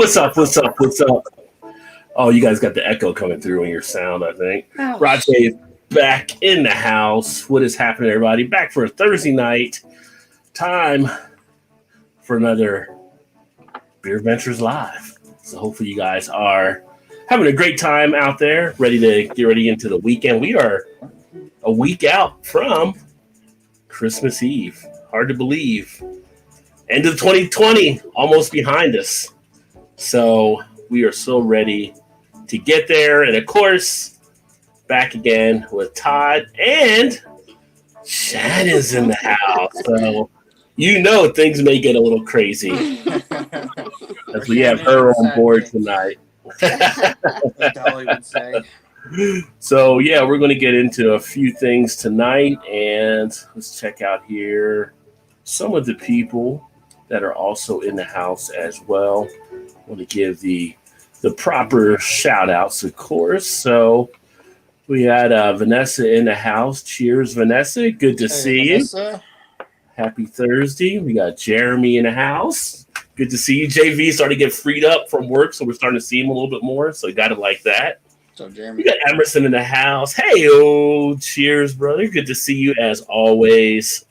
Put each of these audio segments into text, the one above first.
What's up? What's up? What's up? Oh, you guys got the echo coming through in your sound, I think. Oh, Rajay is back in the house. What is happening, everybody? Back for a Thursday night. Time for another BeerVentures Live. So hopefully you guys are having a great time out there, ready to get ready into the weekend. We are a week out from Christmas Eve. Hard to believe. End of 2020, almost behind us. So we are so ready to get there. And of course, back again with Todd and Shannon's in the house. So you know things may get a little crazy as we have her on board tonight. Dolly would say. So yeah, we're going to get into a few things tonight, and let's check out here some of the people that are also in the house as well. I want to give the proper shout outs, of course. So we had Vanessa in the house. Cheers, Vanessa. Good to see Vanessa. you. Happy Thursday. We got Jeremy in the house. Good to see you. JV started to get freed up from work, so we're starting to see him a little bit more. So you got to like that. So We Jeremy. got Emerson in the house. Hey, oh, cheers, brother. Good to see you as always.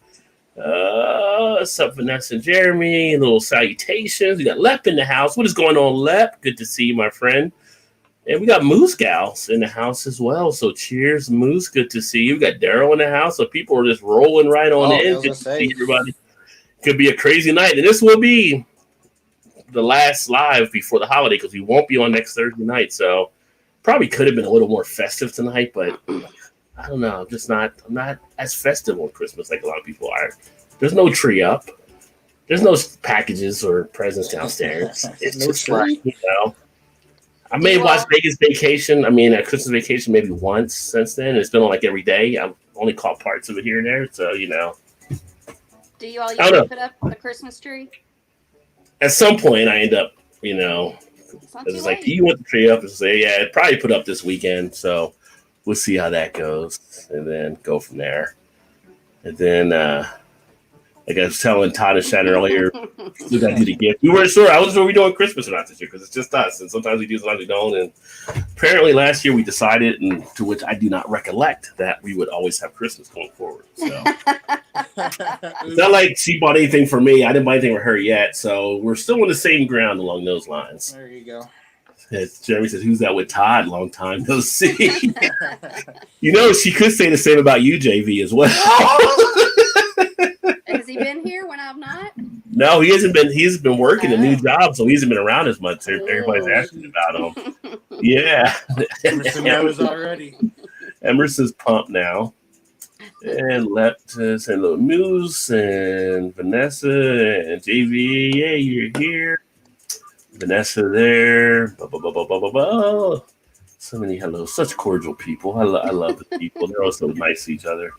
What's up, Vanessa and Jeremy? Little salutations. We got Lep in the house. What is going on, Lep? Good to see you, my friend. And we got Moose Gals in the house as well. So cheers, Moose. Good to see you. We got Daryl in the house. So people are just rolling right on in. Good to see everybody. Could be a crazy night. And this will be the last live before the holiday because we won't be on next Thursday night. So probably could have been a little more festive tonight, but I don't know. I'm not as festive on Christmas like a lot of people are. There's no tree up. There's no packages or presents downstairs. It's No just tree? like, I may watch Vegas Vacation. I mean, Christmas Vacation maybe once since then. It's been on like every day. I've only caught parts of it here and there. So, do you all usually put up a Christmas tree? At some point I end up, it's like, do you want the tree up? And say, yeah, I'd probably put up this weekend. So we'll see how that goes and then go from there. And then, like I was telling Todd and Shannon earlier, we got to do the gift. We weren't sure. I wasn't sure we doing Christmas or not this year because it's just us. And sometimes we do, sometimes we don't. And apparently last year we decided, and to which I do not recollect, that we would always have Christmas going forward. So it's not like she bought anything for me. I didn't buy anything for her yet. So we're still on the same ground along those lines. There you go. As Jeremy says, who's that with Todd? Long time no see. She could say the same about you, JV, as well. Has he been here when I'm not? No, he hasn't been. He's been working a new job, so he hasn't been around as much. Everybody's asking about him. Yeah. Emerson knows already. Emerson's pumped now. And Leptus and Little Moose and Vanessa and JV. Yeah, you're here. Vanessa there. So many hellos. Such cordial people. I love the people. They're all so nice to each other.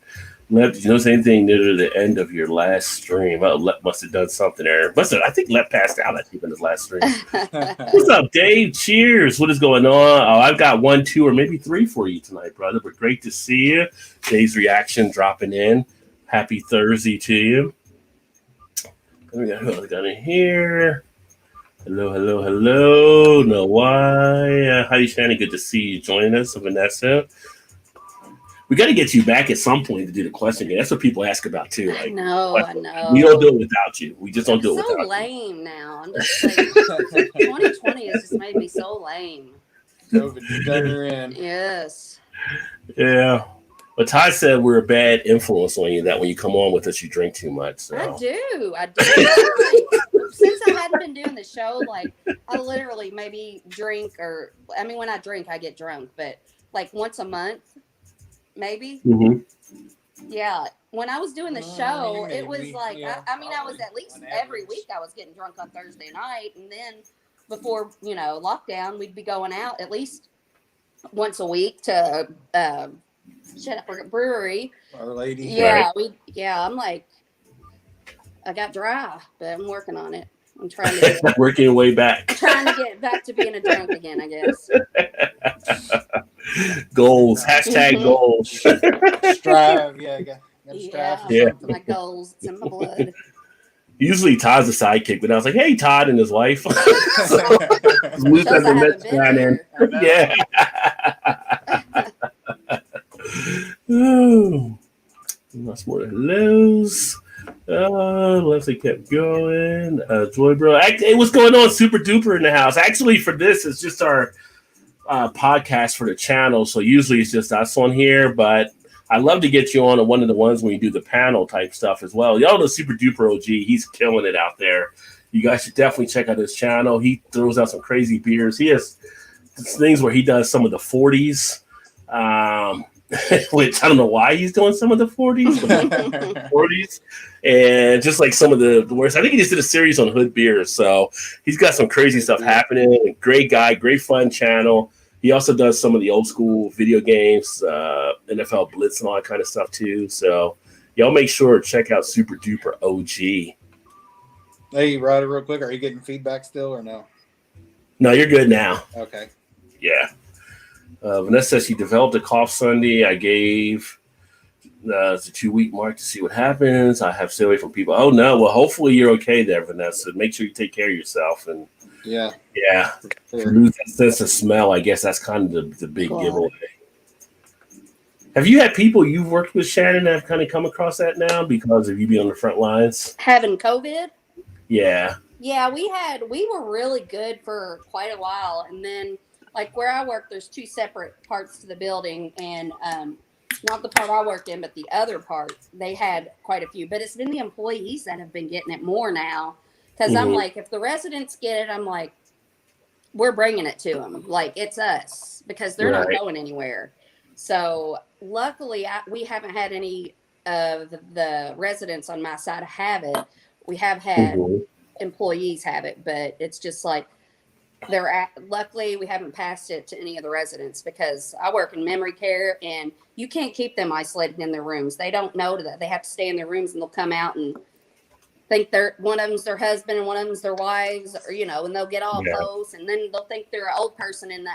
Lep, did you notice anything near the end of your last stream? Oh, Lep must have done something there. I think Lep passed out, I think, in his last stream. What's up, Dave? Cheers. What is going on? Oh, I've got 1, 2, or maybe 3 for you tonight, brother. But great to see you. Dave's reaction dropping in. Happy Thursday to you. We got who else got in here? Hello. No, why? Hi, Shannon. Good to see you joining us. So, Vanessa. We got to get you back at some point to do the question game. That's what people ask about too. Like, I know. We don't do it without you. We just don't do it without you. So lame now. I'm just like, 2020 has just made me so lame. COVID done her in. Yes. Yeah. But Todd said we're a bad influence on you, that when you come on with us, you drink too much. So. I do. Like, since I hadn't been doing the show, like, I literally maybe drink when I drink, I get drunk, but like once a month. Maybe. Mm-hmm. Yeah. When I was doing the show, it was like, I was at least every week I was getting drunk on Thursday night. And then before, lockdown, we'd be going out at least once a week to brewery. Our Lady. Yeah. Right. I'm like, I got dry, but I'm working on it. I'm trying to working your way back. Trying to get back to being a drunk again, I guess. Goals. Hashtag goals. Strive. Yeah. Yeah. My goals. It's in my blood. Usually Todd's the sidekick, but I was like, "Hey, Todd and his wife." So, Luke Shows has I the haven't next been man in. there. Yeah. Ooh. Lots more hellos. Leslie kept going. Joy Bro. Hey, what's going on? Super duper in the house. Actually, for this, it's just our podcast for the channel. So usually it's just us on here, but I'd love to get you on one of the ones when you do the panel type stuff as well. Y'all know Super Duper OG. He's killing it out there. You guys should definitely check out his channel. He throws out some crazy beers. He has things where he does some of the 40s, which I don't know why he's doing some of the 40s, but 40s, and just like some of the worst. I think he just did a series on hood beers. So he's got some crazy stuff happening. Great guy, great fun channel. He also does some of the old school video games, NFL Blitz and all that kind of stuff too. So y'all make sure to check out Super Duper OG. Hey, Ryder, real quick, are you getting feedback still or no? No, you're good now. Okay. Yeah. Vanessa says she developed a cough Sunday. I gave it's a 2-week mark to see what happens. I have to stay away from people. Oh, no. Well, hopefully you're okay there, Vanessa. Make sure you take care of yourself. And yeah. If you lose that sense of smell, I guess that's kind of the big giveaway. Have you had people you've worked with, Shannon, that have kind of come across that now because of you being on the front lines? Having COVID? Yeah. Yeah, we were really good for quite a while. And then, like where I work, there's 2 separate parts to the building. And not the part I work in, but the other part, they had quite a few. But it's been the employees that have been getting it more now. Because I'm like, if the residents get it, I'm like, we're bringing it to them. Like, it's us. Because they're not going anywhere. So, luckily, we haven't had any of the residents on my side have it. We have had employees have it, but it's just like luckily we haven't passed it to any of the residents because I work in memory care and you can't keep them isolated in their rooms. They don't know that they have to stay in their rooms and they'll come out and think one of them's their husband and one of them's their wives, or and they'll get all close and then they'll think they're an old person and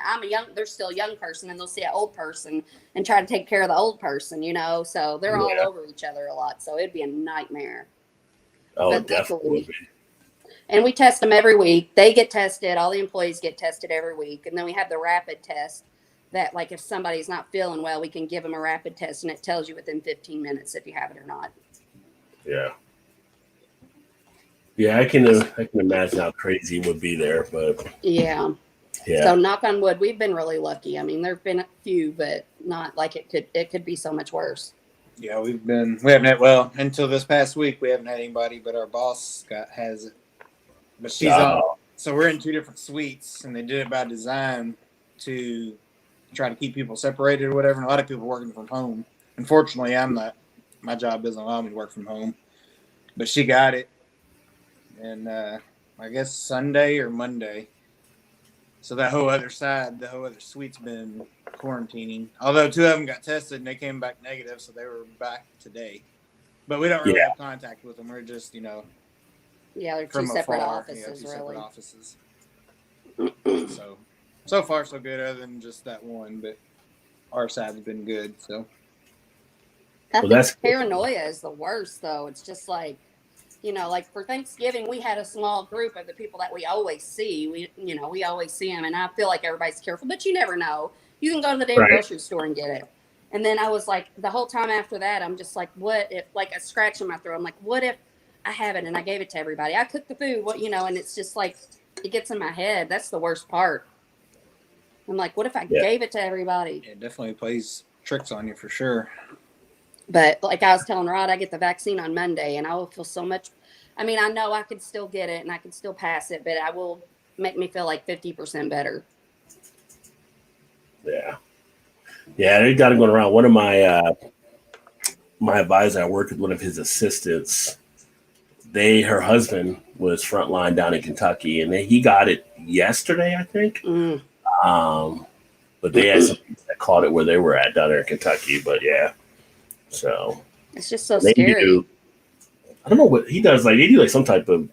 they're still a young person and they'll see an old person and try to take care of the old person, so they're all over each other a lot. So it'd be a nightmare. Oh, but definitely. And we test them every week. They get tested. All the employees get tested every week. And then we have the rapid test that, like, if somebody's not feeling well, we can give them a rapid test, and it tells you within 15 minutes if you have it or not. Yeah. Yeah, I can imagine how crazy it would be there, but yeah. So knock on wood, we've been really lucky. I mean, there've been a few, but not like it could be so much worse. Yeah, we haven't had, until this past week, we haven't had anybody, but our boss has it. But she's on, so we're in 2 different suites, and they did it by design to try to keep people separated or whatever. And a lot of people working from home. Unfortunately, my job doesn't allow me to work from home. But she got it, and I guess Sunday or Monday. So that whole other suite's been quarantining. Although 2 of them got tested and they came back negative, so they were back today. But we don't really have contact with them. We're just, yeah, they're 2 separate offices, separate offices. So far so good, other than just that one. But our side's been good. So I think paranoia is the worst, though. It's just like, like for Thanksgiving, we had a small group of the people that we always see. We always see them, and I feel like everybody's careful, but you never know. You can go to the damn grocery store and get it. And then I was like, the whole time after that, I'm just like, what if, like a scratch in my throat? I'm like, what if I have it and I gave it to everybody? I cooked the food, and it's just like, it gets in my head. That's the worst part. I'm like, what if I gave it to everybody? It definitely plays tricks on you for sure. But like I was telling Rod, I get the vaccine on Monday and I will feel so much. I mean, I know I could still get it and I could still pass it, but I will make me feel like 50% better. Yeah. Yeah, they got it going around. One of my advisor, I worked with one of his assistants. Her husband was frontline down in Kentucky, and he got it yesterday, I think. But they had some people that caught it where they were at down there in Kentucky. But yeah, so it's just so scary. I don't know what he does. Like they do like some type of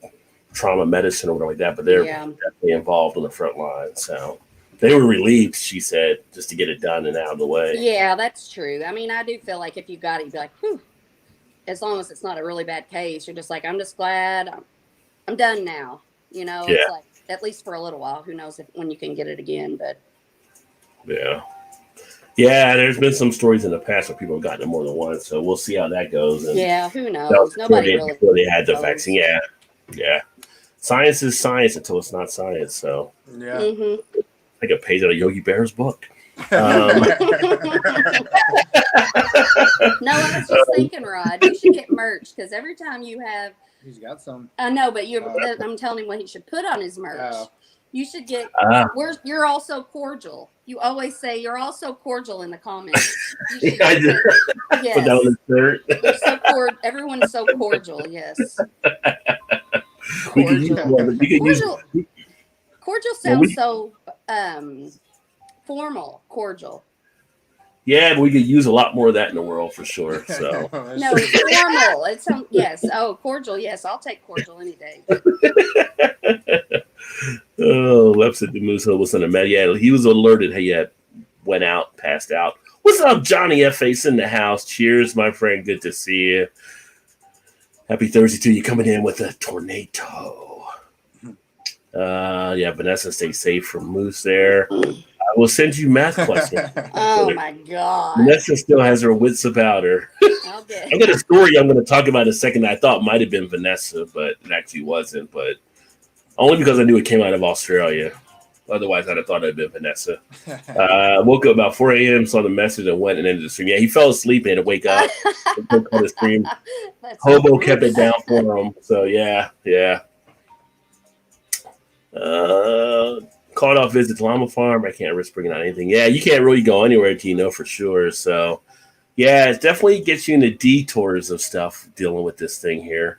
trauma medicine or whatever like that. But they're definitely involved on the front line. So they were relieved, she said, just to get it done and out of the way. Yeah, that's true. I mean, I do feel like if you got it, you'd be like, whew. As long as it's not a really bad case, you're just like, I'm just glad I'm done now. You know, Yeah. it's like, at least for a little while. Who knows when you can get it again? But yeah. There's been some stories in the past where people have gotten it more than once, so we'll see how that goes. And yeah, who that knows? was Nobody really before they had the knows. vaccine. Yeah. Science is science until it's not science. So Yeah. Mm-hmm. like a page out of Yogi Bear's book. No, I was just thinking, Rod, you should get merch because every time you have, He's got some. I know, but I'm telling him what he should put on his merch. Oh. You should get. You're all so cordial. You always say you're all so cordial in the comments. You should I just yes. put that on the shirt. You're so everyone's so cordial. Yes. We can use one. We can use. Cordial sounds so formal. Cordial. Yeah, but we could use a lot more of that in the world for sure. So no, formal. It sounds yes. Oh, cordial. Yes, I'll take cordial any day. Oh, Webb said the Moose Hill was on the med. Yeah, he was alerted. He had went out, passed out. What's up, Johnny F. Ace in the house? Cheers, my friend. Good to see you. Happy Thursday to you. Coming in with a tornado. Yeah, Vanessa, stay safe from Moose there. I will send you math questions. Oh my God. Vanessa still has her wits about her. Okay. I've got a story I'm going to talk about in a second that I thought might have been Vanessa, but it actually wasn't. But only because I knew it came out of Australia. Otherwise, I'd have thought it had been Vanessa. Woke up about 4 a.m., saw the message, and went and ended the stream. Yeah, he fell asleep and had to wake up and on the stream. Hobo kept it down for him. So, yeah. Called off visit to Llama Farm. I can't risk bringing out anything. Yeah, you can't really go anywhere until you know for sure. So, yeah, it definitely gets you into detours of stuff dealing with this thing here.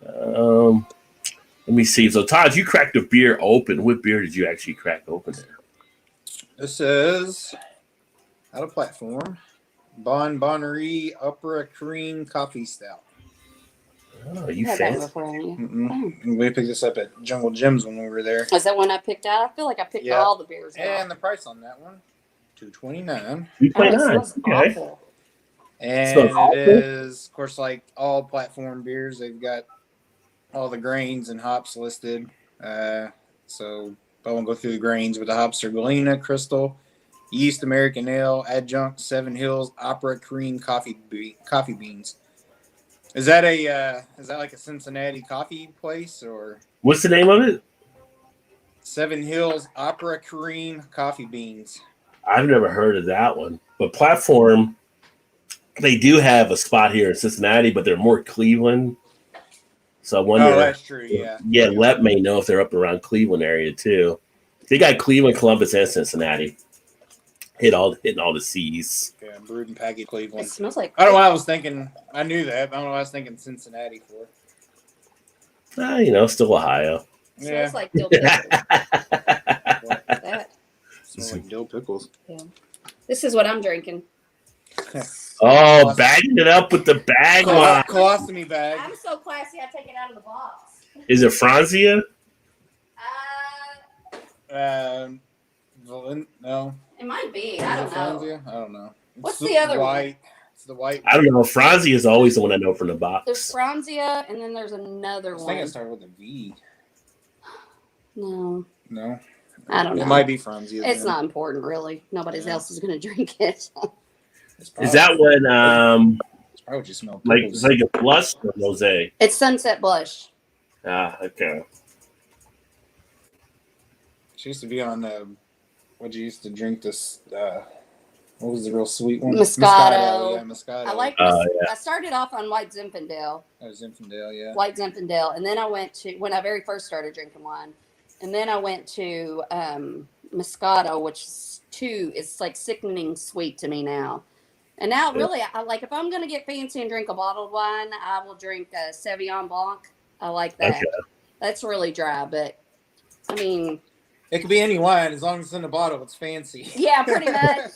Let me see. So, Todd, you cracked a beer open. What beer did you actually crack open there? This is out of platform. Bon Bonnery Opera Cream Coffee Stout. Oh, you fancy. We picked this up at Jungle Gyms when we were there. Is that one I picked out? I feel like I picked all the beers out. And the price on that one, $2.29. $2.29. Okay. Awful. And it is, of course, like all platform beers, they've got all the grains and hops listed. So I won't go through the grains, but the hops are Galena, Crystal, Yeast, American Ale, Adjunct, Seven Hills, Opera Cream, coffee beans. Is that like a Cincinnati coffee place or? What's the name of it? Seven Hills Opera Cream Coffee Beans. I've never heard of that one. But Platform, they do have a spot here in Cincinnati, but they're more Cleveland. So I wonder. Oh, that's true. Yeah. Yeah, Let may know if they're up around Cleveland area too. They got Cleveland, Columbus, and Cincinnati. Hitting all the C's. Yeah, brewed and packaged Cleveland. It smells like. I don't know why I was thinking. I knew that. But I don't know why I was thinking Cincinnati for. Still Ohio. It smells like dill pickles. That. Smells like dill pickles. Yeah. This is what I'm drinking. Oh, bagging it up with the bag wine. Colostomy bag. I'm so classy. I take it out of the box. Is it Franzia? No. It might be. I don't know. I don't know. What's the other one? It's the white. I don't know. Franzia is always the one I know from the box. There's Franzia, and then there's another one. I think it started with a V. No. I don't know. It might be Franzia. It's not important, really. Nobody else is going to drink it. Is that when it's probably just smell it's like a blush or rosé? It's Sunset Blush. Okay. She used to be on what you used to drink this. What was the real sweet one? Moscato. Yeah, Moscato. I like. I started off on White Zinfandel. That was Zinfandel, yeah. White Zinfandel, and then I went to when I very first started drinking wine, and then I went to Moscato, which is it's like sickening sweet to me now. And now, really, I like if I'm gonna get fancy and drink a bottled wine, I will drink a Sauvignon Blanc. I like that. Okay. That's really dry, but I mean. It could be any wine as long as it's in a bottle. It's fancy. Yeah, pretty much.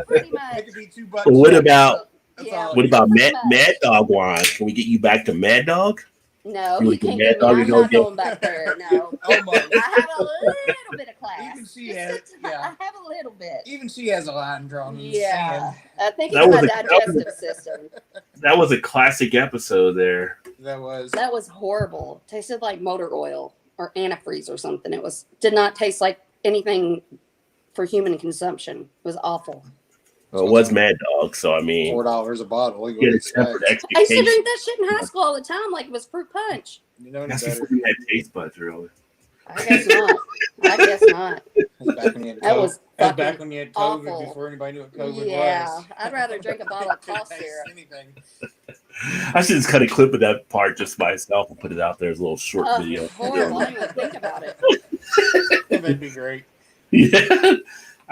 Pretty much. It could be 2 bucks. What about Mad Dog wine? Can we get you back to Mad Dog? No, you can't get me. I'm not going back there. No. Oh my! I had a little little bit of class. Even she has, yeah. I have a little bit. Even she has a line drawn in the Yeah, sand. I think it's my digestive system. That was a classic episode there. That was horrible. Tasted like motor oil or antifreeze or something. Did not taste like anything for human consumption. It was awful. Well, it was Mad Dog, so I mean, $4 a bottle. I used to drink that shit in high school all the time, like it was fruit punch. You know, that's before you had taste buds, really. I guess not. That was back when you had COVID, awful. before anybody knew what COVID was. Yeah, I'd rather drink a bottle of cough syrup. I should just cut a clip of that part just myself and put it out there as a little short video. Horrible. I didn't even think about it. That'd be great. Yeah.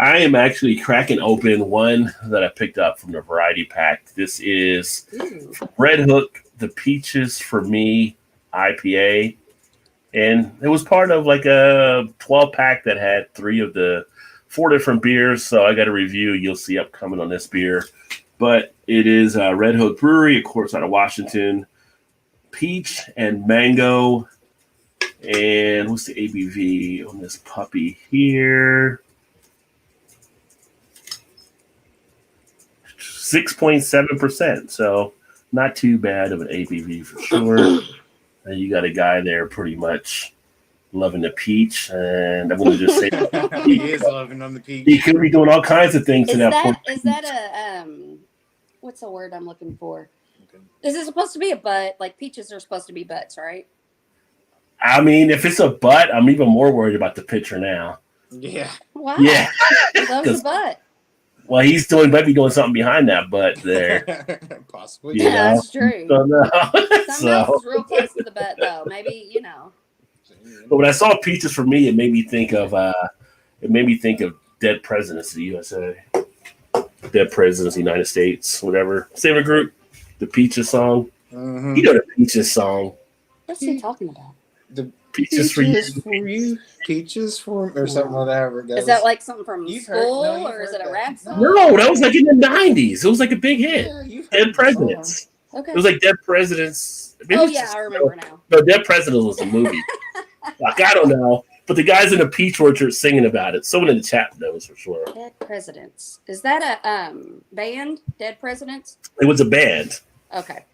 I am actually cracking open one that I picked up from the variety pack. This is Red Hook, the Peaches for Me IPA. And it was part of like a 12 pack that had 4 different beers. So I got a review you'll see upcoming on this beer. But it is Red Hook Brewery, of course, out of Washington. Peach and mango. And what's the ABV on this puppy here? 6.7%, so not too bad of an ABV for sure. And you got a guy there pretty much loving the peach, and I'm going to just say he is loving on the peach. He could be doing all kinds of things to that point. Is that a what's the word I'm looking for? Okay. Is it supposed to be a butt? Like peaches are supposed to be butts, right? I mean, if it's a butt, I'm even more worried about the pitcher now. Yeah. Wow. Yeah. That was a butt. Well, might be doing something behind that butt there. Possibly. Yeah, that's true. Something else is real close to the butt, though. Maybe, But when I saw Peaches for Me, it made me think of Dead Presidents of the USA. Dead Presidents of the United States, whatever. Favorite group? The Peaches song. Mm-hmm. You know the Peaches song. What's he talking about? The Peaches for You. Peaches for or something like that. Is that like something from school or is it a rap song? No, that was like in the 90s. It was like a big hit. Yeah, Dead Presidents. Okay. It was like Dead Presidents. I remember now. No, Dead Presidents was a movie. Like, I don't know. But the guys in the Peach Orchard singing about it. Someone in the chat knows for sure. Dead Presidents. Is that a band? Dead Presidents? It was a band. Okay.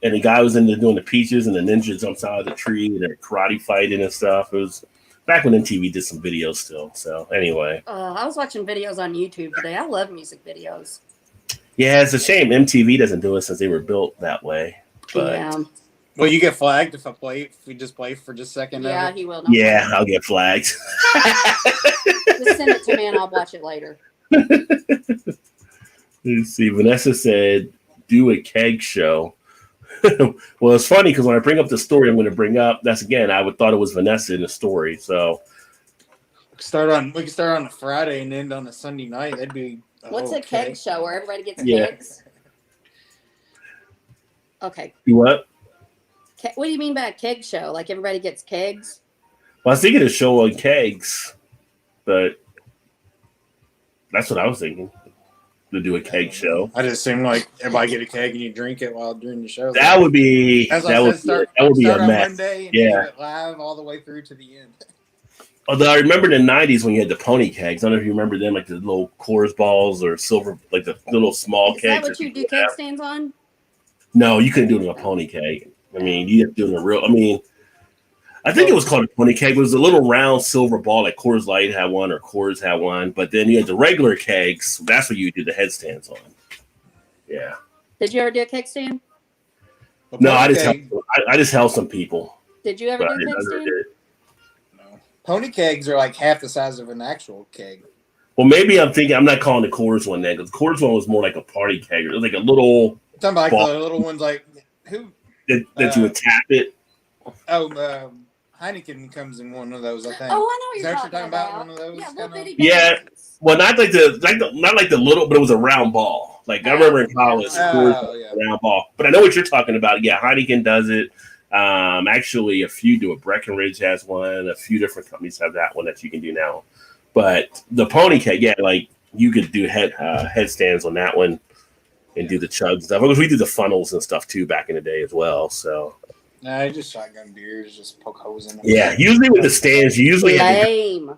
And the guy was in there doing the peaches, and the ninja jumps out of the tree, and they're karate fighting and stuff. It was back when MTV did some videos still. So anyway. I was watching videos on YouTube today. I love music videos. Yeah, it's a shame MTV doesn't do it since they were built that way. But yeah. Well, you get flagged if we just play for just a second. Yeah, he will. Yeah, I'll get flagged. Just send it to me and I'll watch it later. Let's see. Vanessa said, do a keg show. Well, it's funny because when I bring up the story I'm going to bring up, I thought it was Vanessa in the story. So we can start on a Friday and end on a Sunday night. That'd be what's a keg show where everybody gets kegs? Okay. You what? What do you mean by a keg show? Like everybody gets kegs? Well, I was thinking a show on kegs, but that's what I was thinking. To do a keg show. I just assume like everybody get a keg and you drink it while during the show. That would be a mess. Monday and yeah, do it live all the way through to the end. Although I remember in the 90s when you had the pony kegs. I don't know if you remember them, like the little Coors balls or silver, like the little small kegs. Is that what you do keg stands on? No, you couldn't do it in a pony keg. I mean, you have to do it in a real. I mean, I think it was called a pony keg. It was a little round silver ball, like Coors Light had one or Coors had one. But then you had the regular kegs. That's what you did the headstands on. Yeah. Did you ever do a keg stand? No, I just held some people. Did you ever do a keg stand? No. Pony kegs are like half the size of an actual keg. Well, maybe I'm not calling the Coors one then, because the Coors one was more like a party keg. It was like a little. Talking about like the little ones, like who? That you would tap it. Heineken comes in one of those, I think. Oh, I know what you're talking about. One of those. Yeah, well, not like the little, but it was a round ball. Like I remember in college, a round ball. But I know what you're talking about. Yeah, Heineken does it. Actually, a few do it. Breckenridge has one. A few different companies have that one that you can do now. But the pony keg, yeah, like you could do headstands on that one and do the chug stuff. Because we did the funnels and stuff too back in the day as well. So. Nah, just shotgun beers, just poke holes in them. Yeah, usually with the stands, you usually lame.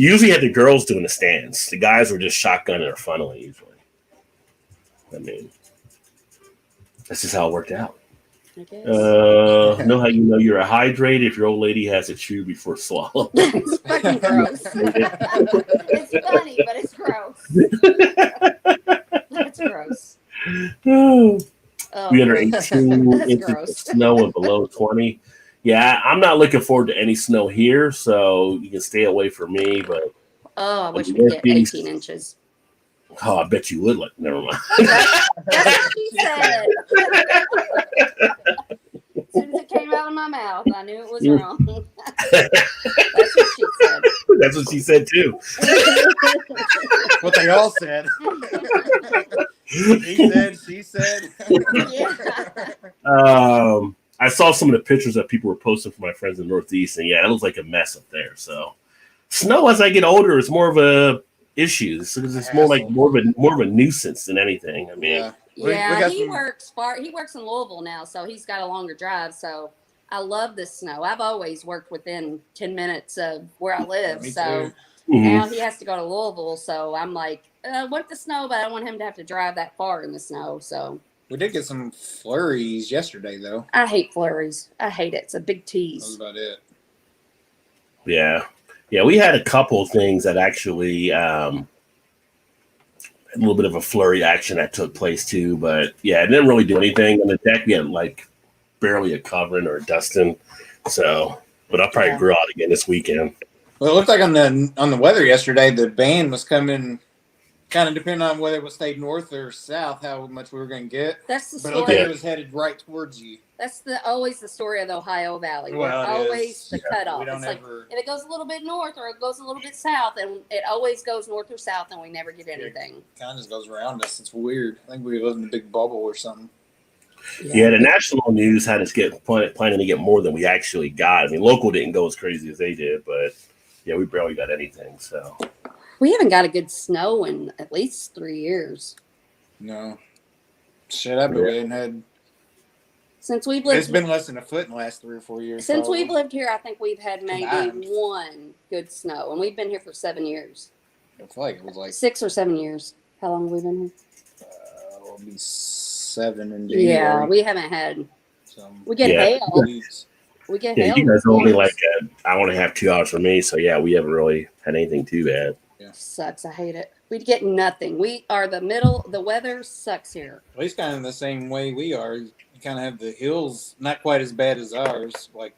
You usually had the girls doing the stands. The guys were just shotgunning or funneling usually. I mean, that's just how it worked out. I guess. Know how you know you're hydrated if your old lady has a chew before swallow. It's fucking gross. It's funny, but it's gross. That's gross. We under 18 That's inches gross. of snow and below 20. Yeah, I'm not looking forward to any snow here, so you can stay away from me. But I wish we could get 18 inches. Oh, I bet you would. Like, never mind. That's what she said. As soon as it came out of my mouth, I knew it was wrong. That's what she said. That's what she said too. What they all said. He said, she said. Yeah. I saw some of the pictures that people were posting from my friends in the Northeast, and yeah, it looks like a mess up there. So, snow as I get older is more of a issue. It's more of a nuisance than anything. I mean, he works far. He works in Louisville now, so he's got a longer drive. So I love the snow. I've always worked within 10 minutes of where I live. So now he has to go to Louisville. So I'm like, I want the snow, but I don't want him to have to drive that far in the snow. So we did get some flurries yesterday, though. I hate flurries. I hate it. It's a big tease. That was about it. Yeah, we had a couple of things that actually a little bit of a flurry action that took place too, but yeah, it didn't really do anything on the deck. We had like barely a covering or a dusting. So, but I'll probably grow out again this weekend. Well, it looked like on the weather yesterday, the band was coming, kind of depending on whether it stayed north or south, how much we were going to get. That's the story. But it looked like it was headed right towards you. That's always the story of the Ohio Valley. Well, always the cutoff. It's like if it goes a little bit north or it goes a little bit south, and it always goes north or south, and we never get anything. It kind of just goes around us. It's weird. I think we live in a big bubble or something. Yeah, the national news had us planning to get more than we actually got. I mean, local didn't go as crazy as they did, but yeah, we barely got anything. So we haven't got a good snow in at least 3 years. No, shit, I bet we hadn't had. Since we've lived, it's been less than a foot in the last 3 or 4 years. Since we've lived here, I think we've had maybe one good snow, and we've been here for 7 years. I feel like it was like 6 or 7 years. How long have we been here? It'll be 7 in January. Yeah, we haven't had. We get hail. We get hail. You guys are only like I only have 2 hours for me, so yeah, we haven't really had anything too bad. Yeah. Sucks. I hate it. We get nothing. We are the middle. The weather sucks here. At least kind of the same way we are. You kind of have the hills not quite as bad as ours. Like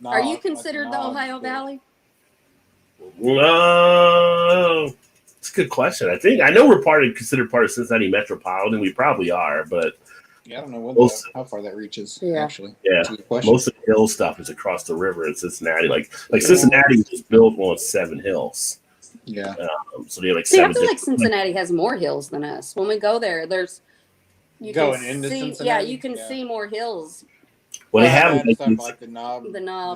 Are you considered the Ohio Valley? No, it's a good question. I know we're considered part of Cincinnati Metropolitan. We probably are, but yeah, I don't know how far that reaches. Yeah. Actually, most of the hill stuff is across the river in Cincinnati. Like Cincinnati was built on 7 hills. Yeah. So they have like See, 7. I feel like Cincinnati has more hills than us. When we go there, you can see more hills. Well, they have like the knobs,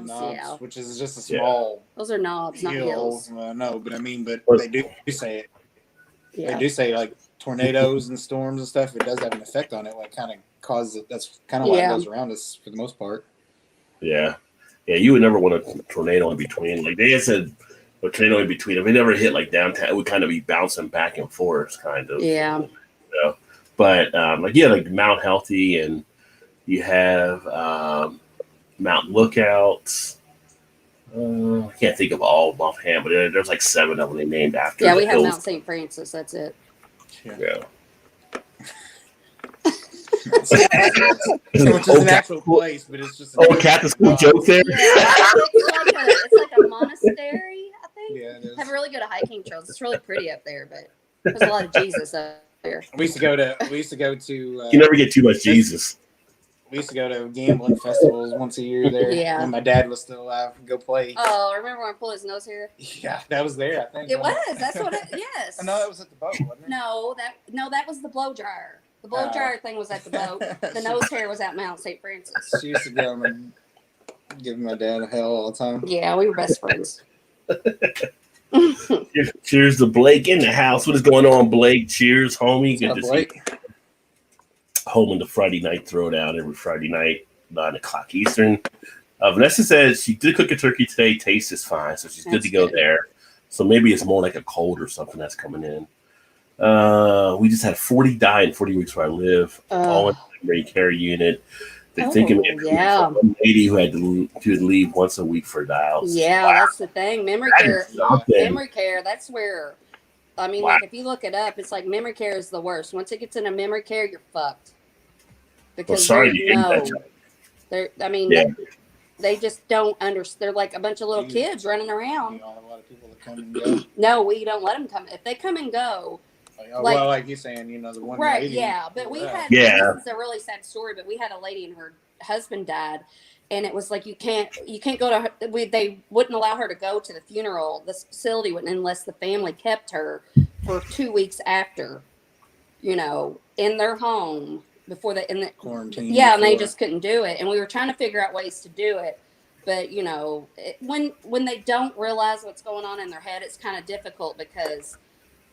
yeah. Which is just a small. Those are knobs, not hills. No, but I mean, they do say it. Yeah. They do say like tornadoes and storms and stuff. It does have an effect on it. Like kind of causes it. That's kind of why it goes around us for the most part. Yeah, you would never want a tornado in between. Like they said, a tornado in between. If it never hit like downtown, it would kind of be bouncing back and forth, kind of. Yeah. But like Mount Healthy, and you have Mount Lookouts. I can't think of all of them offhand, but there's like 7 of them they named after. Yeah, we have Mount St. Francis. That's it. Yeah. Which is an actual place, but it's just Catholic school joke there. Yeah, it's like a monastery, I think. Yeah, it is. Have really good hiking trails. It's really pretty up there, but there's a lot of Jesus up there. We used to go to. You never get too much Jesus. We used to go to gambling festivals once a year there. Yeah. When my dad was still alive, go play. Oh, remember when I pulled his nose hair? Yeah, that was there, I think. It was. That's what it. Yes. No, that was at the boat, wasn't it? No, that was the blow dryer. The blow dryer thing was at the boat. The nose hair was at Mount St. Francis. She used to go and give my dad a hell all the time. Yeah, we were best friends. Cheers to Blake in the house. What is going on, Blake? Cheers, homie. Good to see you. Home in the Friday night throwdown every Friday night, 9:00 Eastern. Vanessa says she did cook a turkey today. Taste is fine, so she's good to go there. So maybe it's more like a cold or something that's coming in. We just had 40 die in 40 weeks where I live, all in the memory care unit. They're thinking one lady who had to leave once a week for dialysis. Yeah, that's the thing. Memory care, that's where, I mean, like if you look it up, it's like memory care is the worst. Once it gets into memory care, you're fucked. Because they just don't understand. They're like a bunch of little kids running around. You don't have a lot of people that come and go. No, we don't let them come. If they come and go. Like you're saying, the one lady. Yeah, but we had. This is a really sad story, but we had a lady and her husband died, and it was like you can't go to her. They wouldn't allow her to go to the funeral. This facility wouldn't unless the family kept her for 2 weeks after, in their home before in the quarantine. Yeah, and they just couldn't do it, and we were trying to figure out ways to do it. But when they don't realize what's going on in their head, it's kind of difficult because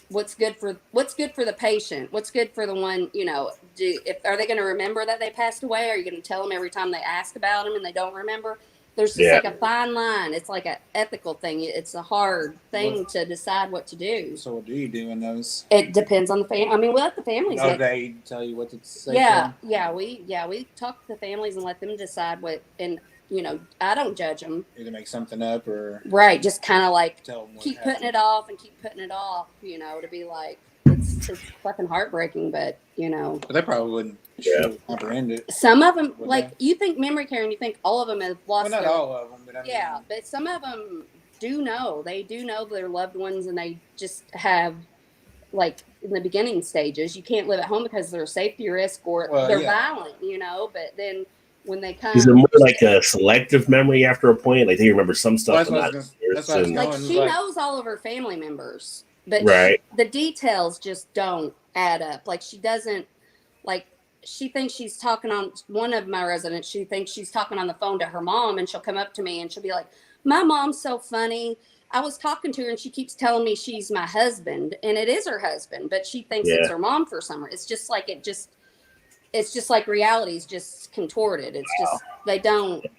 what's good for the patient, what's good for the one, are they going to remember that they passed away? Are you going to tell them every time they ask about them and they don't remember? There's just like a fine line. It's like an ethical thing. It's a hard thing to decide what to do. So what do you do in those? It depends on the family. I mean, we let the families. They tell you what to say. We talk to the families and let them decide what. And I don't judge them. Either make something up or just kind of like keep putting it off and keep putting it off. To be like it's fucking heartbreaking, but But they probably wouldn't comprehend it. Some of them, you think memory care and you think all of them have lost. Well, not all of them, but I mean, but some of them do know. They do know their loved ones, and they just have in the beginning stages. You can't live at home because they're a safety risk or they're violent. But then. When they come, is it more like a selective memory after a point? Like they remember some stuff, she knows all of her family members, but the details just don't add up. Like she doesn't, she thinks she's talking on one of my residents. She thinks she's talking on the phone to her mom, and she'll come up to me and she'll be like, "My mom's so funny. I was talking to her and she keeps telling me she's my husband, and it is her husband, but she thinks it's her mom for some reason." It's just like it's just like reality is just contorted. It's just,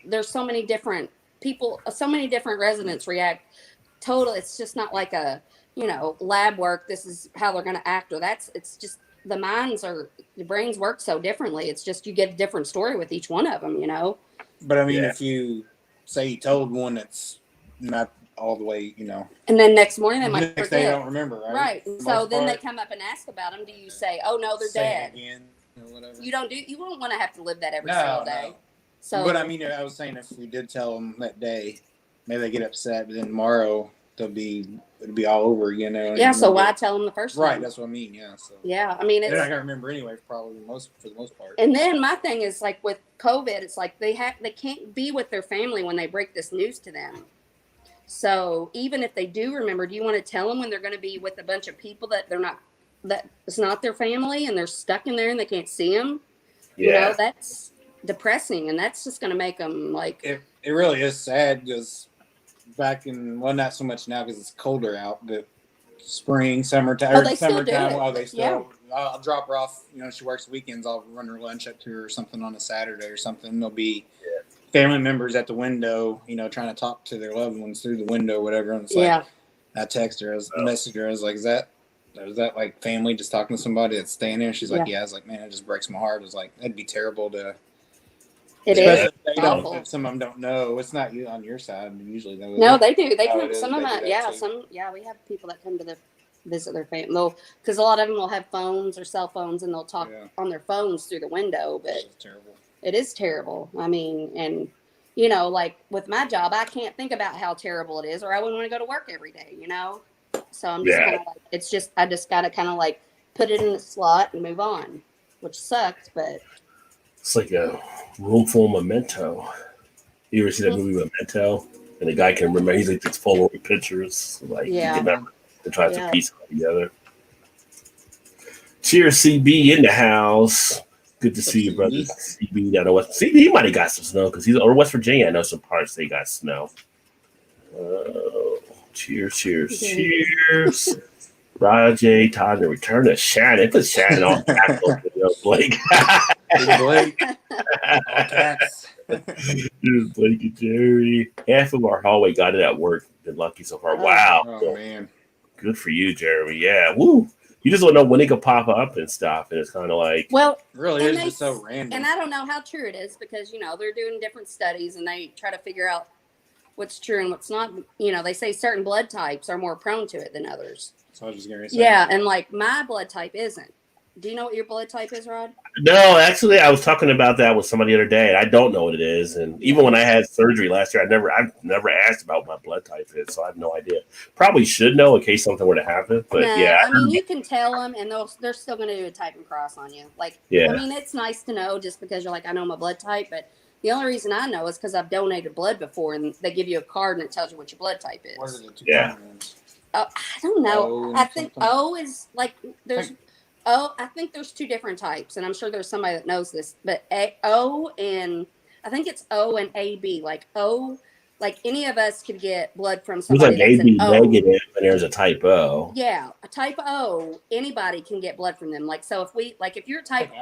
there's so many different people, so many different residents react it's just not like a, lab work. This is how they're going to act it's just the brains work so differently. It's just, you get a different story with each one of them, But I mean, if you say you told one that's not all the way, and then next morning they might forget. They don't remember, right? So then they come up and ask about them. Do you say, "Oh no, they're dead"? Again. Or whatever. You don't want to have to live that every single day. No. So, but I mean, I was saying if we did tell them that day, maybe they get upset, but then tomorrow it'll be all over again. Yeah. So why tell them the first time? Right. That's what I mean. Yeah. So yeah. I mean, they're not gonna remember anyway. Probably for the most part. And then my thing is like with COVID, it's like they can't be with their family when they break this news to them. So even if they do remember, do you want to tell them when they're going to be with a bunch of people that it's not their family and they're stuck in there and they can't see them? Yeah. That's depressing, and that's just going to make them it really is sad because back in, not so much now because it's colder out, but spring, summertime, I'll drop her off. She works weekends. I'll run her lunch up to her or something on a Saturday or something. There'll be family members at the window, trying to talk to their loved ones through the window or whatever. And it's I text her, message her, I was like, is that like family just talking to somebody that's staying there? She's like, yeah. I was like, man, it just breaks my heart. I was like, that'd be terrible to. It is. If some of them don't know, it's not you on your side. Usually, no, they do. They come. Some of them, we have people that come to visit their family, because a lot of them will have phones or cell phones, and they'll talk on their phones through the window. But it's terrible. It is terrible. I mean, and like with my job, I can't think about how terrible it is, or I wouldn't want to go to work every day. So I'm just kind of like, it's just, I just got to kind of like put it in a slot and move on, which sucks, but. It's like a room full of Memento. You ever see that movie Memento? And the guy can remember, he's like this Polaroid pictures. Like, he can never try to piece it together. Cheers, CB in the house. Good to see you, brother. CB down in West. CB might have got some snow because or West Virginia. I know some parts they got snow. Cheers. Rajay, Todd, and return to Shannon. Put Shannon on tackle, Blake. Big Blake. All caps. Blake and Jerry. Half of our hallway got it at work. Been lucky so far. Wow. Oh, man. Good for you, Jeremy. Yeah. Woo. You just don't know when it could pop up and stuff. And it's kind of like. Well, it really is just so random. And I don't know how true it is because, they're doing different studies and they try to figure out what's true and what's not. They say certain blood types are more prone to it than others. So I was just going to say. Yeah. And like my blood type isn't. Do you know what your blood type is, Rod? No, actually, I was talking about that with somebody the other day. I don't know what it is, and even when I had surgery last year, I've never asked about what my blood type is, so I have no idea. Probably should know in case something were to happen, but yeah. I mean, you can tell them, and they're still going to do a type and cross on you. Like, yeah. I mean, it's nice to know just because you're like, I know my blood type, but the only reason I know is because I've donated blood before, and they give you a card and it tells you what your blood type is. What are the two commons? I don't know. I think O is like there's. I think there's two different types, and I'm sure there's somebody that knows this. But O and I think it's O and AB. Like O, like any of us could get blood from somebody that's an O. Negative, and there's a type O. Yeah, a type O. Anybody can get blood from them. Like so, if you're type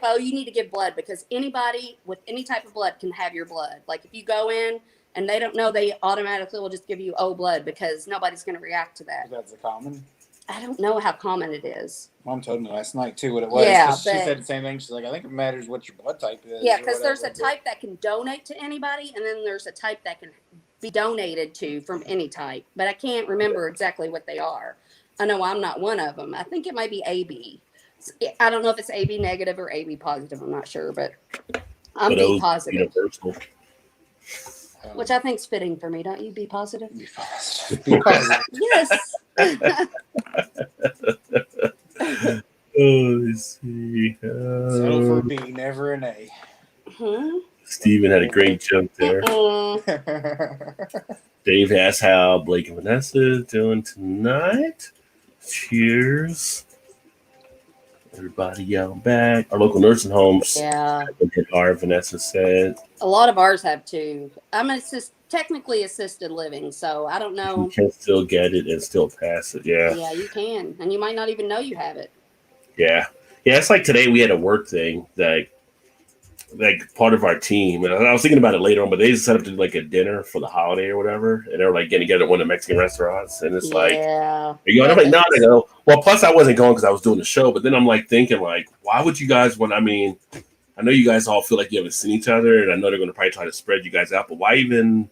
O, you need to give blood because anybody with any type of blood can have your blood. Like if you go in and they don't know, they automatically will just give you O blood because nobody's going to react to that. That's a common. I don't know how common it is. Mom told me last night too what it was. Yeah, she said the same thing. She's like, I think it matters what your blood type is. Yeah, because there's a type that can donate to anybody, and then there's a type that can be donated to from any type. But I can't remember exactly what they are. I know I'm not one of them. I think it might be AB. I don't know if it's AB negative or AB positive. I'm not sure, but I'm B positive. Universal. Which I think is fitting for me. Don't you? Be positive? Be positive. Be positive. Yes. Let's see. Settle for B, never an A. Steven had a great joke there. Dave asked how Blake and Vanessa is doing tonight. Cheers. Everybody out back. Our local nursing homes have been hit hard, Vanessa said. A lot of ours have too. I'm technically assisted living, so I don't know. You can still get it and still pass it, yeah. Yeah, you can. And you might not even know you have it. Yeah. Yeah, it's like today we had a work thing that like part of our team, and I was thinking about it later on, but they set up to do like a dinner for the holiday or whatever, and they were like getting together at one of the Mexican restaurants, and it's like, are you going? I'm like, no, they go. Well, plus I wasn't going because I was doing the show, but then I'm like thinking like, why would you guys I mean, I know you guys all feel like you haven't seen each other, and I know they're going to probably try to spread you guys out, but why even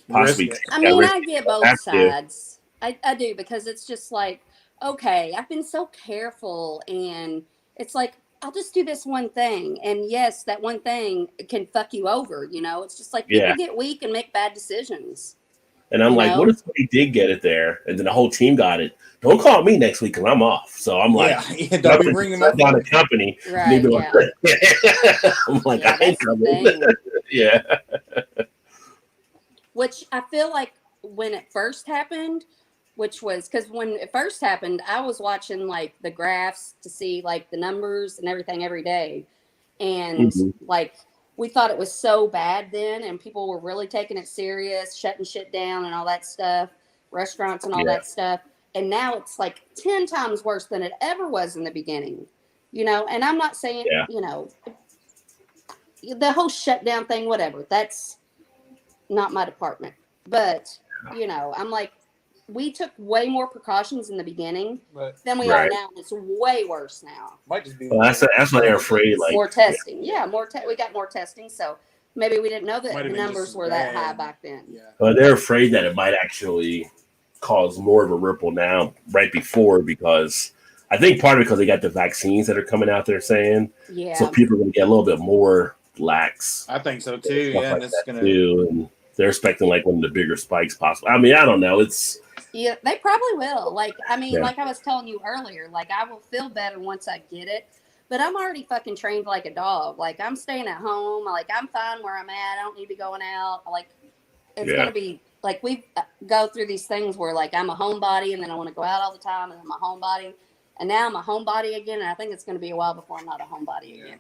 possibly? I mean, I get both sides. I do because it's just like, okay, I've been so careful, and it's like, I'll just do this one thing. And yes, that one thing can fuck you over, It's just like people get weak and make bad decisions. And I'm like, what if somebody did get it there and then the whole team got it? Don't call me next week because I'm off. So I'm like, don't be bringing up down the company. Right, I'm like, I ain't coming. Yeah. Which I feel like when it first happened, which was because when it first happened, I was watching like the graphs to see like the numbers and everything every day. And like, we thought it was so bad then, and people were really taking it serious, shutting shit down and all that stuff, restaurants and all that stuff. And now it's like 10 times worse than it ever was in the beginning, and I'm not saying, the whole shutdown thing, whatever, that's not my department, but I'm like, we took way more precautions in the maybe than we are now. It's way worse now. Might just be. Well, that's why they're afraid. Like more testing, we got more testing, so maybe we didn't know that the numbers were that high back then. Yeah. But they're afraid that it might actually cause more of a ripple now, right before, because I think part of it because they got the vaccines that are coming out there saying, so people are going to get a little bit more lax. I think so too. Yeah, like that's going to. And they're expecting like one of the bigger spikes possible. I mean, I don't know. Yeah, they probably will. Like, I mean, like I was telling you earlier, like I will feel better once I get it. But I'm already fucking trained like a dog. Like I'm staying at home. Like I'm fine where I'm at. I don't need to be going out. Like it's gonna be like we go through these things where like I'm a homebody and then I want to go out all the time and I'm a homebody and now I'm a homebody again. And I think it's gonna be a while before I'm not a homebody again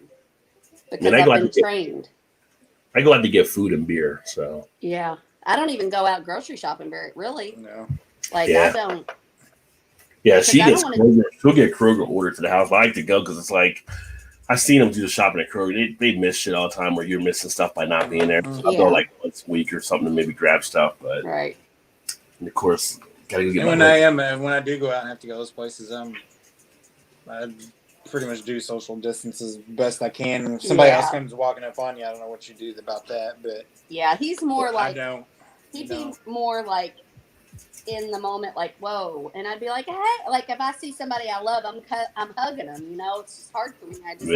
because I've been trained. I go out to get food and beer. So yeah, I don't even go out grocery shopping really. No. Like I don't. Yeah, 'Cause I don't wanna- she'll get Kroger ordered to the house. I like to go because it's like I've seen them do the shopping at Kroger. They miss shit all the time where you're missing stuff by not being there. So I'll go Yeah. like once a week or something to maybe grab stuff. But Right. of course, gotta go get And my when I do go out and have to go those places, I pretty much do social distance as best I can. If somebody else comes walking up on you, I don't know what you do about that, but yeah, he's more like I don't. He'd be more like in the moment, like whoa, and I'd be like, hey, like if I see somebody I love, I'm hugging them. You know, it's just hard for me. I just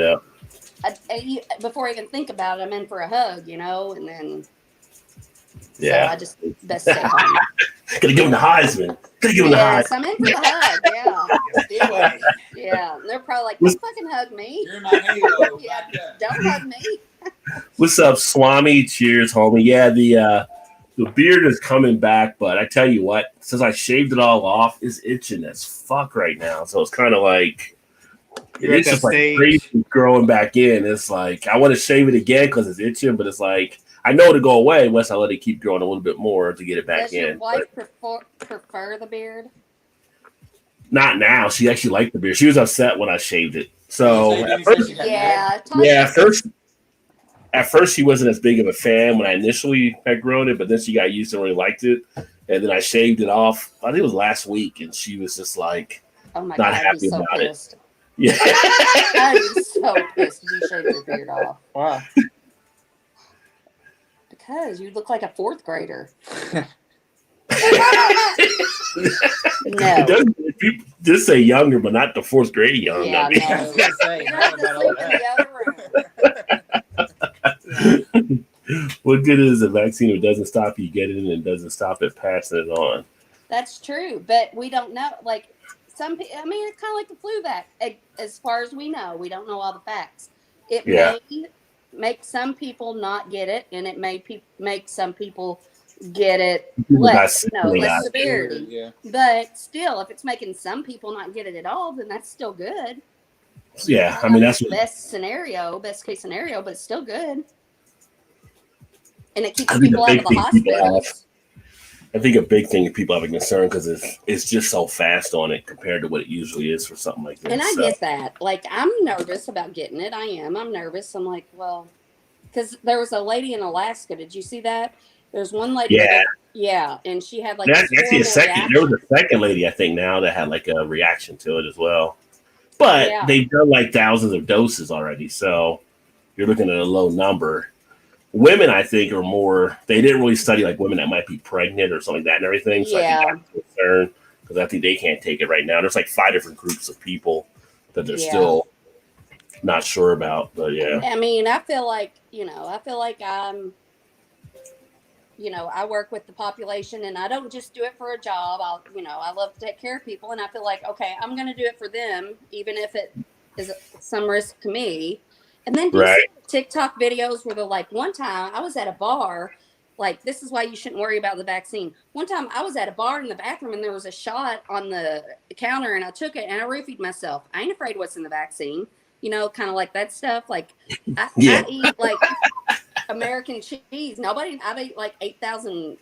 before I even think about it, I'm in for a hug. You know, and then so I just best stay home. Gotta give him the Heisman. Gotta give him the Heisman. Yes, I'm in for the hug. Yeah. Yeah, and they're probably like, don't fucking hug me. You're my halo. Yeah, don't hug me. What's up, Swami? Cheers, homie. Yeah, the beard is coming back, but I tell you what, since I shaved it all off, it's itching as fuck right now. So it's kind of like it's just like crazy growing back in. It's like I want to shave it again because it's itching, but it's like I know it'll go away once I let it keep growing a little bit more to get it back in. Does your wife prefer the beard? Not now. She actually liked the beard. She was upset when I shaved it. So at first, she wasn't as big of a fan when I initially had grown it, but then she got used to it and really liked it. And then I shaved it off. I think it was last week, and she was just like, not happy about it. Yeah. I'd be so pissed if you shaved your beard off. Wow. Because you look like a fourth grader. No. People just say younger, but not the fourth grade young. Yeah, no. I was gonna say, You're have to sleep in the other room. What good is a vaccine if it doesn't stop you getting it and doesn't stop it passing it on? That's true, but we don't know. Like some people, I mean, it's kind of like the flu vac. As far as we know, we don't know all the facts. It may make some people not get it, and it may make some people get it less severity. Yeah. But still, if it's making some people not get it at all, then that's still good. Yeah, I mean that's the best case scenario, but it's still good. And it keeps people out of the hospitals. I think a big thing is people have a concern because it's just so fast on it compared to what it usually is for something like this. And I get that. Like, I'm nervous about getting it. I'm nervous. I'm like, well, because there was a lady in Alaska. Did you see that? There's one lady. Yeah, and she had like actually a second. There was a second lady I think now that had like a reaction to it as well. But they've done like thousands of doses already, so you're looking at a low number. Women, I think, are more. They didn't really study like women that might be pregnant or something like that and everything. So I think that's a concern because I think they can't take it right now. There's like 5 different groups of people that they're still not sure about. But yeah, I mean, I feel like I'm. I work with the population, and I don't just do it for a job. I love to take care of people, and I feel like, okay, I'm going to do it for them, even if it is some risk to me. And then TikTok videos where they're like, one time I was at a bar, like, this is why you shouldn't worry about the vaccine. One time I was at a bar in the bathroom, and there was a shot on the counter, and I took it, and I roofied myself. I ain't afraid what's in the vaccine. Kind of like that stuff. Like, I eat, like, American cheese. I eat like 8,000.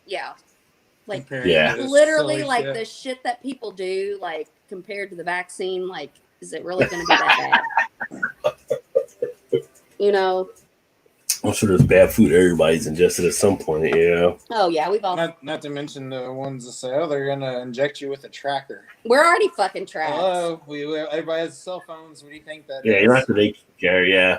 Like literally like the shit that people do, like compared to the vaccine, like is it really going to be that bad? I'm sure there's bad food everybody's ingested at some point. Oh yeah, we've all not to mention the ones that say, they're going to inject you with a tracker. We're already fucking tracked. Everybody has cell phones. What do you think that is? You don't have to take care. Yeah.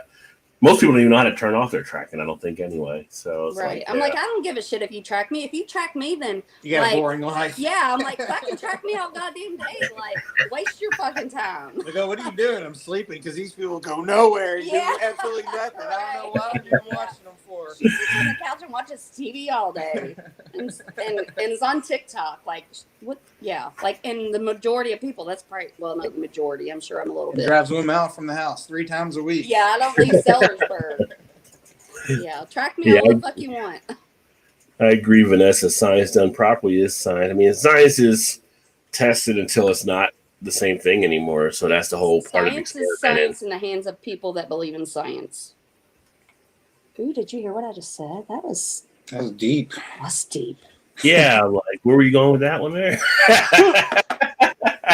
Most people don't even know how to turn off their tracking, I don't think, anyway. So it's right. I'm like, I don't give a shit if you track me. If you track me, then you got a boring life. Yeah, I'm like, fucking track me all goddamn day. Like, waste your fucking time. They go, what are you doing? I'm sleeping because these people go nowhere. You do absolutely nothing. I don't know what I'm watching them for. She sits on the couch and watches TV all day, and is on TikTok. Like, what? Yeah, like, and the majority of people, that's probably, well, not the majority. I'm sure I'm a little bit. Drives them out from the house 3 times a week. Yeah, I don't leave Sellersburg. Yeah, track me all the fuck you want. I agree, Vanessa. Science done properly is science. I mean, science is tested until it's not the same thing anymore. So that's the whole part of science is science in the hands of people that believe in science. Ooh, did you hear what I just said? That was deep. That's deep. Yeah, like where were you going with that one there?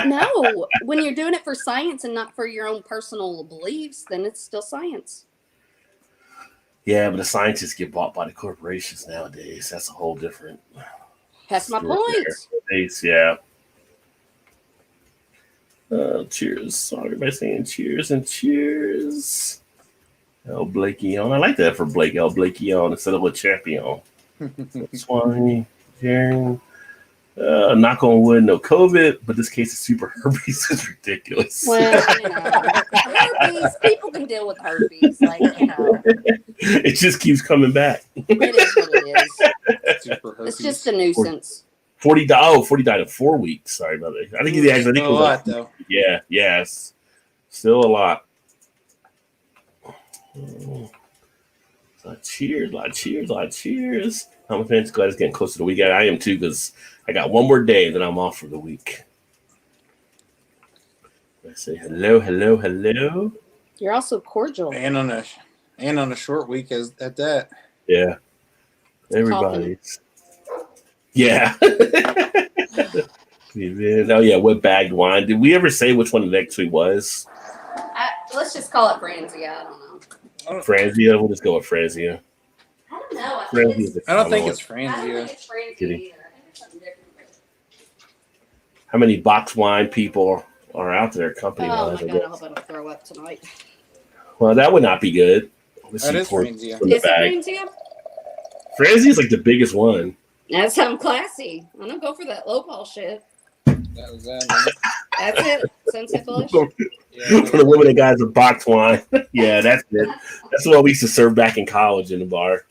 No, when you're doing it for science and not for your own personal beliefs, then it's still science. Yeah, but the scientists get bought by the corporations nowadays. That's a whole different. That's my point. Yeah. Cheers. Sorry, everybody saying cheers and cheers. El Blakey on. I like that for Blake. El Blakey on instead of a champion. Swanee, Jaren. Knock on wood, no COVID, but this case of super herpes is ridiculous. Well, herpes, people can deal with herpes. It just keeps coming back. It is what it is. Super herpes. It's just a nuisance. 40 died in 4 weeks. Sorry about that. I think he actually. A lot, though. Yeah, yes. Still a lot. Cheers. I'm glad it's getting close to the weekend. I am too, because I got one more day, then I'm off for the week. I say hello. You're also cordial. And on a short week at that. Yeah. Everybody's. Yeah. Oh yeah, what bagged wine? Did we ever say which one it actually was? Let's just call it Franzia. I don't know. Franzia. We'll just go with Franzia. I don't know. I don't think it's I don't think Franzia. it's Franzia either. I think it's something different. How many box wine people are out there company wise? Oh my god, I hope I don't throw up tonight. Well, that would not be good. That is Franzia. Is it Franzia? Franzia is like the biggest one. That's how I'm classy. I don't go for that low ball shit. That was that. That's it. Sunset Blush. For the women that got a box wine. Yeah, that's it. That's what we used to serve back in college in the bar.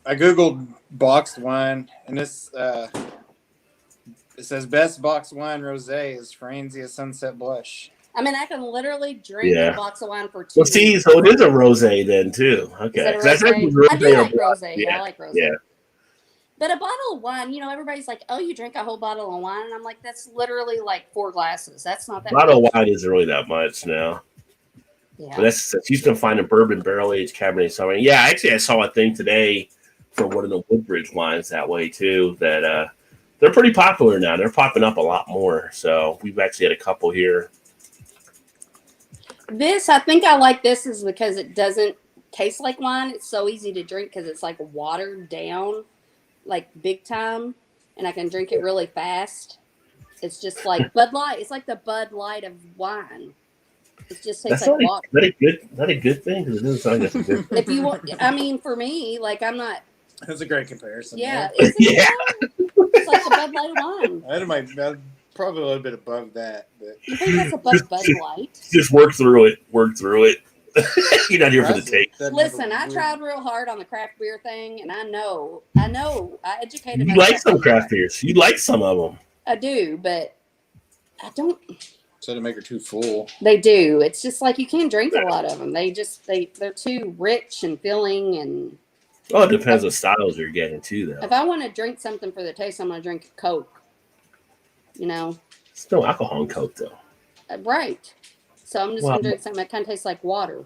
I googled boxed wine, and this it says best boxed wine rosé is Franzia Sunset Blush. I mean, I can literally drink a box of wine for 2 Well, see, so it is a rosé then too. Okay, I do like rosé. Yeah, I like rosé. Yeah. But a bottle of wine, everybody's like, "Oh, you drink a whole bottle of wine," and I'm like, "That's literally like 4 glasses. That's not that." Bottle of wine isn't really that much now. Yeah. But that's you've been finding bourbon barrel aged Cabernet Sauvignon. Yeah, actually, I saw a thing today for one of the Woodbridge wines that way too. That they're pretty popular now. They're popping up a lot more. So we've actually had a couple here. I think I like this is because it doesn't taste like wine. It's so easy to drink because it's like watered down, like big time, and I can drink it really fast. It's just like Bud Light. It's like the Bud Light of wine. It just tastes like water. Not a good thing because it doesn't sound like a good thing. If you want, I mean, for me, like I'm not. That's a great comparison. Yeah, Yeah. It's like the Bud Light of wine. I'd probably a little bit above that, but You think that's above Bud Light? Just work through it. You're not here for the taste. Listen, I tried real hard on the craft beer thing, and I know, I educated You myself. like some craft beers. You like some of them. I do, but I don't. So to make her too full. They do. It's just like you can't drink a lot of them. They're too rich and filling. And Well, it depends what styles you're getting too, though. if I want to drink something for the taste, I'm going to drink Coke. There's no alcohol in Coke, though. Right. So I'm just going to drink something that kind of tastes like water.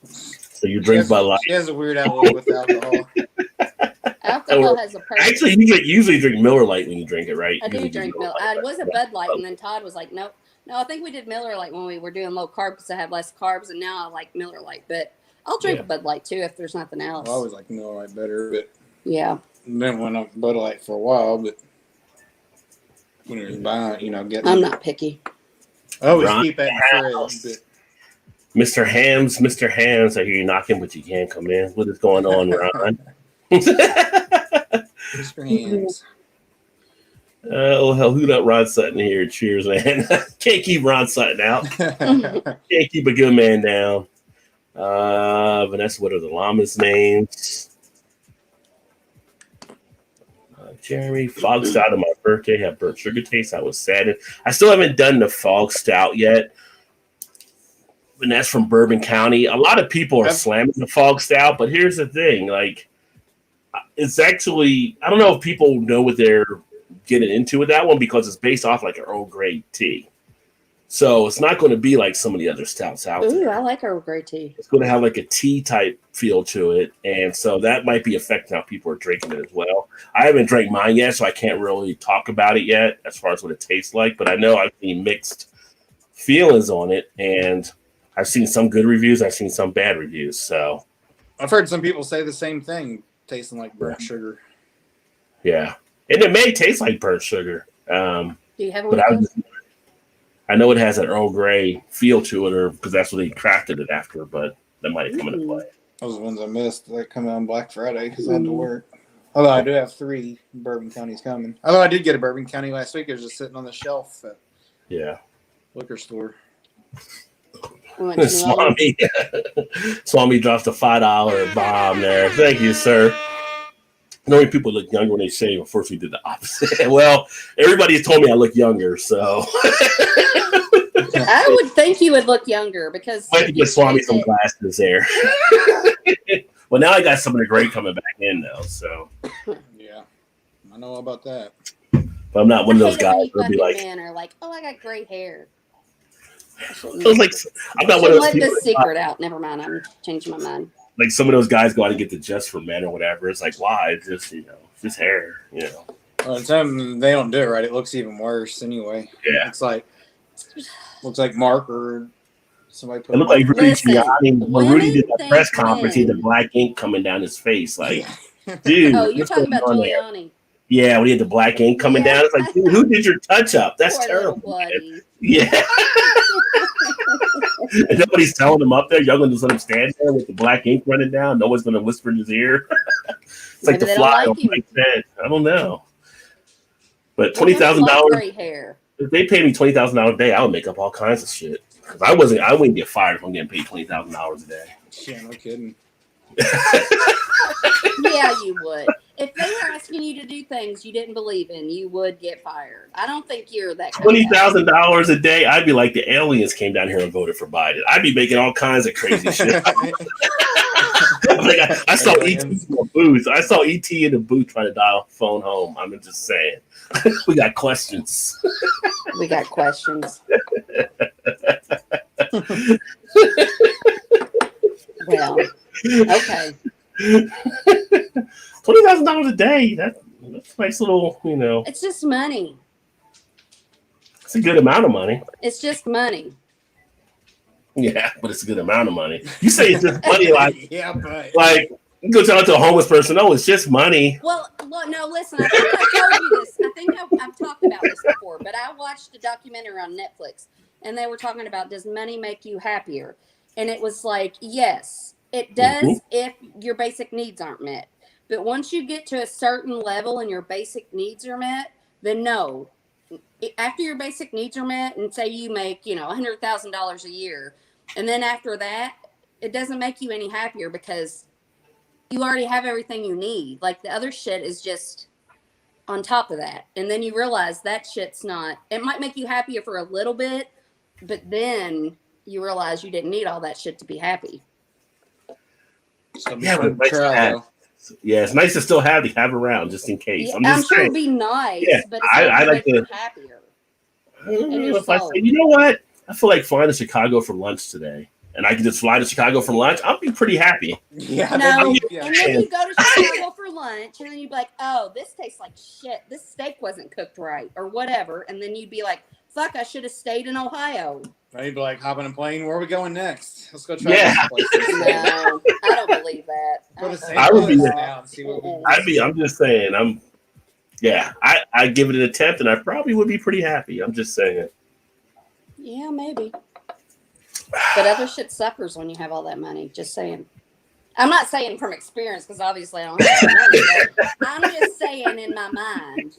So you drink Bud Light. She has a weird outlook with alcohol. Alcohol has a purpose. Actually, you usually drink Miller Lite when you drink it, right? I do drink Miller. I was a Bud Light, and then Todd was like, "No, I think we did Miller Lite when we were doing low carb because I have less carbs, and now I like Miller Lite. But I'll drink a Bud Light too if there's nothing else." Well, I always like Miller Lite better, but yeah, then went up Bud Light for a while. But when you're buying, I'm not picky. I always keep that in the fridge. Mr. Hams, I hear you knocking, but you can't come in. What is going on, Ron? Mr. Hams. Oh hell, who got Ron Sutton here? Cheers, man. Can't keep Ron Sutton out. Can't keep a good man down. Vanessa, what are the llama's names? Jeremy, fog stout on my birthday had burnt sugar taste. I was sad. I still haven't done the fog stout yet. And that's from Bourbon County. A lot of people are slamming the fog stout, but here's the thing: like, it's actually, I don't know if people know what they're getting into with that one because it's based off like an Earl Grey tea. So it's not going to be like some of the other stouts out there. Ooh, I like Earl Grey tea. It's going to have like a tea type feel to it. And so that might be affecting how people are drinking it as well. I haven't drank mine yet, so I can't really talk about it yet as far as what it tastes like. But I know I've seen mixed feelings on it. And I've seen some good reviews. I've seen some bad reviews. So I've heard some people say the same thing, tasting like burnt sugar. Yeah. And it may taste like burnt sugar. Do you have but one? I know it has an Earl Grey feel to it, or because that's what they crafted it after, but that might come into play. Those are the ones I missed that come out on Black Friday because I had to work. Although I do have 3 Bourbon Counties coming. Although I did get a Bourbon County last week. It was just sitting on the shelf at liquor store. Swami drops a $5 bomb there. Thank you, sir. Knowing people look younger when they shave, unfortunately, did the opposite. Well, everybody told me I look younger, so. I would think you would look younger because. I might have to get Swami some glasses there. Well, now I got some of the gray coming back in, though, so. Yeah, I know about that. But I'm not one of those guys who'll be like. Men are like, oh, I got gray hair. I'm not one of those let people. Let the secret out. Never mind. I'm changing my mind. Like some of those guys go out and get the Just for Men or whatever. It's like, why? It's just, it's just hair, Well, some they don't do it right. It looks even worse anyway. Yeah. It's like, looks like Mark or somebody put it. Looked like Rudy Giuliani. When Rudy did that press conference, he had the black ink coming down his face. Like, dude. Oh, you're talking about Giuliani. Yeah, when he had the black ink coming down. It's like, dude, who did your touch up? That's Poor terrible. Yeah. And nobody's telling him up there. Y'all gonna just let him stand there with the black ink running down. No one's gonna whisper in his ear. It's like the fly on Mike's head. I don't know. But $20,000. If they paid me $20,000 a day, I would make up all kinds of shit. Because I wouldn't get fired if I'm getting paid $20,000 a day. Yeah, no kidding. Yeah, you would. If they were asking you to do things you didn't believe in, you would get fired. I don't think you're that kind $20,000 a day, I'd be like the aliens came down here and voted for Biden. I'd be making all kinds of crazy shit. I saw ET in the booth. I saw ET in the booth trying to dial phone home. I'm just saying. We got questions. We got questions. Well, okay. $20,000 a day. That's a nice little, It's just money. It's a good amount of money. It's just money. Yeah, but it's a good amount of money. You say it's just money, like yeah, but like you go tell it to a homeless person, no, it's just money. Well, no, listen. I think I told you this. I think I've talked about this before, but I watched a documentary on Netflix, and they were talking about, does money make you happier? And it was like, yes, it does if your basic needs aren't met. But once you get to a certain level and your basic needs are met, then no. After your basic needs are met, and say you make, $100,000 a year, and then after that, it doesn't make you any happier because you already have everything you need. Like the other shit is just on top of that. And then you realize that shit's not, it might make you happier for a little bit, but then you realize you didn't need all that shit to be happy. Yeah, but it's nice to still have around just in case. Yeah, I'm sure it'd be nice, but it's I like to happier. If I say, you know what? I feel like flying to Chicago for lunch today, and I can just fly to Chicago for lunch. I'll be pretty happy. Yeah. And then you go to Chicago for lunch, and then you'd be like, "Oh, this tastes like shit. This steak wasn't cooked right, or whatever." And then you'd be like, "Fuck, I should have stayed in Ohio." I'd be like, hopping a plane. Where are we going next? Let's go try. No, I don't believe that. I would be. I'm just saying. I give it an attempt, and I probably would be pretty happy. I'm just saying. Yeah, maybe. But other shit suffers when you have all that money. Just saying. I'm not saying from experience because obviously I don't have money. But I'm just saying in my mind.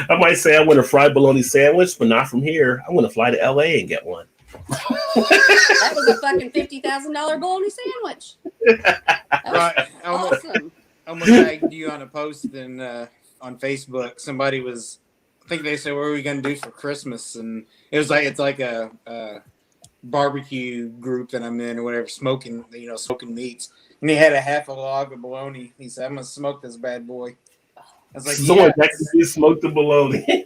I might say I want a fried bologna sandwich, but not from here. I want to fly to LA and get one. That was a fucking $50,000 bologna sandwich. That was awesome. I almost tagged you on a post on Facebook. Somebody was, I think they said, what are we going to do for Christmas? And it was like, it's like a barbecue group that I'm in or whatever, smoking meats. And he had a half a log of bologna. He said, I'm going to smoke this bad boy. I was like, someone actually smoked the bologna.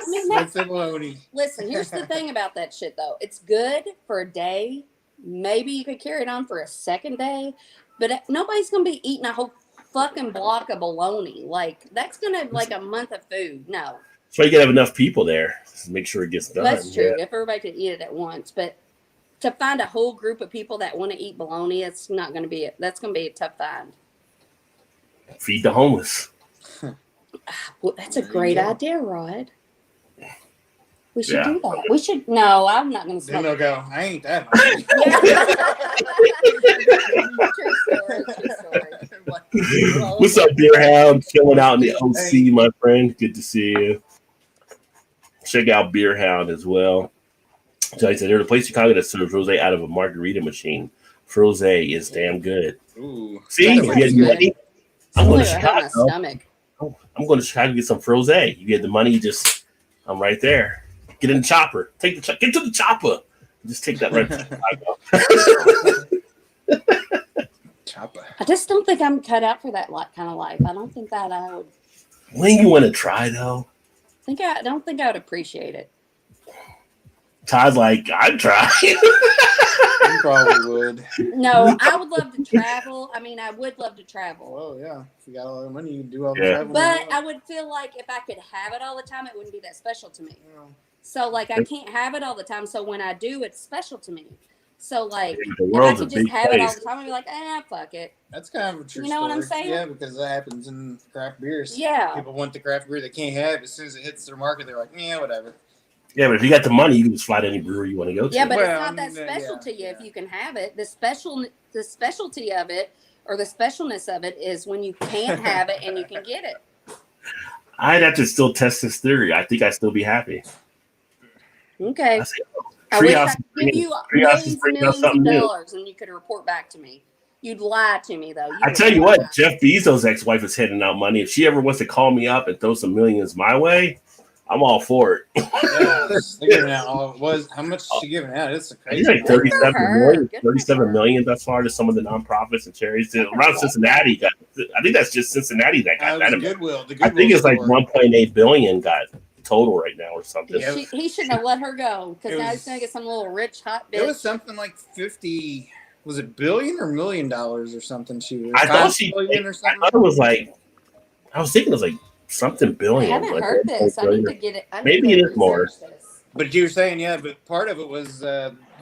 Expensive bologna. Listen, here's the thing about that shit, though. It's good for a day. Maybe you could carry it on for a second day, but nobody's going to be eating a whole fucking block of bologna. Like, that's going to, like, a month of food. No. So you got to have enough people there to make sure it gets done. That's true. If everybody could eat it at once. But to find a whole group of people that want to eat bologna, it's not going to be that's going to be a tough find. Feed the homeless. Well, that's a great idea, Rod. We should do that. We should. No, I'm not going to smoke. Then they'll go, I ain't that True story. What's up, Beer Hound? Chilling out in the OC, my friend. Good to see you. Check out Beer Hound as well. So I said, there's a place in Chicago that serves rosé out of a margarita machine. Frosé is damn good. Ooh. See, if you had money, I'm going to Chicago. I'm going to Chicago to get some frosé. You get the money, I'm right there. Get in the chopper. Get to the chopper. Just take that right to Chicago. Chopper. I just don't think I'm cut out for that kind of life. I don't think that I would. When you want to try, though? I don't think I would appreciate it. Todd's like, I'd try. You probably would. No, I would love to travel. I mean, I would love to travel. Oh, yeah. If you got all the money, you can do all the travel. But I would feel like if I could have it all the time, it wouldn't be that special to me. Yeah. So, like, I can't have it all the time. So when I do, it's special to me. So, like, if I could just have it all the time, I'd be like, fuck it. That's kind of a true story. You know what I'm saying? Yeah, because that happens in craft beers. Yeah. People want the craft beer they can't have. As soon as it hits their market, they're like, yeah, whatever. Yeah, but if you got the money, you can just fly to any brewery you want to go to. Yeah, but it's not that special to you if you can have it. The specialty of it or the specialness of it is when you can't have it and you can get it. I'd have to still test this theory. I think I'd still be happy. Okay. I wish I could give you millions of dollars and you could report back to me. You'd lie to me, though. I tell you what, Jeff Bezos' ex-wife is handing out money. If she ever wants to call me up and throw some millions my way, I'm all for it. They're giving out how much is she giving out? It's crazy. Like 37 million thus far to some of the nonprofits and charities. Around Cincinnati, I think that's just Cincinnati that got that. Goodwill. I think it's like 1.8 billion got total right now or something. Yeah. He shouldn't have let her go because now he's gonna get some little rich hot bitch. It was something like 50. Was it billion or $1 million or something? I thought it was like. I was thinking it was like something billion. I haven't heard this. I need to get it. Maybe it is more. But you were saying, but part of it was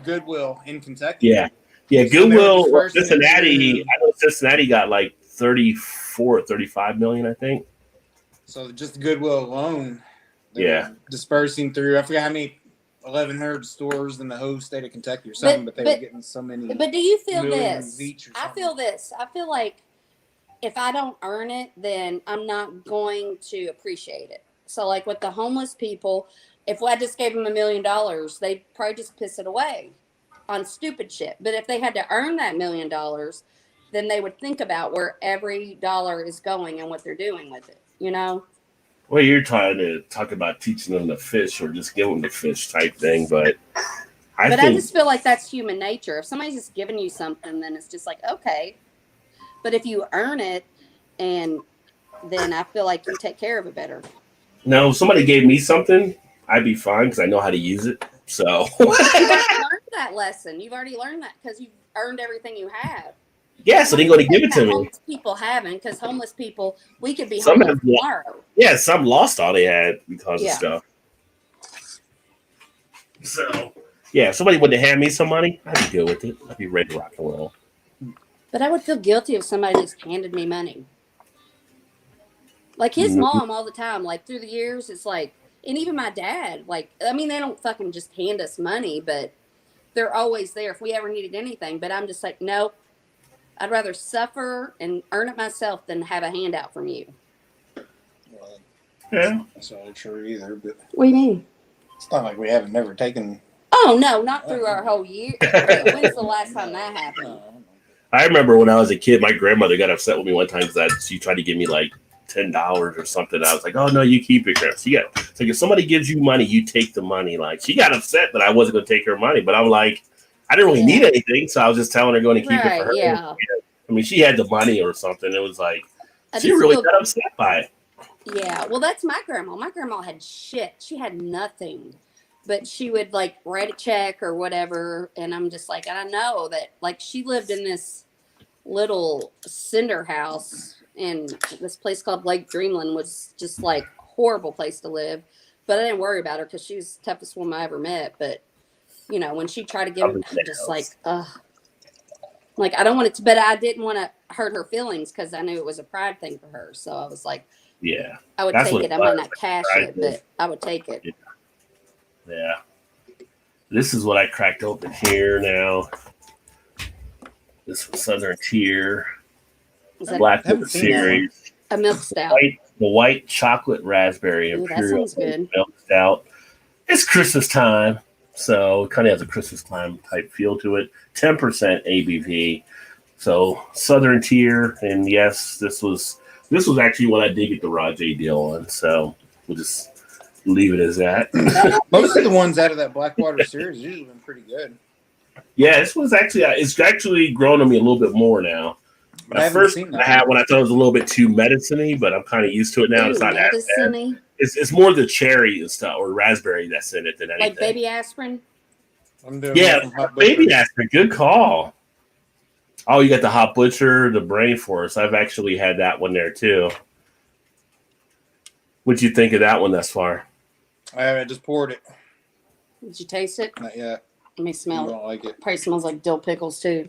Goodwill in Kentucky. Yeah, Goodwill, Cincinnati. I know Cincinnati got like 34, 35 million, I think. So just Goodwill alone. Dispersing through, I forgot how many 1,100 stores in the whole state of Kentucky or something, but they were getting so many. But do you feel this? I feel this. I feel like if I don't earn it, then I'm not going to appreciate it. So, like with the homeless people, if I just gave them $1 million, they'd probably just piss it away on stupid shit. But if they had to earn that $1 million, then they would think about where every dollar is going and what they're doing with it, you know? Well, you're trying to talk about teaching them to fish or just give them the fish type thing, but I just feel like that's human nature. If somebody's just giving you something, then it's just like, okay. But if you earn it, and then I feel like you take care of it better. No, if somebody gave me something, I'd be fine because I know how to use it. So you've already learned that lesson. You've already learned that because you've earned everything you have. Yeah, so they're going to give it to me. Homeless people haven't, because homeless people, we could be homeless tomorrow. Yeah, some lost all they had because of stuff. So, yeah, if somebody would have handed me some money, I'd be good with it. I'd be ready to rock and roll. But I would feel guilty if somebody just handed me money. Like his mom all the time, like through the years, it's like, and even my dad, like, I mean, they don't fucking just hand us money, but they're always there if we ever needed anything. But I'm just like, nope. I'd rather suffer and earn it myself than have a handout from you. Well, yeah. That's not true either. But what do you mean? It's not like we haven't never taken. Oh, no, not through our whole year. When's the last time that happened? I remember when I was a kid, my grandmother got upset with me one time because she tried to give me like $10 or something. I was like, oh, no, you keep it, Grandma. So if somebody gives you money, you take the money. Like, she got upset that I wasn't going to take her money, but I'm like, I didn't really need anything, so I was just telling her going to keep it for her. Yeah. I mean, she had the money or something. It was like, she really got upset by it. Yeah, well, that's my grandma. My grandma had shit. She had nothing, but she would like write a check or whatever. And I'm just like, I know that like she lived in this little cinder house, and this place called Lake Dreamland was just like horrible place to live. But I didn't worry about her because she was the toughest woman I ever met. But you know, when she tried to give, I'm just like, ugh. Like, I don't want it to, but I didn't want to hurt her feelings because I knew it was a pride thing for her. So I was like, yeah, I would take it. I might not cash it, but I would take it. Yeah. This is what I cracked open here now. This was Southern Tier. Blackwood Series. A milk stout. The white chocolate raspberry imperial milk stout. It's Christmas time. So it kind of has a Christmas time type feel to it. 10% ABV. So Southern Tier, and yes, this was actually what I did get the Rajay deal on. So we'll just leave it as that. Most of the ones out of that Blackwater series usually been pretty good. Yeah, this was actually it's actually grown on me a little bit more now. At first, I had when I thought it was a little bit too medicine-y, but I'm kind of used to it now. It's not that bad. It's more the cherry and stuff or raspberry that's in it than anything. Like baby aspirin? Yeah, baby aspirin. Good call. Oh, you got the Hot Butcher, the Brain Force. I've actually had that one there too. What'd you think of that one thus far? I just poured it. Did you taste it? Not yet. Let me smell it. You won't like it. Probably smells like dill pickles too.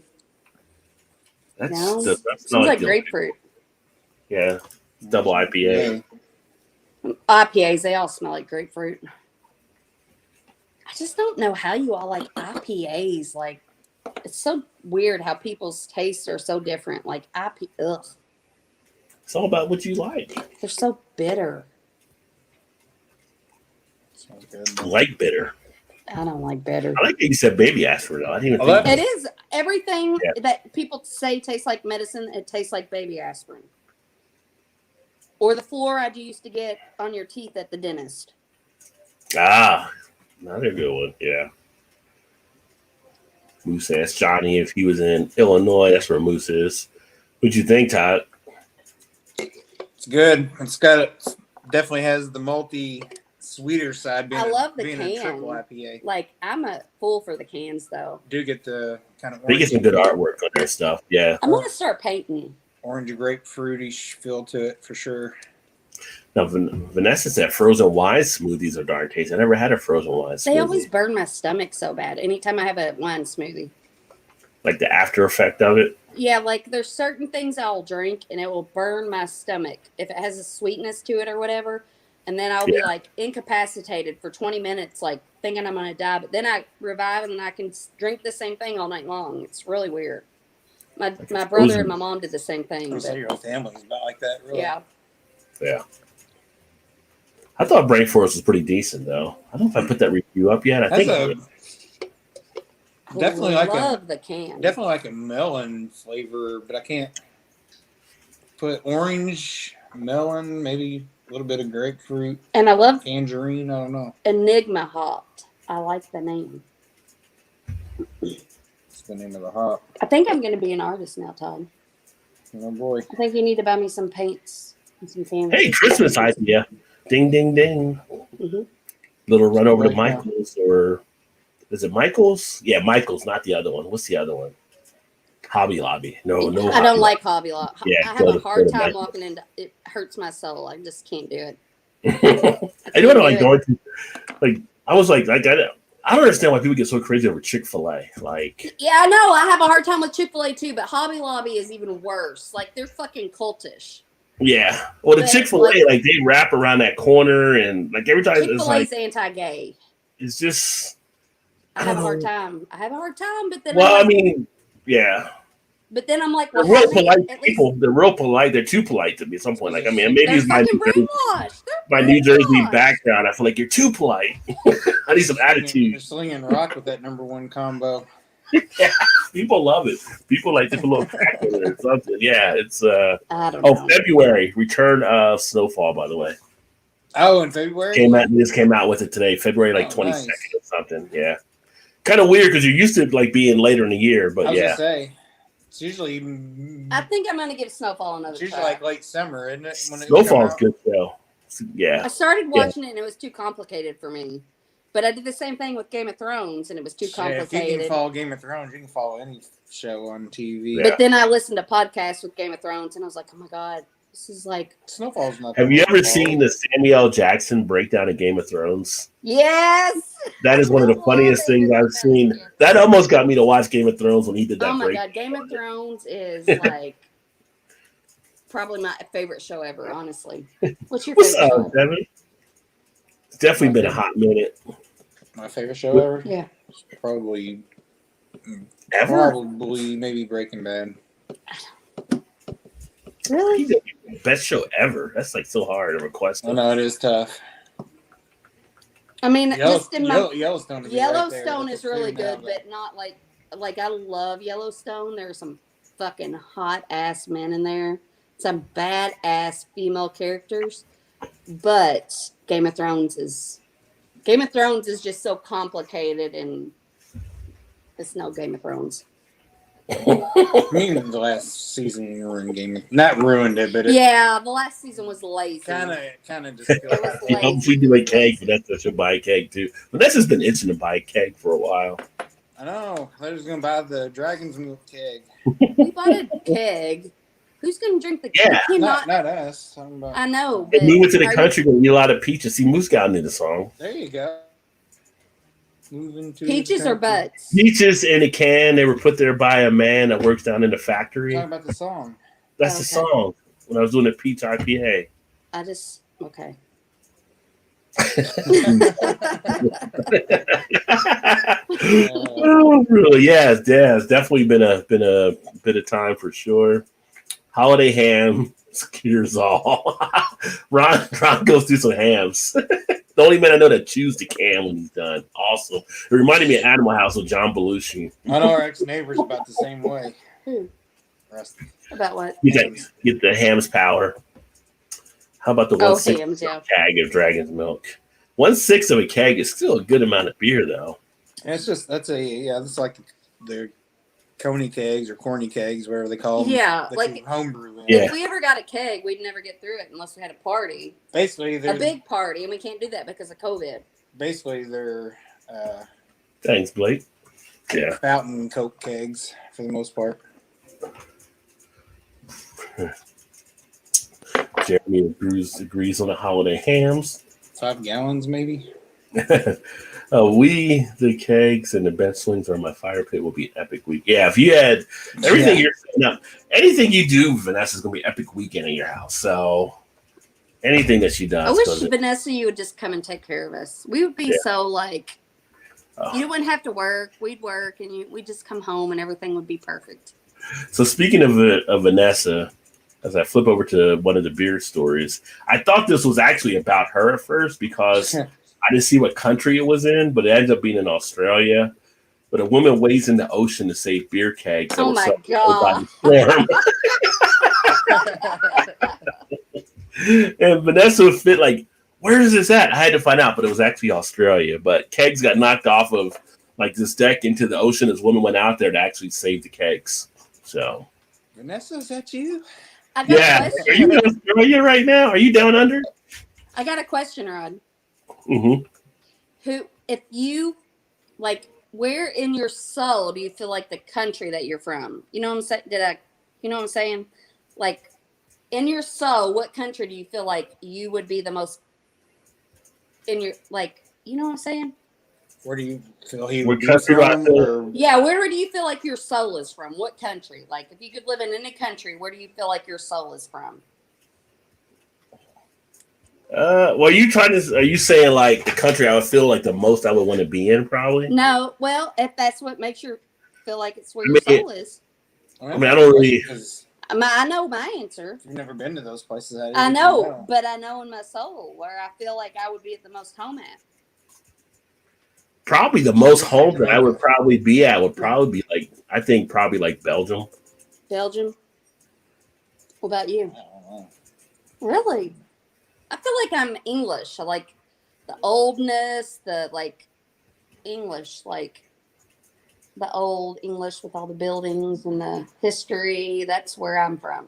That smells like grapefruit. Yeah, double IPA. IPAs, they all smell like grapefruit. I just don't know how you all like IPAs. Like, it's so weird how people's tastes are so different. Like ugh. It's all about what you like. They're so bitter. Sounds good. I like bitter. I don't like bitter. I like that you said baby aspirin. I didn't even think it is everything that people say tastes like medicine. It tastes like baby aspirin. Or the fluoride you used to get on your teeth at the dentist. Ah, another good one. Yeah. Moose asked Johnny if he was in Illinois. That's where Moose is. What'd you think, Todd? It's good. It definitely has the malty, sweeter side. I love the can. A triple IPA. Like, I'm a fool for the cans, though. Do get the kind of. They get some good artwork on their stuff. Yeah. I'm gonna start painting. Orange grapefruity feel to it for sure. Now, Vanessa said frozen wine smoothies are darn tasty. I never had a frozen wine smoothie. They always burn my stomach so bad anytime I have a wine smoothie. Like the after effect of it? Yeah, like there's certain things I'll drink and it will burn my stomach if it has a sweetness to it or whatever. And then I'll be like incapacitated for 20 minutes, like thinking I'm going to die. But then I revive and I can drink the same thing all night long. It's really weird. My brother and my mom did the same thing. Your whole family's about like that, really. Yeah. Yeah. I thought Brain Force was pretty decent, though. I don't know if I put that review up yet. Definitely love the can. Definitely like a melon flavor, but I can't put orange, melon, maybe a little bit of grapefruit. And I love tangerine. I don't know. Enigma hop. I like the name. It's the name of the hop. I think I'm going to be an artist now, Todd. Oh boy. I think you need to buy me some paints and some canvas. Hey, Christmas idea. Ding, ding, ding. Mm-hmm. Little run over to Michael's, or is it Michael's? Yeah, Michael's, not the other one. What's the other one? Hobby Lobby. No. I don't like Hobby Lobby. Yeah, I have a hard time walking into it. Hurts my soul. I just can't do it. I don't like going to. Like, I was like I don't understand why people get so crazy over Chick-fil-A. Like, yeah, I know. I have a hard time with Chick-fil-A too, but Hobby Lobby is even worse. Like, they're fucking cultish. Yeah. Well, the Chick-fil-A, like they wrap around that corner, and like every time it's like anti-gay. It's just. I have a hard time. But then. Well, I mean, yeah. But then I'm like, they're real polite people. They're real polite. They're too polite to me at some point. Like, I mean, maybe it's my New Jersey background. I feel like you're too polite. I need some attitude. You're slinging rock with that #1 combo. Yeah, people love it. People like to put a little crack in it or something. Yeah, it's I don't know. February, return of snowfall, by the way. Oh, in February? Came out with it today, February 22nd or something. Yeah. Kind of weird because you're used to like being later in the year, but I was gonna say, it's usually I think I'm gonna give snowfall another try. Usually like late summer, isn't it? Snowfall's good though. Yeah. I started watching it and it was too complicated for me. But I did the same thing with Game of Thrones and it was too complicated. If you can follow Game of Thrones, you can follow any show on TV. Yeah. But then I listened to podcasts with Game of Thrones and I was like, oh my God, this is like. Snowfall's not. Have you ever seen the Samuel L. Jackson breakdown of Game of Thrones? Yes. That is one of the funniest things I've seen. That almost got me to watch Game of Thrones when he did that. Oh my God, Game of Thrones is like probably my favorite show ever, honestly. What's your favorite show? Devin? It's definitely been a hot minute. My favorite show ever? Yeah. Probably maybe Breaking Bad. Really? Best show ever. That's like so hard to request. Oh no, it is tough. I mean, just in my Yellowstone is really good, but not like I love Yellowstone. There's some fucking hot ass men in there, some badass female characters, but Game of Thrones is just so complicated, and it's no Game of Thrones. I mean, the last season you were in Game, not ruined it, but the last season was lazy. Kind of just. If we do a keg, Vanessa should buy a keg too. Vanessa's been itching to buy a keg for a while. I know. They're just gonna buy the Dragon's Milk keg. We bought a keg. Who's gonna drink the keg? Yeah, not us. I know. But moving to the country, gonna eat a lot of peaches. See, Moose got into the song. There you go. Moving to peaches or butts? Peaches in a can. They were put there by a man that works down in the factory. Talking about the song. That's the song. When I was doing a peach IPA. Okay. Oh, really? Yeah, it's definitely been a bit of time for sure. Holiday ham cures all. Ron goes through some hams. The only man I know that chews the can when he's done. Awesome. It reminded me of Animal House with John Belushi. I know our ex-neighbor's about the same way. About what? Get the ham's power. How about the 1/6 keg of Dragon's Milk? 1/6 of a keg is still a good amount of beer, though. And that's like the coney kegs or corny kegs, whatever they call them. Yeah, like homebrew. If we ever got a keg, we'd never get through it unless we had a party. Basically, a big party, and we can't do that because of COVID. Basically, they're thanks, Blake. Yeah, fountain Coke kegs for the most part. Jeremy agrees on the holiday hams. 5 gallons, maybe. The kegs and the bed swings are my fire pit will be an epic week. Yeah, if you had everything you're setting up, anything you do, Vanessa's gonna be an epic weekend in your house. So anything that she does. I wish Vanessa, you would just come and take care of us. We would be so like you wouldn't have to work. We'd work, and we'd just come home, and everything would be perfect. So speaking of Vanessa, as I flip over to one of the beer stories, I thought this was actually about her at first because I didn't see what country it was in, but it ended up being in Australia. But a woman wades in the ocean to save beer kegs. Oh my God. And Vanessa would fit like, where is this at? I had to find out, but it was actually Australia. But kegs got knocked off of like this deck into the ocean. This woman went out there to actually save the kegs. So, Vanessa, is that you? I got a question. Are you in Australia right now? Are you down under? I got a question, Rod. Mm-hmm. If you like, where in your soul do you feel like the country that you're from? You know what I'm saying? You know what I'm saying? Like, in your soul, what country do you feel like you would be the most in your, like, you know what I'm saying? Where do you feel he would be from? Yeah, where do you feel like your soul is from? What country? Like, if you could live in any country, where do you feel like your soul is from? Well, are you saying like the country I would feel like the most I would want to be in, probably? No, well, if that's what makes you feel like it's where your soul is. I mean, I don't really. I know my answer. You've never been to those places. I know, but I know in my soul where I feel like I would be at the most home at. Probably the most home that I would probably be at would probably be like, I think probably like Belgium. Belgium? What about you? I don't know. Really? I feel like I'm English. I like the oldness, the like English, like the old English with all the buildings and the history. That's where I'm from.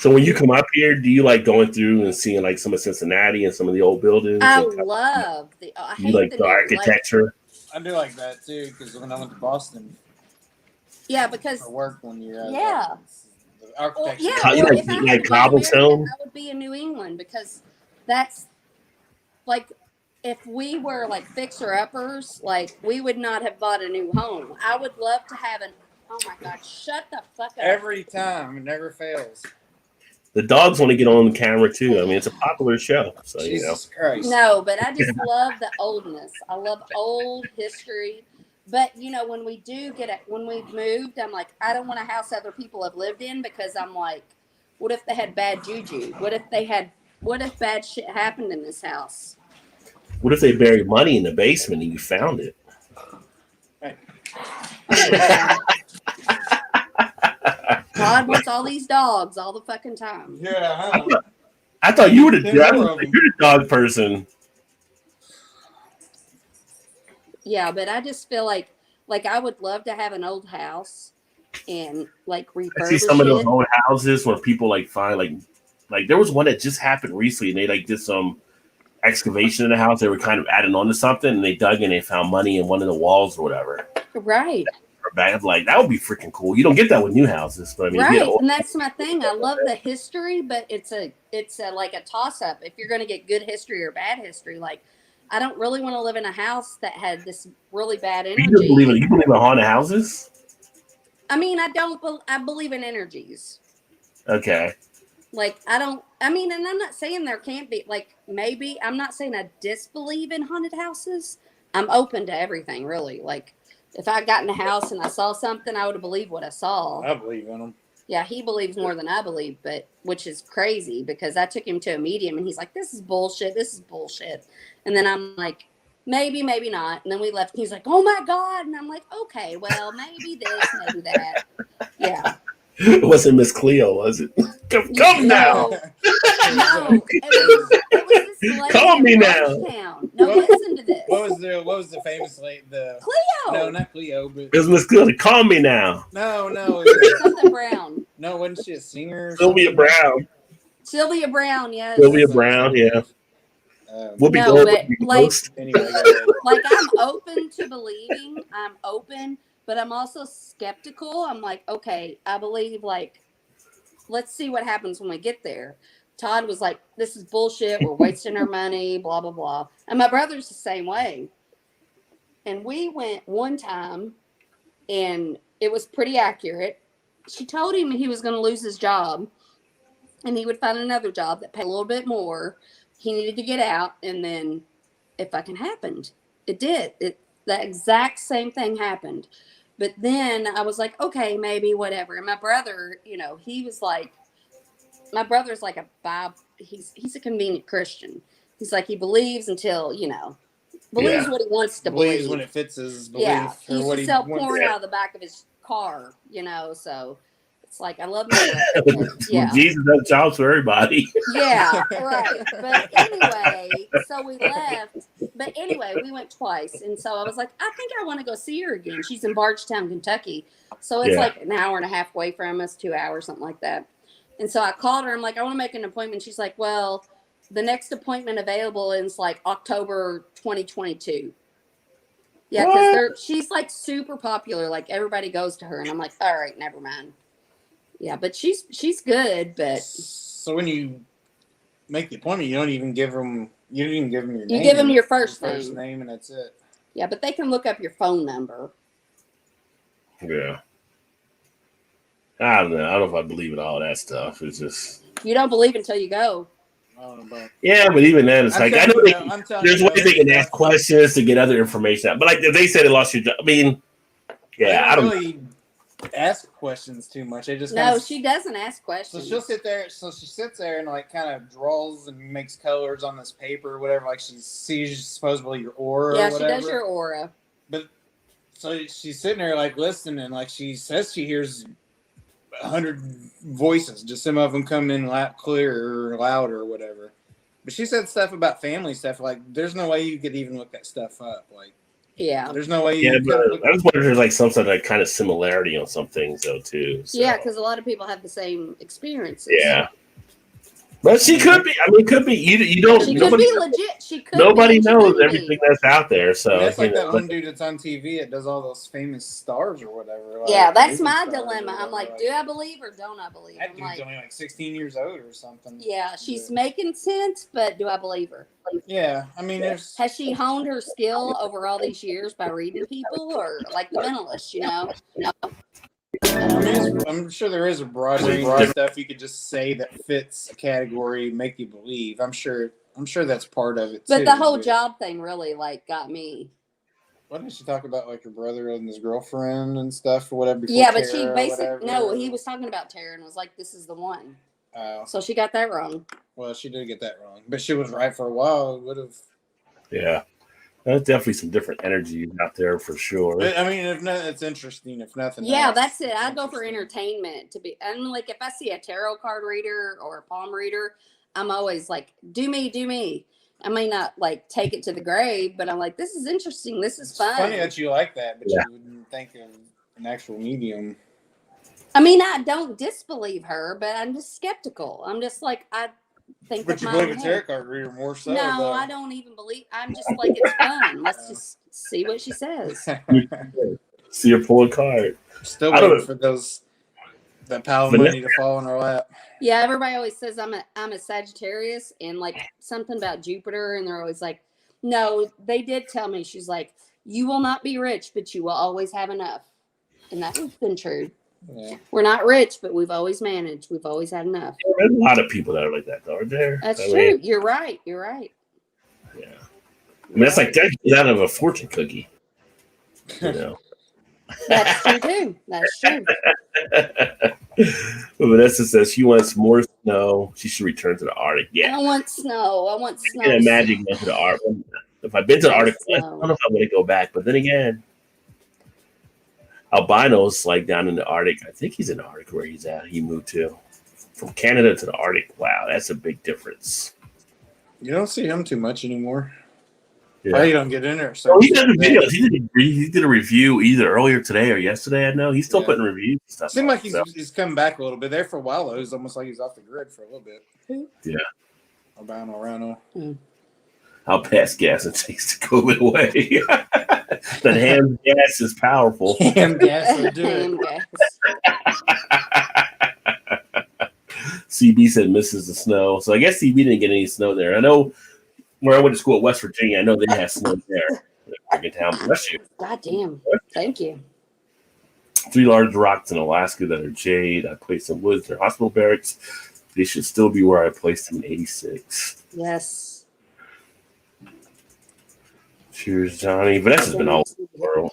So when you come up here, do you like going through and seeing like some of Cincinnati and some of the old buildings? I love the. I you hate like the the new, architecture. I do like that too because when I went to Boston because for work one year, yeah. The architecture. Or You if I had to be cobblestone? American, I would be in New England because that's like if we were like fixer uppers, like we would not have bought a new home. I would love to have an. Oh my God! Shut the fuck up. Every time, it never fails. The dogs want to get on the camera too. I mean, it's a popular show, so Jesus Christ. No, but I just love the oldness. I love old history. But when we do when we've moved, I'm like, I don't want a house other people have lived in because I'm like, what if they had bad juju? What if bad shit happened in this house? What if they buried money in the basement and you found it? Hey. Todd wants all these dogs all the fucking time. Yeah, I thought you were the dog person. Yeah, but I just feel like I would love to have an old house and like refurbish I see some of those old houses where people like find like there was one that just happened recently and they like did some excavation in the house. They were kind of adding on to something and they dug in and they found money in one of the walls or whatever. Right. Like that would be freaking cool. You don't get that with new houses, but I mean, right, and that's my thing. I love the history, but it's a like a toss up. If you're going to get good history or bad history, like I don't really want to live in a house that had this really bad energy. You believe in haunted houses? I mean, I believe in energies. Okay. Like and I'm not saying there can't be like maybe I'm not saying I disbelieve in haunted houses. I'm open to everything, really. Like. If I got in a house and I saw something, I would believe what I saw. I believe in them. Yeah, he believes more than I believe, but which is crazy because I took him to a medium and he's like, "This is bullshit. This is bullshit." And then I'm like, "Maybe, maybe not." And then we left. And he's like, "Oh my God!" And I'm like, "Okay, well, maybe this, maybe that." Yeah. It wasn't Miss Cleo, was it? Come now. No, it was this lady Call me now. No, listen to this. What was the famous lady? Cleo. No, not Cleo, but it was Miss Cleo. Call me now. No. Something Brown. No, wasn't she a singer? Sylvia Brown. Sylvia Brown, yes. Sylvia Brown, yeah. Anyway, like I'm open to believing. I'm open, but I'm also skeptical. I'm like, okay, I believe. Like, let's see what happens when we get there. Todd was like, "This is bullshit. We're wasting our money." Blah blah blah. And my brother's the same way. And we went one time, and it was pretty accurate. She told him he was going to lose his job, and he would find another job that paid a little bit more. He needed to get out, and then it fucking happened. It did. The exact same thing happened. But then I was like, okay, maybe whatever. And my brother, he was like, my brother's like he's a convenient Christian. He's like, he believes until, believes what he wants to believe. Believes when it fits his belief. Yeah, he used to sell porn out of the back of his car, so it's like, I love my brother. Yeah. Jesus has jobs for everybody. Yeah, right. But anyway, so we left. But anyway, we went twice. And so I was like, I think I want to go see her again. She's in Bardstown, Kentucky. So it's like an hour and a half away from us, 2 hours, something like that. And so I called her. I'm like, I want to make an appointment. She's like, well, the next appointment available is like October 2022. Yeah, because she's like super popular. Like everybody goes to her. And I'm like, all right, never mind. Yeah, but she's good, but so when you make the appointment, you don't even give them your name. You give them your first name, and that's it. Yeah, but they can look up your phone number. Yeah. I don't know. I don't know if I believe in all that stuff. It's just you don't believe until you go. Yeah, but even then, it's like I know there's ways they can ask questions to get other information out. But like if they said they lost your job, I mean, yeah, I don't really ask questions too much. She doesn't ask questions. So she'll sit there. So she sits there and like kind of draws and makes colors on this paper or whatever. Like she sees supposedly your aura. Yeah, or whatever. She does your aura. But so she's sitting there like listening, like she says she hears 100 voices. Just some of them come in clearer or louder or whatever. But she said stuff about family stuff. Like there's no way you could even look that stuff up. Like Yeah. There's no way Yeah, you but could. I was wondering if there's like some sort of kind of similarity on some things though too. So. Yeah, because a lot of people have the same experiences. Yeah. But she could be. I mean, could be. You don't. She could Nobody. be legit. She could Nobody be. And she knows couldn't everything be. that's out there. I So mean, that's like that know, one dude that's on TV that does all those famous stars or whatever. Like, Yeah, that's movie my stars or dilemma. I'm whatever. like, do I believe or don't I believe? That I'm dude's like, only like 16 years old or something. yeah, she's making sense, but do I believe her? Yeah, I mean, there's. Has she honed her skill over all these years by reading people, or like the mentalist? I mean, I'm sure there is a broad range of stuff you could just say that fits a category, make you believe. I'm sure that's part of it too. But the whole job thing really like got me. What did she talk about, like her brother and his girlfriend and stuff or whatever? Yeah, but she basically he was talking about Tara and was like, "This is the one." So she got that wrong. Well, she did get that wrong, but she was right for a while. Would have. Yeah, there's definitely some different energies out there for sure. I mean, if not, it's interesting. If nothing, yeah, else, that's it. I go for entertainment to be. And like if I see a tarot card reader or a palm reader, I'm always like, "Do me, do me." I may not like take it to the grave, but I'm like, "This is interesting. This is fun." It's funny that you like that, but Yeah. you wouldn't think of an actual medium. I mean, I don't disbelieve her, but I'm just skeptical. I'm just like, I think. But with you my believe own a head. tarot card reader more so. No, though. I don't even believe. I'm just like, it's fun. Let's just see what she says. See her pull a card. Still I don't waiting know. for that pile of Vanessa- money to fall in our lap. Yeah, everybody always says I'm a Sagittarius and like something about Jupiter, and they're always like, no, they did tell me. She's like, you will not be rich, but you will always have enough, and that has been true. Yeah. We're not rich, but we've always managed. We've always had enough. There's a lot of people that are like that, though, aren't there? That's I true. mean, You're right. You're right. yeah. I mean, that's like out of a fortune cookie. You know. That's true too. That's true. Vanessa says she wants more snow. She should return to the Arctic. Yeah. I want snow. I want snow. I can imagine going to the Arctic. If I've been to the Arctic, I don't know if I want to go back. But then again, Albino's like down in the Arctic. I think he's in the Arctic where he's at. He moved to from Canada to the Arctic. Wow, that's a big difference. You don't see him too much anymore. Yeah. Why you don't get in there? So Oh, he does videos. He did a review either earlier today or yesterday. I know he's still putting reviews and stuff. Seemed like he's come back a little bit. There for a while though, he's almost like he's off the grid for a little bit. Yeah. Albino Rhino. I'll pass gas and takes the COVID away. That ham gas is powerful. Ham gas will do it. Ham gas. CB said misses the snow. So I guess CB didn't get any snow there. I know where I went to school at West Virginia, I know they had snow there. Good town. Bless you. God damn. Thank you. 3 large rocks in Alaska that are jade. I placed them with their hospital barracks. They should still be where I placed them in 86. Yes. Cheers, Johnny. Vanessa's been all over the world.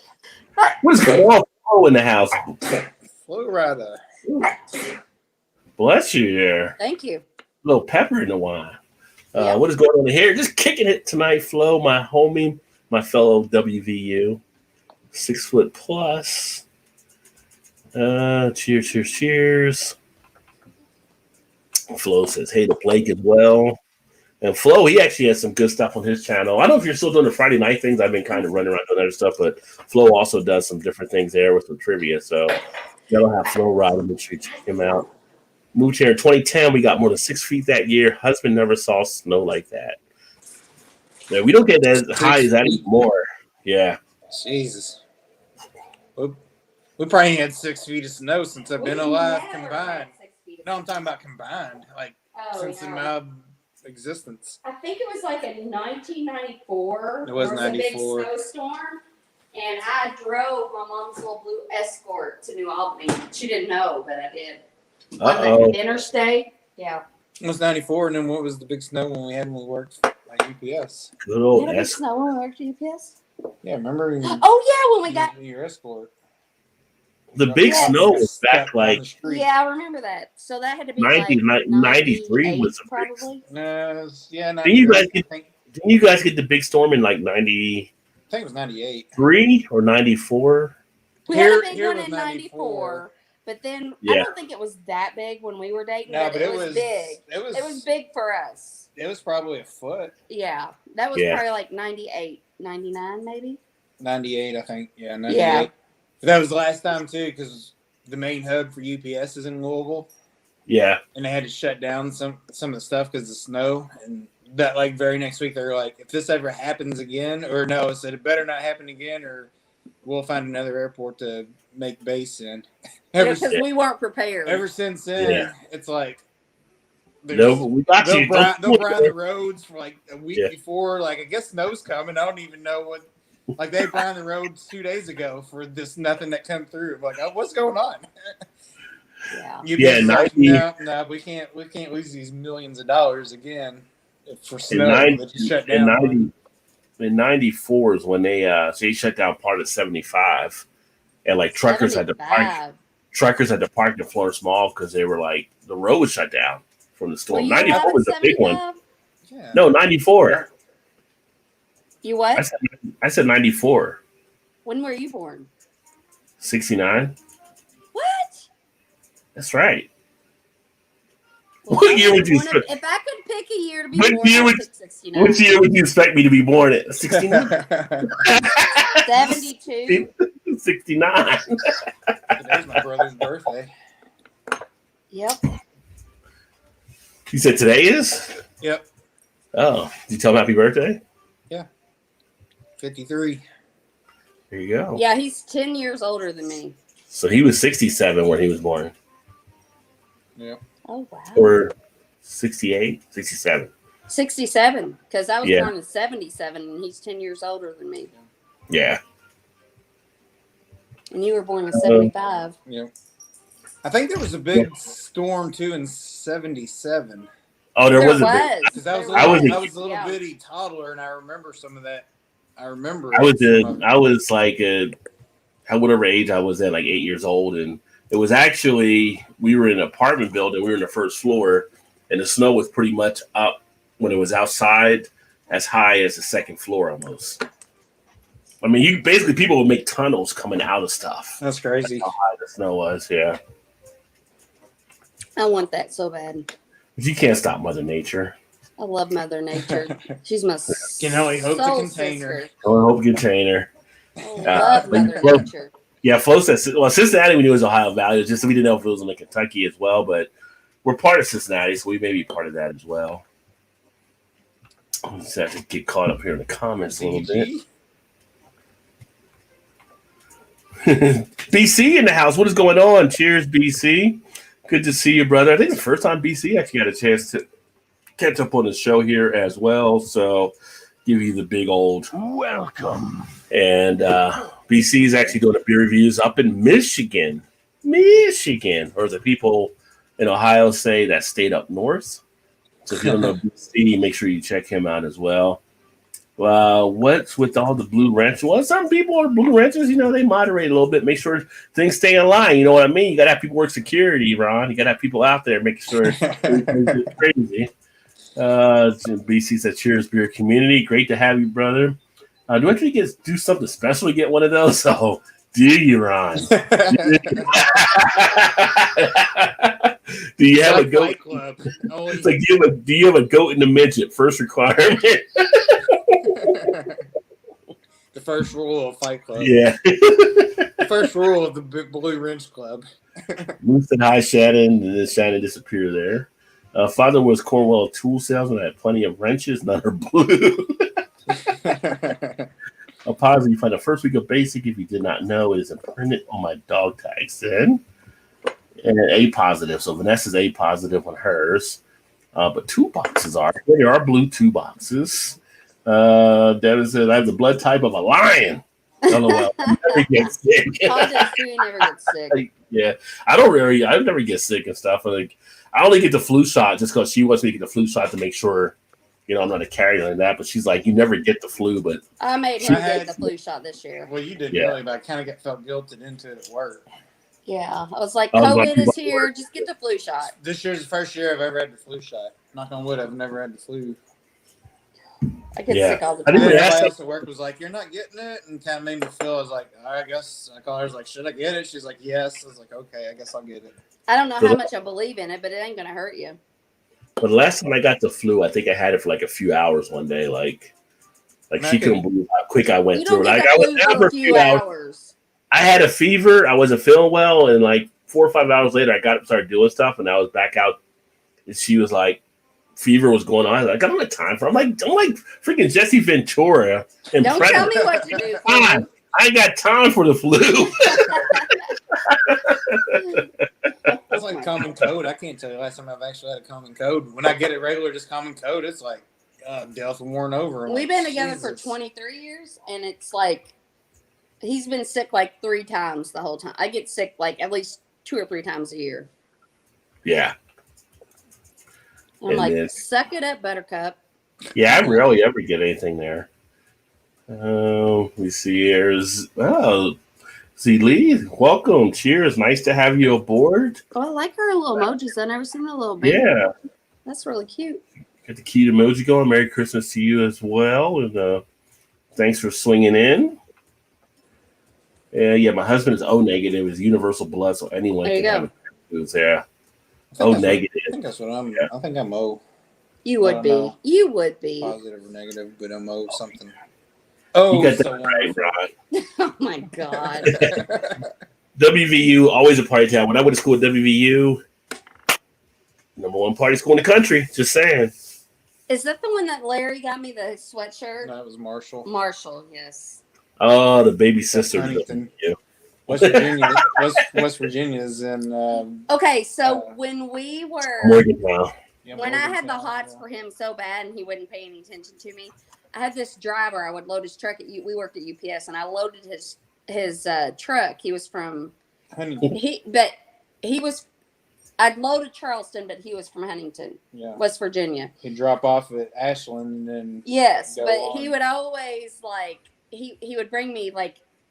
What is going on? Oh, in the house. Flow rider. Bless you there. Thank you. A little pepper in the wine. Yeah. What is going on here? Just kicking it tonight, Flo, my homie, my fellow WVU, 6 foot plus. Cheers. Flo says, hey to Blake as well. And Flo, he actually has some good stuff on his channel. I don't know if you're still doing the Friday night things. I've been kind of running around doing other stuff, but Flo also does some different things there with some trivia. So y'all have Flo Ride. Make sure you check him out. Moved here in 2010. We got more than 6 feet that year. Husband never saw snow like that. Yeah, we don't get as high as that anymore. Yeah. Jesus. We probably had 6 feet of snow since I've been alive combined. No, I'm talking about combined, like since in my existence. I think it was like in 1994. It was there 94. a big snowstorm, and I drove my mom's little blue Escort to New Albany. She didn't know, but I did. On the interstate. Yeah. It was 94, and then what was the big snow when we worked like UPS? Good old You had a big Escort. snow when we worked at UPS? Yeah, remember? Oh, yeah, when we got. Your Escort. The big Yeah. snow was back like Yeah, I remember that. So that had to be 93 was the probably. No, yeah, Didn't you guys 98. Didn't you guys get the big storm in like 93 I think it was 98. or 94? We had a big Here one was in 94. 94, but then I Yeah. don't think it was that big when we were dating. No, but it was big. It was. It was big for us. It was probably a foot. Yeah, that was Yeah. probably like 98, 99 maybe. 98, I think. Yeah, 98. Yeah. But that was the last time too, because the main hub for UPS is in Louisville. Yeah. And they had to shut down some of the stuff because of snow. And that like very next week, they were like, if this ever happens again, or no, it said it better not happen again, or we'll find another airport to make base in. Because we weren't prepared. Ever since then, it's like no, we got they'll you. brine the roads for like a week before. Like I guess snow's coming. I don't even know what. Like they brined the roads 2 days ago for this nothing that come through. I'm like, oh, what's going on? Yeah. Like, no, we can't lose these millions of dollars again for snow. Shut down. In 94 is when they shut down part of 75, and like truckers had to park the Florence Mall because they were like the road was shut down from the storm. 94 was a big one. Yeah. No, 94. You what? I said 94. When were you born? 69. What? That's right. Well, What year would you expect? If I could pick a year to be What born, year I'd pick 69. Which year would you expect me to be born at? 69? 72. 69. Today's my brother's birthday. Yep. You said today is? Yep. Oh, did you tell him happy birthday? 53. There you go. Yeah, he's 10 years older than me. So he was 67 when he was born. Yep. Oh, wow. Or 68, 67. 67, because I was born in 77, and he's 10 years older than me. Yeah. And you were born in 75. Yep. I think there was a big storm, too, in 77. Oh, there was a big. Because I was a little bitty toddler, and I remember some of that. I was like whatever age I was at, like 8 years old, and it was actually we were in an apartment building. We were in the first floor, and the snow was pretty much up when it was outside, as high as the second floor almost. I mean, people would make tunnels coming out of stuff. That's crazy. That's how high the snow was, yeah. I want that so bad. But you can't stop Mother Nature. I love Mother Nature. She's my Can only hope the container. Sister. I hope container. I love Mother Nature. Yeah, Flo said, well, Cincinnati, we knew it was Ohio Valley. It's just we didn't know if it was in Kentucky as well, but we're part of Cincinnati, so we may be part of that as well. I just have to get caught up here in the comments a little bit. BC in the house. What is going on? Cheers, BC. Good to see you, brother. I think it's the first time BC actually got a chance to catch up on the show here as well. So give you the big old welcome. And BC is actually doing a beer reviews up in Michigan, or the people in Ohio say that state up north. So if you don't know BC, make sure you check him out as well. What's with all the blue wrenches? Well, some people are blue wrenches, they moderate a little bit, make sure things stay in line. You know what I mean? You got to have people work security, Ron. You got to have people out there making sure it's crazy. BC said, cheers, beer community. Great to have you, brother. Do I think you do something special to get one of those? Oh, do you, Ron? Do you have a goat? Club. It's like, do you have a goat in the midget? First requirement. The first rule of Fight Club. Yeah. The first rule of the Blue Wrench Club. Moose said hi, Shannon. And then Shannon disappeared there. Father was Cornwell tool salesman. Had plenty of wrenches. None are blue. I'll pause and you find the first week of basic. If you did not know, it is imprinted on my dog tags then. And an A positive. So Vanessa's A positive on hers. But 2 boxes are. There are blue 2 boxes. Devin said, I have the blood type of a lion. LOL. I never get sick. You never get sick. Yeah. I never get sick and stuff. I only get the flu shot just because she wants me to get the flu shot to make sure, I'm not a carrier like that. But she's like, you never get the flu. But I made him get the flu shot this year. Well, you didn't really, but I kind of felt guilted into it at work. Yeah. I was like, COVID is here. Just get the flu shot. This year's the first year I've ever had the flu shot. Knock on wood, I've never had the flu. I get sick all the time. Everybody else at work was like, "You're not getting it," and kind of made me feel. I was like, "I guess." I called her. I was like, "Should I get it?" She's like, "Yes." I was like, "Okay, I guess I'll get it." I don't know how much I believe in it, but it ain't gonna hurt you. But the last time I got the flu, I think I had it for like a few hours one day. Like she couldn't believe quick I went You through don't it. get I the was flu down for a few hours. hours. I had a fever. I wasn't feeling well, and like 4 or 5 hours later, I got up, started doing stuff, and I was back out. And she was like, fever was going on. I was like, I don't have time for it. I'm like freaking Jesse Ventura. And Don't tell me what to do for I ain't got time for the flu. It's like common cold. I can't tell you the last time I've actually had a common cold. When I get it regular, just common cold, it's like Delta worn over. We've been together for 23 years, and it's like he's been sick like 3 times the whole time. I get sick like at least 2 or 3 times a year. Yeah. I'm like, suck it up, Buttercup. Yeah, I rarely ever get anything there. We see here's see Lee, welcome, cheers, nice to have you aboard. Oh, I like her little emojis. I've never seen the little baby. Yeah, that's really cute. Get the cute emoji going. Merry Christmas to you as well, and thanks for swinging in. Yeah, my husband is O negative. It's universal blood, so anyone can have it. Who's there? O negative. I think that's what I'm. Yeah. I think I'm O. You would be. Know. You would be positive or negative, but I'm O something. Oh, you got that right, Ron. Oh my God. WVU, always a party town. When I went to school at WVU, #1 party school in the country. Just saying. Is that the one that Larry got me the sweatshirt? No, it was Marshall. Marshall, yes. Oh, the baby sister. West Virginia. West Virginia's in. Okay, so when we were Morgantown. When I had the hots for him so bad and he wouldn't pay any attention to me, I had this driver. I would load his truck we worked at UPS, and I loaded his truck. He was from Huntington. I'd loaded Charleston, but he was from Huntington, West Virginia. He'd drop off at Ashland and yes, but he would always he would bring me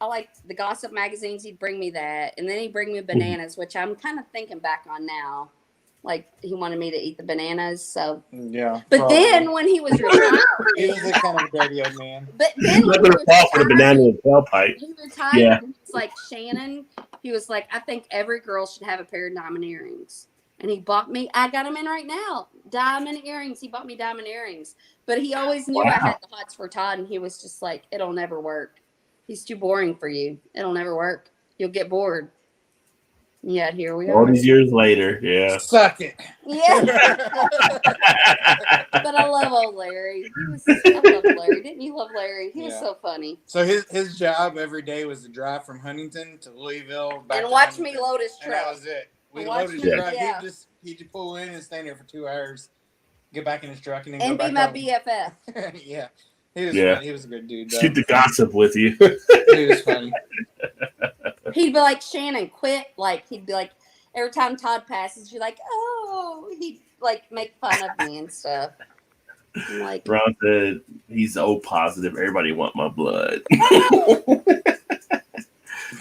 I like the gossip magazines. He'd bring me that, and then he'd bring me bananas, which I'm kind of thinking back on now. Like he wanted me to eat the bananas, so yeah. But probably. Then when he was retired, he was a kind of dirty old man. But then when he retired, for the banana and tailpipe. He retired. Yeah. It's like Shannon. He was like, I think every girl should have a pair of diamond earrings, and he bought me. I got them in right now. Diamond earrings. He bought me diamond earrings, but he always knew I had the hots for Todd, and he was just like, it'll never work. He's too boring for you. It'll never work. You'll get bored. Yeah, here we are. All these years later, yeah. Suck it. Yeah. But I love old Larry. I love Larry. Didn't you love Larry? He was so funny. So his job every day was to drive from Huntington to Louisville. Back and watch Huntington, me load his truck. And that was it. We loaded his truck. He'd just pull in and stand there for 2 hours, get back in his truck, and then go back home. Be my BFF. Yeah. He was funny. He was a good dude. Shoot the gossip with you. He was funny. He'd be like, Shannon, quit. He'd be like, every time Todd passes, you're like, oh, he'd make fun of me and stuff. I'm like, Ron said he's O positive. Everybody want my blood.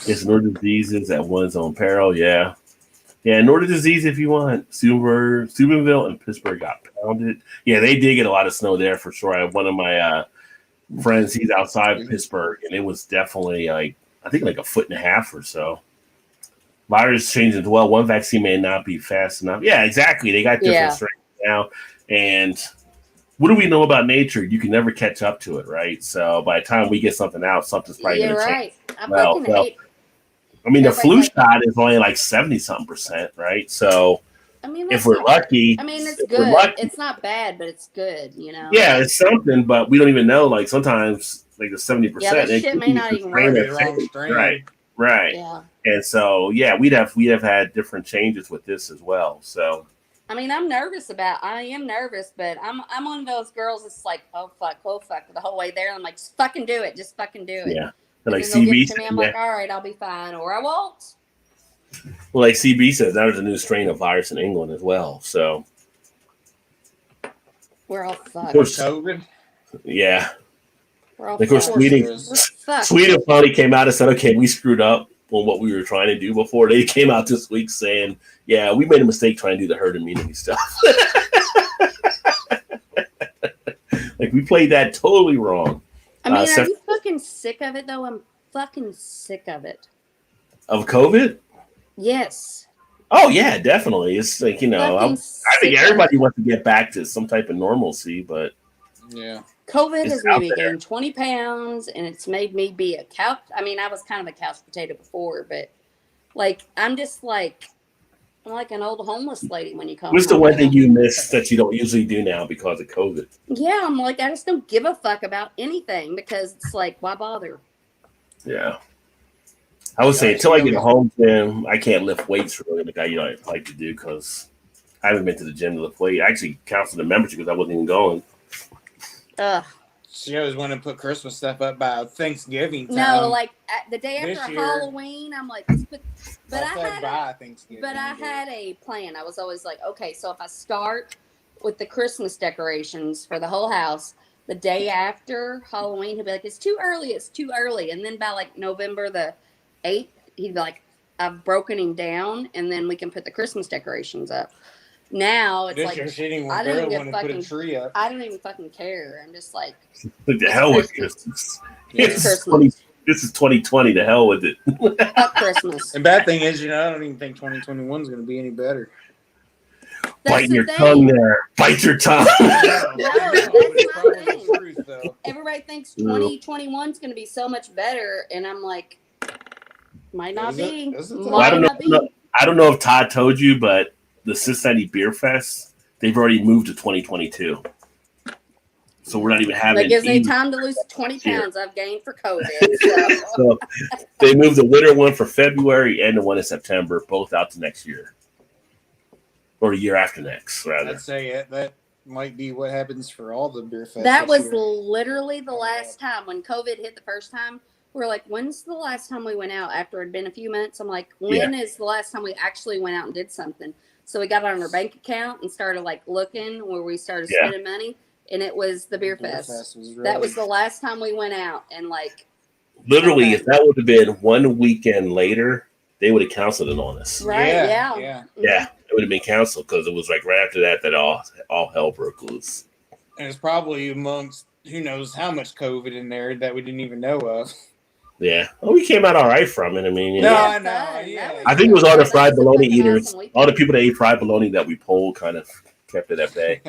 It's Northern diseases at one's own peril. Yeah. Yeah, Northern disease if you want. Steubenville and Pittsburgh got pounded. Yeah, they did get a lot of snow there for sure. I have one of my friends, he's outside of Pittsburgh, and it was definitely I think a 1.5 feet or so. Virus changing as well. One vaccine may not be fast enough. Yeah, exactly. They got different strains now. And what do we know about nature? You can never catch up to it, right? So by the time we get something out, something's probably going to change. I mean, the flu shot is only 70-something%, right? So if we're lucky, it's good. It's not bad, but it's good, Yeah, it's something, but we don't even know. Sometimes, the 70%. Yeah, that shit may not even work. Right. Yeah. And so, we'd have had different changes with this as well. So. I am nervous I am nervous, but I'm one of those girls that's like, oh fuck, the whole way there. I'm like, just fucking do it. Just fucking do it. Yeah. And like CB said, I'm like, all right, I'll be fine, or I won't. Well, like CB says, there's a new strain of virus in England as well. So we're all fucked. COVID. Yeah. We're all of course, Sweden finally came out and said, okay, we screwed up on what we were trying to do before. They came out this week saying, yeah, we made a mistake trying to do the herd immunity stuff. We played that totally wrong. Are you fucking sick of it, though? I'm fucking sick of it. Of COVID? Yes. Oh, yeah, definitely. It's I think everybody wants to get back to some type of normalcy, but yeah. COVID It's has made out me there. gain 20 pounds, and it's made me be a couch. I mean, I was kind of a couch potato before, but like I'm just like I'm like an old homeless lady when you come What's the home one thing now. you miss that you don't usually do now because of COVID? Yeah, I'm like I just don't give a fuck about anything because it's like why bother? Yeah. I would say until I get a home gym, I can't lift weights really like I like to do because I haven't been to the gym to lift weight. I actually canceled the membership because I wasn't even going. Ugh. She always wanted to put Christmas stuff up by Thanksgiving time. No, like the day after Halloween, I'm like, let's put. But I had a plan. I was always like, okay, so if I start with the Christmas decorations for the whole house, the day after Halloween, he'll be like, it's too early. And then by like November the 8th, he'd be like, I've broken him down, and then we can put the Christmas decorations up. Now it's like I don't even put a tree up. I don't even fucking care. I'm just like, what the hell with Christmas? It's Christmas. This is 2020. The hell with it. Fuck Christmas. The bad thing is, I don't even think 2021 is going to be any better. Biting your tongue there. Bite your tongue. No, that's my thing. Everybody thinks 2021 is going to be so much better, and I'm like, might not be. I don't know if Todd told you, but the Cincinnati Beer Fest, they've already moved to 2022. So we're not even having. That gives me time to lose 20 pounds I've gained for COVID. So they moved the winter one for February and the one in September, both out to next year. Or the year after next, rather. I'd say that might be what happens for all the beer fests. That was literally the last time when COVID hit the first time. We're like, when's the last time we went out? After it had been a few months, I'm like, when is the last time we actually went out and did something? So we got on our bank account and started like looking where we started spending money, and it was the beer fest. That was the last time we went out, and like literally, if that would have been one weekend later, they would have canceled it on us. Right? Yeah. It would have been canceled because it was like right after that all hell broke loose. And it's probably amongst who knows how much COVID in there that we didn't even know of. Yeah. Well, we came out all right from it. I mean, I know. Yeah. I think it was all the fried bologna eaters, all the people that ate fried bologna that we polled kind of kept it at bay.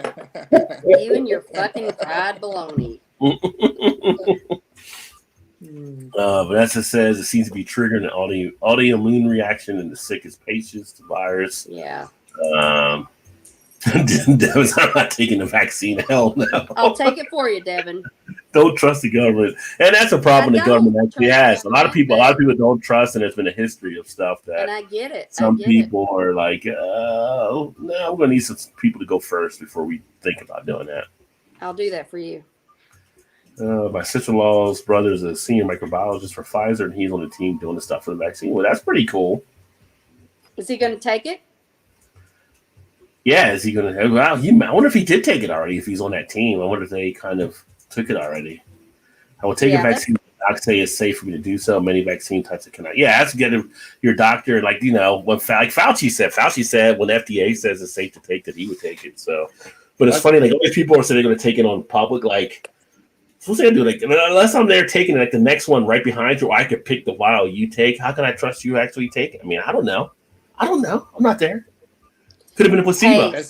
You and your fucking fried bologna. Vanessa says it seems to be triggering an autoimmune reaction in the sickest patients to virus. Yeah. Devin's, I'm not taking the vaccine. Hell no. I'll take it for you, Devin. Don't trust the government, and that's a problem the government actually has. A lot of people don't trust, and there's been a history of stuff that. And I get it. Some people are like, no, we're gonna need some people to go first before we think about doing that. I'll do that for you. My sister-in-law's brother is a senior microbiologist for Pfizer, and he's on the team doing the stuff for the vaccine. Well, that's pretty cool. Is he going to take it? Yeah, is he going to? Well, I wonder if he did take it already. If he's on that team, I wonder if they kind of took it already. I will take a vaccine. Docs say it's safe for me to do so. Many vaccine types that cannot. Yeah, that's get your doctor. Like what Fauci said. Fauci said when FDA says it's safe to take that, he would take it. So, but it's funny. Like all these people are saying they're going to take it on public. Like, what's they gonna do? Like, unless I'm there taking it, like the next one right behind you, or I could pick the vial you take. How can I trust you actually take it? I mean, I don't know. I'm not there. Could have been a placebo. Hey,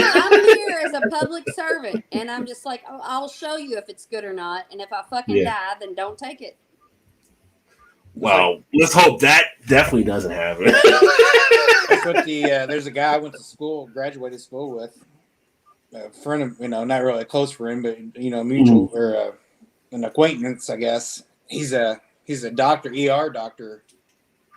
I'm here as a public servant, and I'm just like, I'll show you if it's good or not. And if I fucking die, then don't take it. Well, let's hope that definitely doesn't happen. That's what there's a guy I went to school, graduated school with. A friend of, not really a close friend, but mutual or an acquaintance, I guess. He's a doctor, ER doctor.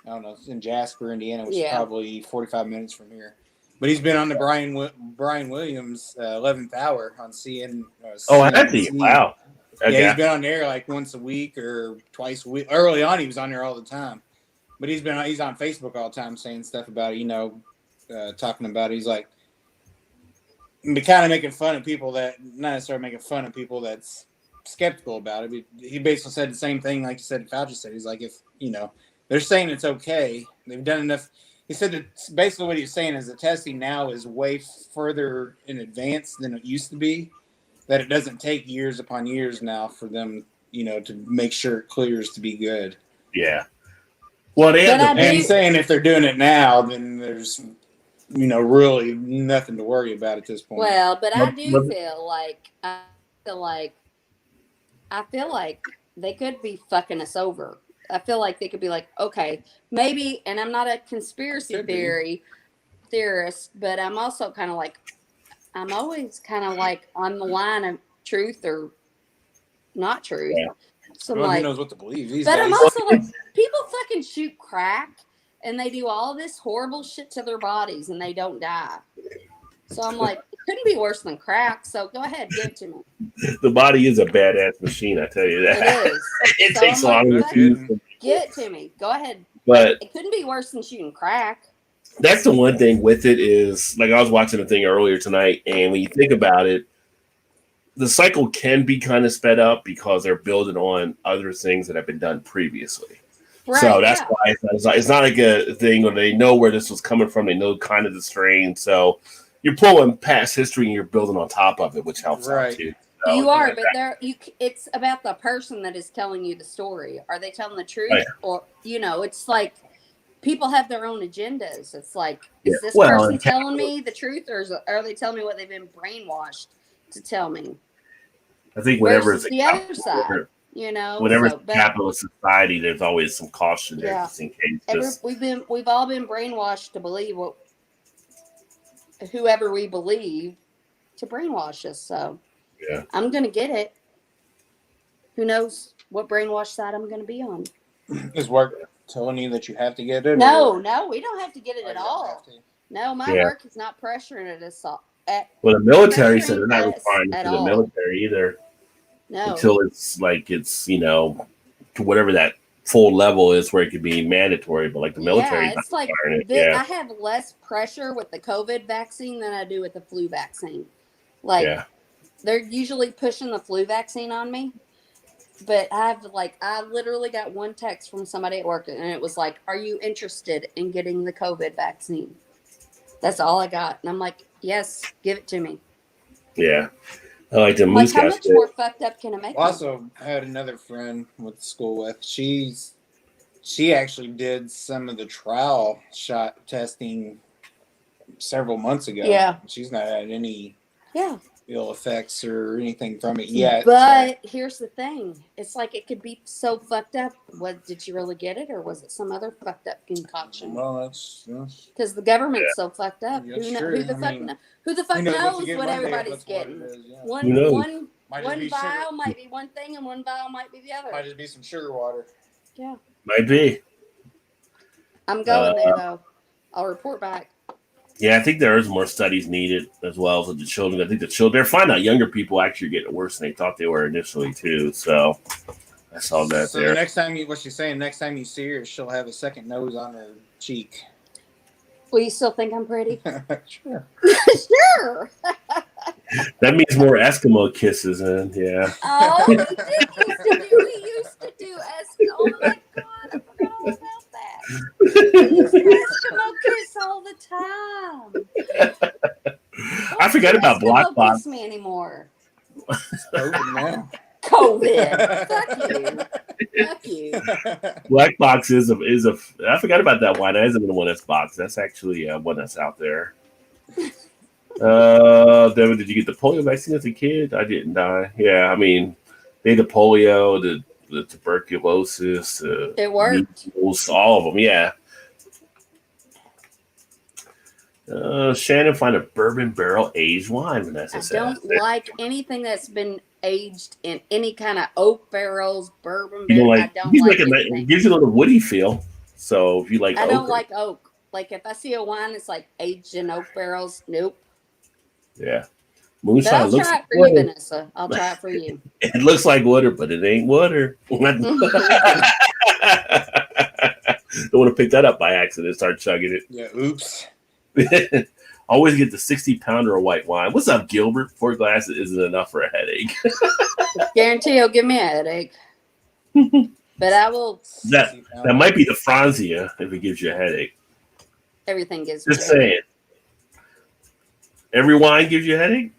I don't know, in Jasper, Indiana, which is probably 45 minutes from here. But he's been on the Brian Williams 11th Hour on CN. Has he? Wow. Okay. Yeah, he's been on there like once a week or twice a week. Early on, he was on there all the time. But he's on Facebook all the time saying stuff about it, talking about it. He's like, kind of making fun of people that, not necessarily making fun of people that's skeptical about it. But he basically said the same thing like you said, Fauci said. He's like, if, they're saying it's okay. They've done enough. He said that basically what he's saying is the testing now is way further in advance than it used to be, that it doesn't take years upon years now for them, to make sure it clears to be good. Yeah. Well, and he's saying if they're doing it now, then there's, really nothing to worry about at this point. Well, but I do feel like I feel like they could be fucking us over. I feel like they could be like, okay, maybe, and I'm not a conspiracy theorist, but I'm also kind of like, I'm always kind of like on the line of truth or not truth. Yeah. So I'm Well, who like, knows what to believe these but days? I'm also like, people fucking shoot crack and they do all this horrible shit to their bodies and they don't die. So I'm like, it couldn't be worse than crack. So go ahead, give it to me. The body is a badass machine, I tell you that. It is. It So takes I'm longer like, to use. give it to me. Go ahead. But it couldn't be worse than shooting crack. that's the one thing with it is, like, I was watching a thing earlier tonight, and when you think about it, the cycle can be kind of sped up because they're building on other things that have been done previously. Right, so that's why it's not like a thing where they know where this was coming from. They know kind of the strain. So you're pulling past history and you're building on top of it, which helps out too. So, you are, but it's about the person that is telling you the story. Are they telling the truth? Right. Or, it's like people have their own agendas. It's like, is this person telling me the truth, or are they telling me what they've been brainwashed to tell me? I think whenever it's the other side, whenever it's a capitalist society, there's always some caution there, just in case. We've all been brainwashed to believe whoever we believe to brainwash us. So yeah, I'm gonna get it. Who knows what brainwash side I'm gonna be on? Is work telling you that you have to get it? No, we don't have to get it at all. No, my work is not pressuring us all. Well, the military said they're not requiring it for the military either. No. Until it's like it's to whatever that full level is where it could be mandatory, but like the military, it's like I have less pressure with the COVID vaccine than I do with the flu vaccine. Like they're usually pushing the flu vaccine on me, but I literally got one text from somebody at work and it was like, "Are you interested in getting the COVID vaccine?" That's all I got, and I'm like, "Yes, give it to me." Yeah. I like the moose. How much more fucked up can it make? Also, I had another friend with school with. She actually did some of the trial shot testing several months ago. Yeah, she's not had any ill effects or anything from it yet. But here's the thing: it's like it could be so fucked up. Did you really get it, or was it some other fucked up concoction? Well, that's because the government's so fucked up. Who the fuck knows what everybody's getting? One vial might be one thing, and one vial might be the other. Might just be some sugar water. Yeah, might be. I'm going there though. I'll report back. Yeah, I think there is more studies needed as well as with the children. I think the children, they're finding out younger people actually are getting worse than they thought they were initially too. So I saw that there. The next time what she's saying, next time you see her, she'll have a second nose on her cheek. Well, you still think I'm pretty? Sure. Sure. That means more Eskimo kisses, and yeah. Oh, he used to do Eskimo. Oh my god, I forgot all about that. He used to Eskimo kiss all the time. I forgot about Black Box. Kiss me anymore. COVID now. COVID. Fuck you. Black Box is a. I forgot about that one. That isn't the one that's boxed. That's actually one that's out there. Devin, did you get the polio vaccine as a kid? I didn't die. Yeah, I mean, they had the polio, the tuberculosis, it worked. Measles, all of them. Yeah. Shannon, find a bourbon barrel aged wine. Vanessa says. I don't like anything that's been aged in any kind of oak barrels, bourbon barrels. I don't like anything. It gives you a little woody feel. So if you like, I don't like oak. Like if I see a wine that's like aged in oak barrels, nope. Yeah. Moonshine I'll try it for you, Vanessa. I'll try it for you. It looks like water, but it ain't water. Don't want to pick that up by accident and start chugging it. Yeah, oops. Always get the 60-pounder of white wine. What's up, Gilbert? 4 glasses isn't enough for a headache. Guarantee it'll give me a headache. But I will. That might be the Franzia if it gives you a headache. Everything gives me a headache. Just saying. Every wine gives you a headache?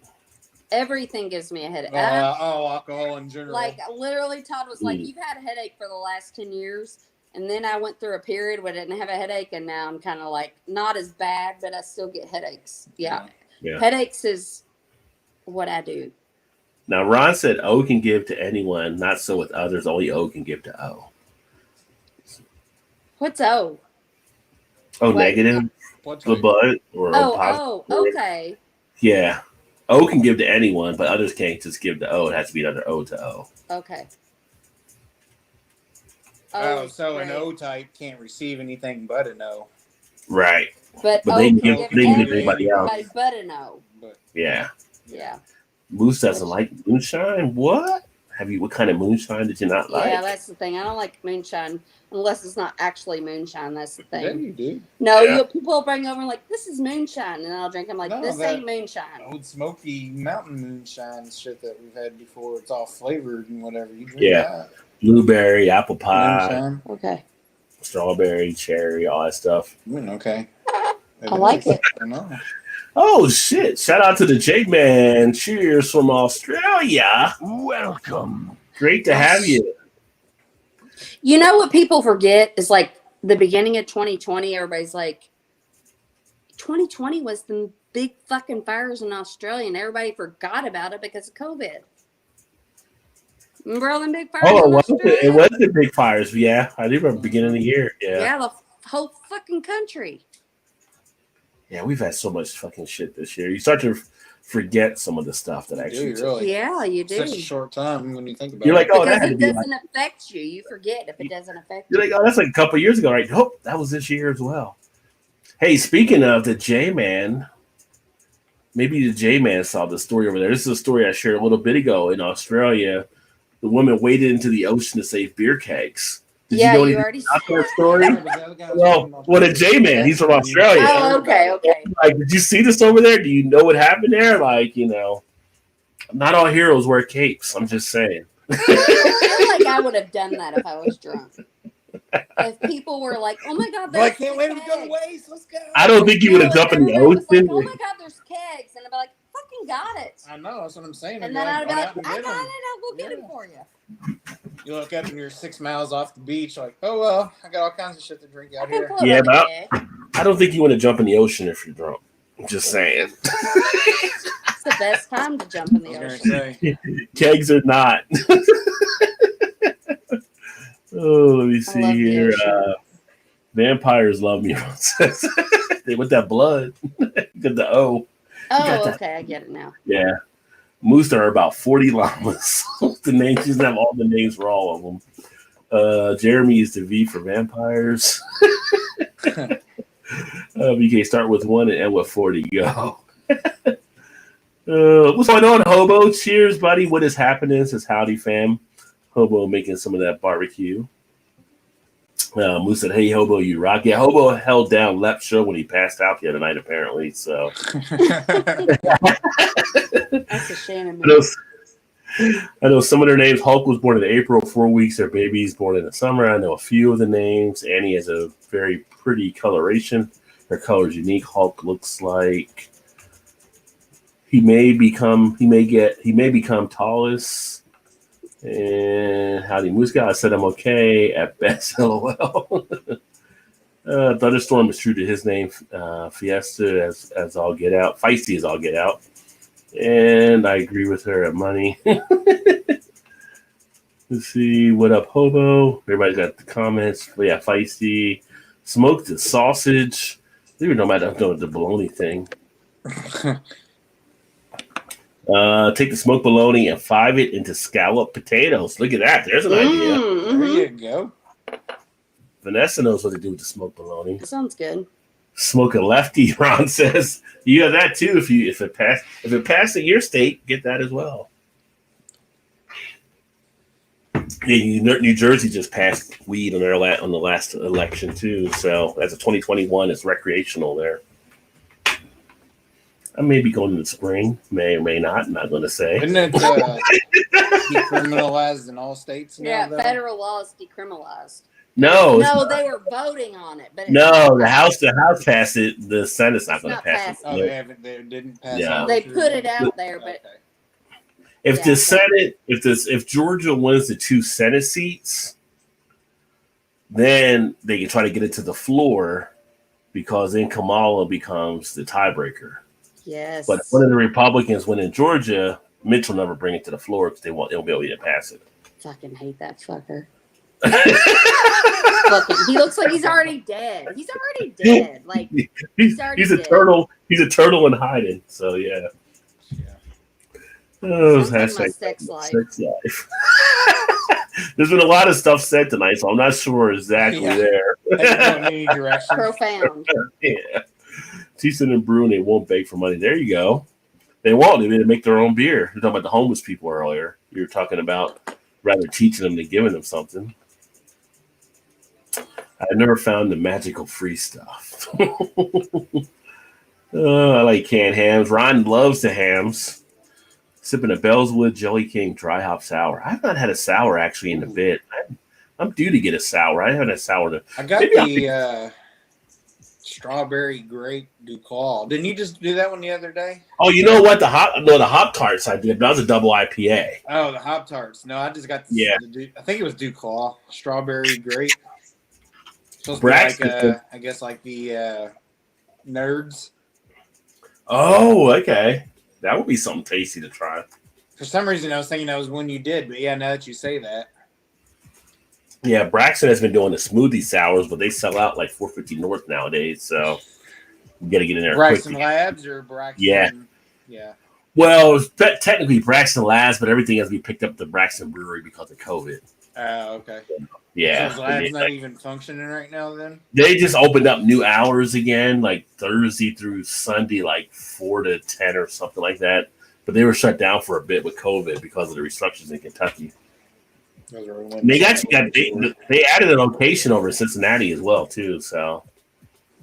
Everything gives me a headache. Alcohol in general. Like, literally, Todd was like, you've had a headache for the last 10 years. And then I went through a period where I didn't have a headache. And now I'm kind of like, not as bad, but I still get headaches. Yeah. Headaches is what I do. Now, Ron said O can give to anyone, not so with others. Only O can give to O. What's O? O What? negative, the butt, or O positive. Oh, okay. Yeah. O can give to anyone, but others can't just give to O. It has to be another O to O. Okay. Oh, so an O type can't receive anything but an O. Right. But they O can give anybody else. but an O. Yeah. Yeah. Moose doesn't like moonshine. What? What kind of moonshine did you not like? Yeah, that's the thing. I don't like moonshine unless it's not actually moonshine. That's the thing. Yeah, you do. No, Yeah. people bring over and like, this is moonshine, and I'll drink. I'm like, No, this that ain't moonshine. Old Smoky Mountain moonshine shit that we've had before. It's all flavored and whatever. You drink that. Blueberry, apple pie, Moonshine. Okay. strawberry, cherry, all that stuff. Okay. I like it. I know. Oh shit! Shout out to the J-Man. Cheers from Australia. Welcome. Great to have you. You know what people forget is like the beginning of 2020, everybody's like, 2020 was the big fucking fires in Australia, and everybody forgot about it because of COVID. Remember all them big fires in Australia? It was the big fires. Yeah, I do remember beginning of the year. Yeah, the whole fucking country. Yeah, we've had so much fucking shit this year. You start to forget some of the stuff that actually. Really? Yeah, you do. Such a short time when you think about You're it. like, oh, because that had to it be doesn't affect you. You forget if it doesn't affect You're you. like, oh, that's like a couple of years ago, right? Nope, that was this year as well. Hey, speaking of the J-Man, maybe the J-Man saw the story over there. This is a story I shared a little bit ago in Australia. The woman waded into the ocean to save beer kegs. Did Yeah, you know you anything already about said that story? Well, The J-Man, he's from Australia. Oh, okay. Like, did you see this over there? Do you know what happened there? Like, not all heroes wear capes. I'm just saying. I feel like I would have done that if I was drunk. If people were like, "Oh my god, I there's can't wait to kegs." go to waste. Let's go. I don't think you would have jumped in the everybody was ocean. like, "Oh my god, there's kegs," and I'd be like, "Fucking got it." I know. That's what I'm saying. And then I'd be like, out and "I get got them. it. I'll go get it for you." You look up and you're 6 miles off the beach, like, oh well, I got all kinds of shit to drink out here. Yeah, but I don't think you want to jump in the ocean if you're drunk. I'm just saying. It's the best time to jump in the ocean. Kegs or not. Oh, let me see here. Vampires love me. They with that blood. Get the O. Oh, okay, I get it now. Yeah. Moose, there are about 40 llamas. The names, she doesn't have all the names for all of them. Jeremy is the V for vampires. You can start with 1 and end with 40. Go. What's going on, Hobo? Cheers, buddy. What is happening? Says howdy, fam. Hobo making some of that barbecue. Moose said, "Hey, Hobo, you rock." Yeah, Hobo held down left show when he passed out the other night, apparently. So That's a Shannon. I know some of their names. Hulk was born in April, 4 weeks. Their baby's born in the summer. I know a few of the names. Annie has a very pretty coloration. Her color is unique. Hulk looks like he may become tallest. And howdy, Moose Guy. I said I'm okay at best. LOL. Thunderstorm is true to his name. Fiesta as all get out. Feisty as all get out. And I agree with her at money. Let's see. What up, Hobo? Everybody's got the comments. But yeah, Feisty. Smoked the sausage. They were talking about the bologna thing. Take the smoked bologna and 5 it into scalloped potatoes. Look at that. There's an idea. There you go. Vanessa knows what to do with the smoked bologna. Sounds good. Smoke a lefty, Ron says. You have that too. If it passed in your state, get that as well. Yeah, New Jersey just passed weed on the last election too. So as of 2021, it's recreational there. I may be going in the spring, may or may not. I'm not going to say. Isn't it decriminalized in all states now? Yeah, though? federal law is decriminalized. No, they were voting on it, but the House passed it. The Senate's not going to pass it. Oh, they didn't pass it. Yeah. they put it out there, but If the Senate, if Georgia wins the 2 Senate seats, then they can try to get it to the floor, because then Kamala becomes the tiebreaker. yes. But if one of the Republicans win in Georgia, Mitch will never bring it to the floor because they'll be able to pass it. Fucking hate that fucker. He looks like he's already dead. He's already dead. Like he's a dead. turtle. He's a turtle in hiding. So yeah. Oh, sounds like my sex life. There's been a lot of stuff said tonight, so I'm not sure exactly there. Any direction. Profound. Yeah. Teaching and brewing, they won't beg for money. There you go. They won't. They make their own beer. You're talking about the homeless people earlier. You were talking about rather teaching them than giving them something. I've never found the magical free stuff. I like canned hams. Ron loves the hams. Sipping a Bellswood Jelly King dry hop sour. I've not had a sour actually in a bit. I'm due to get a sour. I haven't had a sour. I got the strawberry grape Ducal. Didn't you just do that one the other day? Oh, you know what? The hop tarts I did. That was a double IPA. Oh, the hop tarts. No, I just got I think it was Ducal. Strawberry grape. Supposed to be like I guess like the nerds. Oh, okay. That would be something tasty to try. For some reason, I was thinking that was one you did, but yeah, now that you say that. Yeah, Braxton has been doing the smoothie sours, but they sell out like 450 North nowadays, so you got to get in there Braxton quickly. Labs or Braxton? Yeah. Well, technically Braxton Labs, but everything has to be picked up at the Braxton Brewery because of COVID. Oh, okay. Yeah. So Labs not even functioning right now then? They just opened up new hours again, like Thursday through Sunday, like 4 to 10 or something like that. But they were shut down for a bit with COVID because of the restrictions in Kentucky. They added a location over in Cincinnati as well too. So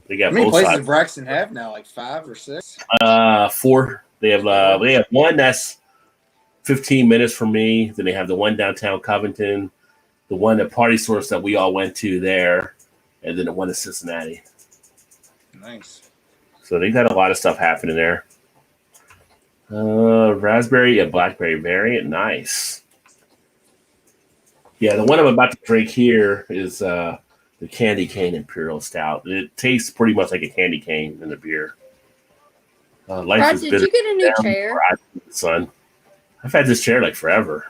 they got how many both places sides. does Braxton have now? Like 5 or 6? 4. They have one that's 15 minutes from me. Then they have the one downtown Covington, the one at Party Source that we all went to there, and then the one in Cincinnati. Nice. So they got a lot of stuff happening there. Raspberry and blackberry variant, nice. Yeah, the one I'm about to drink here is the Candy Cane Imperial Stout. It tastes pretty much like a candy cane in the beer. Life Rod, is did bitter. you get a new chair? Son, I've had this chair like forever.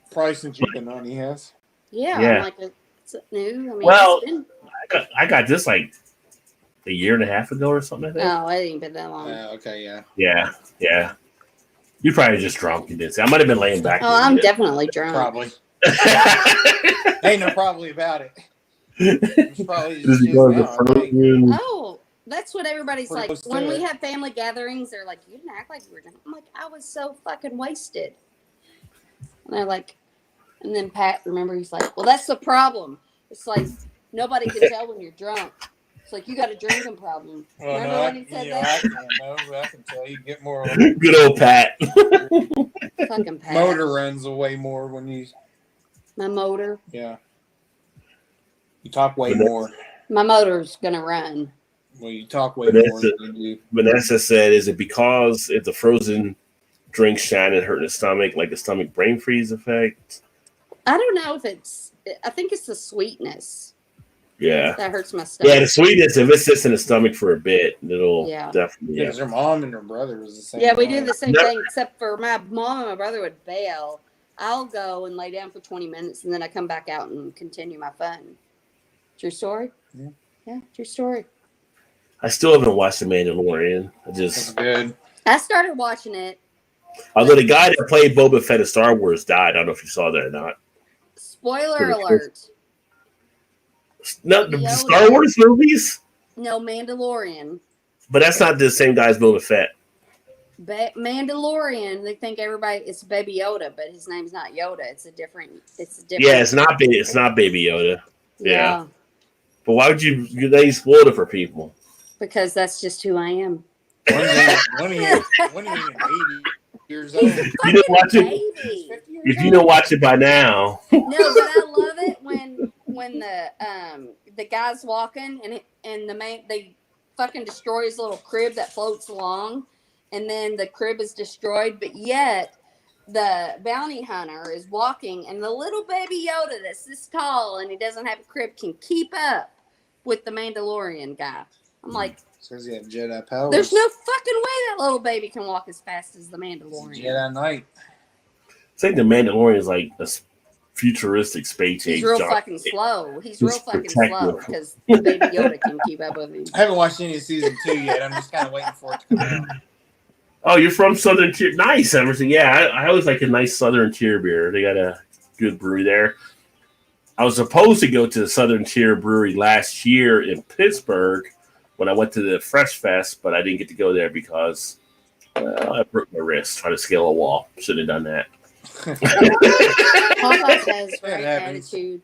Probably since you've been on, he has. Yeah. I'm like, it's new. I mean, Well, it's been... I got this like a year and a half ago or something. I think. Oh, it ain't been that long. Okay, yeah. Yeah. You probably just drunk. You didn't say. I might have been laying back. Oh, I'm definitely drunk. Probably. Ain't no probably about it. It's probably just Oh, that's what everybody's like. When we have family gatherings, they're like, you didn't act like you were drunk. I'm like, I was so fucking wasted. And they're like, and then Pat, remember, he's like, well, that's the problem. It's like, nobody can tell when you're drunk. It's like, you got a drinking problem. Well, remember when he said that? I can tell you get more. Good old Pat. Fucking Pat. Motor runs away more when you. My motor. Yeah. You talk way more. My motor's gonna run. Well, you talk way more than you do. Vanessa said, is it because if the frozen drink Shannon hurt the stomach, like the stomach brain freeze effect? I don't know if it's, I think it's the sweetness. Yeah. That hurts my stomach. Yeah, the sweetness, if it sits in the stomach for a bit, it'll definitely. Yeah, because her mom and her brother was the same. Yeah, we do the same thing, except for my mom and my brother would bail. I'll go and lay down for 20 minutes, and then I come back out and continue my fun. True story? Yeah, true story. I still haven't watched The Mandalorian. That's good. I started watching it. Although the guy that played Boba Fett in Star Wars died. I don't know if you saw that or not. Spoiler alert. No, the Star Wars movies? No, Mandalorian. But that's not the same guy as Boba Fett. Mandalorian, they think it's Baby Yoda, but his name's not Yoda. It's a different. Yeah, it's not Baby Yoda. Yeah. But why would you spoil it for people? Because that's just who I am. When are you 80 years old? You didn't watch it. If you don't watch it by now. No, but I love it when the guy's walking and the man, they fucking destroy his little crib that floats along, and then the crib is destroyed, but yet the bounty hunter is walking, and the little baby Yoda that's this tall and he doesn't have a crib can keep up with the Mandalorian guy. I'm like, says you have Jedi powers. there's no fucking way that little baby can walk as fast as the Mandalorian. Jedi Knight. It's like the Mandalorian is like a futuristic space age. He's real fucking slow. He's real fucking slow because Baby Yoda can keep up with him. I haven't watched any of season 2 yet. I'm just kind of waiting for it to come out. Oh, you're from Southern Tier. Nice, Emerson. Yeah, I always like a nice Southern Tier beer. They got a good brewery there. I was supposed to go to the Southern Tier Brewery last year in Pittsburgh when I went to the Fresh Fest, but I didn't get to go there because I broke my wrist trying to scale a wall. Shouldn't have done that. Popeyes has great attitude.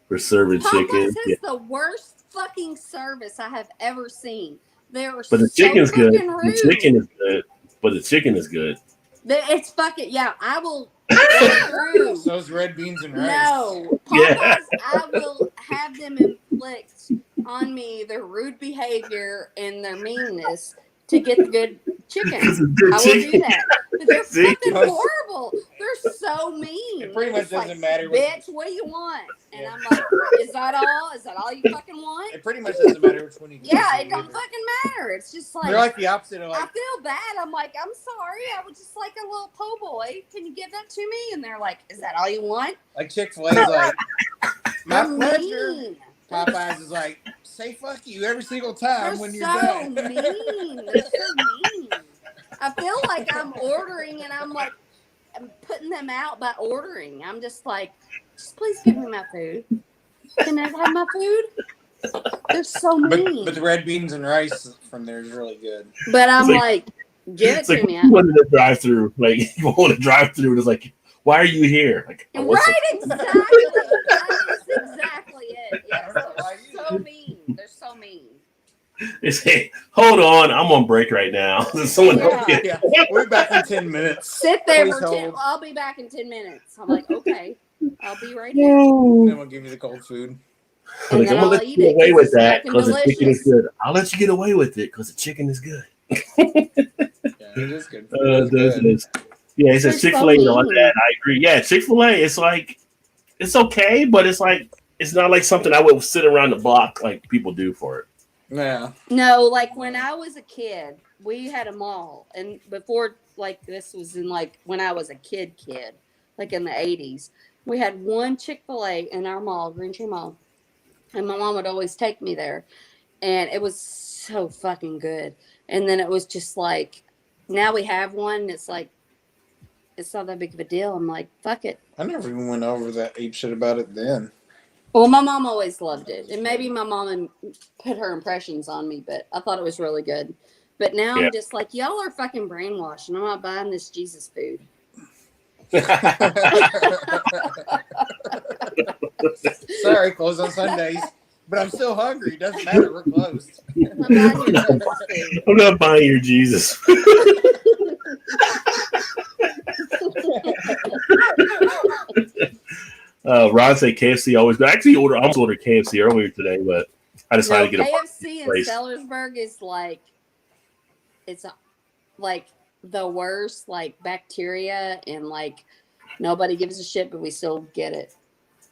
For serving chicken. Popeyes has the worst fucking service I have ever seen. But the chicken's good. The chicken is good. But the chicken is good. It's fucking, yeah, I will go through. Those red beans and rice. No. Popeyes, I will have them inflict on me their rude behavior and their meanness to get the good chicken. I will do that. But they're fucking horrible. They're so mean. It pretty much doesn't matter. Bitch, what do you want? And I'm like, is that all? Is that all you fucking want? It pretty much doesn't matter which one you get. Yeah, it don't fucking matter. It's just like, they're like the opposite of like, I feel bad. I'm like, I'm sorry. I would just like a little po' boy. Can you give that to me? And they're like, is that all you want? Like Chick-fil-A is like, my They're pleasure. mean. Popeyes is like, say fuck you every single time when you're so done. mean. They're so mean. I feel like I'm ordering and I'm like, I'm putting them out by ordering. I'm just like, just please give me my food. Can I have my food? They're so mean. But the red beans and rice from there is really good. But I'm like, give it to me. You wanted to drive through. Like, you want to drive through. It's like, why are you here? Like, right, exactly. That is exactly it. Yeah, they're so mean. They're so mean. They say, hold on, I'm on break right now. Someone else get Yeah, we're back in 10 minutes. Sit there Please for 10. hold. I'll be back in 10 minutes. I'm like, okay, I'll be right here. Then we'll give you the cold food. And Like, then I'm gonna I'll let eat you get it away 'cause with it's that fucking because the chicken is delicious. good. I'll let you get away with it because the chicken is good. Yeah, it is good. It is. Yeah, he says They're Chick-fil-A so like mean. that. I agree. Yeah, Chick-fil-A, it's like, it's okay, but it's like, it's not like something I would sit around the block like people do for it. Yeah. No, like when I was a kid, we had a mall, and before, like this was in like when I was a kid, like in the 80s, we had one Chick-fil-A in our mall, Green Tree Mall, and my mom would always take me there, and it was so fucking good. And then it was just like, now we have one. It's like, it's not that big of a deal. I'm like, fuck it. I never even went over that ape shit about it then. Well, my mom always loved it. And maybe my mom put her impressions on me, but I thought it was really good. But now I'm just like, y'all are fucking brainwashed, and I'm not buying this Jesus food. Sorry, closed on Sundays. But I'm still hungry. Doesn't matter. We're closed. I'm buying your Jesus food. I'm not buying your Jesus. Ron said KFC always, but I actually almost ordered KFC earlier today, but I decided to get a KFC in Sellersburg is like, it's like the worst, like bacteria, and like nobody gives a shit, but we still get it.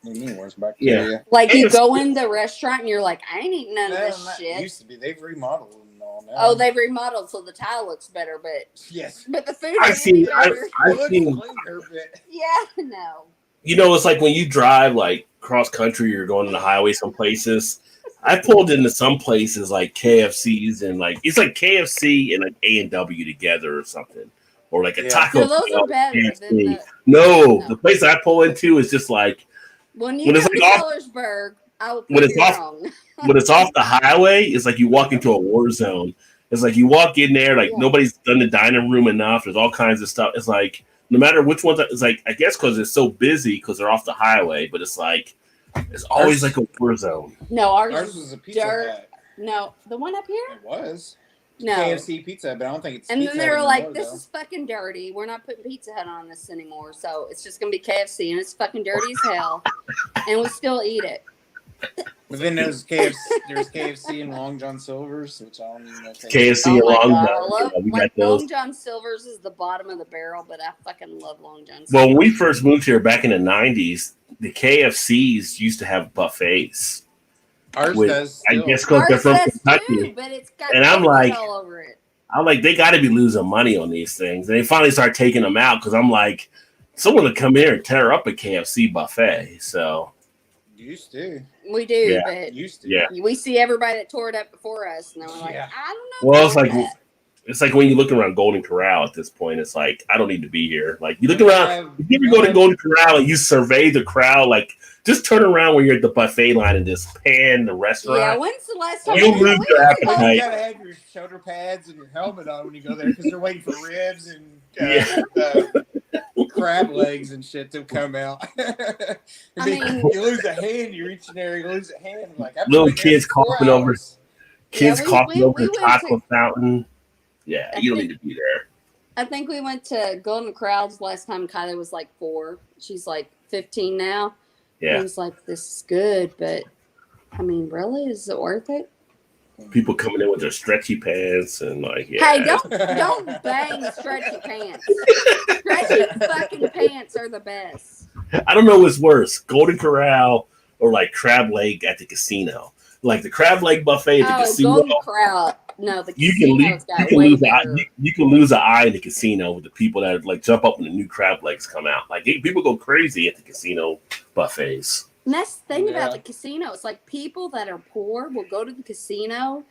What do you mean, where's bacteria? Yeah. Like you go in the restaurant and you're like, I ain't eating none of this That shit. used to be. They've remodeled them and all now. Oh, they've remodeled so the tile looks better, but yes. but the food I've is seen, better. I've It looks seen, cleaner, but Yeah, no. you know, it's like when you drive like cross country, you're going on the highway some places. I pulled into some places like KFCs and like it's like KFC and like A&W together or something, or like a taco. So those are better than the. No, the place I pull into is just like When you when go it's to like off- Sellersburg, I will when prove it's you off- wrong. when it's off the highway. It's like you walk into a war zone. It's like you walk in there, like nobody's done the dining room enough. There's all kinds of stuff. It's like no matter which ones, it's like I guess because it's so busy because they're off the highway, but it's like it's always like a war zone. No, ours was a Pizza dirt. Hut. No, the one up here? It was. No. KFC Pizza, but I don't think it's And Pizza then they Hut were like, anymore, this though. is fucking dirty. We're not putting Pizza Hut on this anymore. So it's just going to be KFC, and it's fucking dirty as hell. And we still eat it. But then there's KFC and Long John Silver's, which I don't even know if they KFC Oh and my Long God, John. I love, We like, got those. Long John Silver's is the bottom of the barrel, but I fucking love Long John Silver's. Well, when we first moved here back in the 90s, the KFCs used to have buffets. Ours with, does I still. guess because they're Ours from does Kentucky. too, but it's got And I'm donut like, all over it. they got to be losing money on these things. And they finally start taking them out because I'm like, someone would come here and tear up a KFC buffet. So Used to. We do, Yeah. but Used to. Yeah. we see everybody that tore it up before us, and then we're like, Yeah. I don't know. Well, it's about like that. it's like when you look around Golden Corral at this point, it's like I don't need to be here. Like you look around, if you ever go to Golden Corral and you survey the crowd, like just turn around when you're at the buffet line and just pan the restaurant. Yeah, when's the last time You'll lose your You appetite. gotta have your shoulder pads and your helmet on when you go there because they're waiting for ribs and crab legs and shit to come out. I mean- you lose a hand, you reach in there, you lose a hand. Like I've been Little waiting there kids for 4 coughing over- hours. Kids Yeah, coughing over we the went chocolate fountain. Yeah, I you don't think- need to be there. I think we went to Golden Corrals last time. Kylie was like 4. She's like 15 now. Yeah, He was like, "This is good, but I mean, really, is it worth it?" people coming in with their stretchy pants and like, yeah. Hey, don't bang stretchy pants. Stretchy fucking pants are the best. I don't know what's worse, Golden Corral or like crab leg at the casino. Like the crab leg buffet at the casino. Golden Corral. No, the You can casino's got you way lose better. you can lose an eye in the casino with the people that like jump up when the new crab legs come out. Like people go crazy at the casino buffets. And that's the thing about Yeah. the casino. It's like people that are poor will go to the casino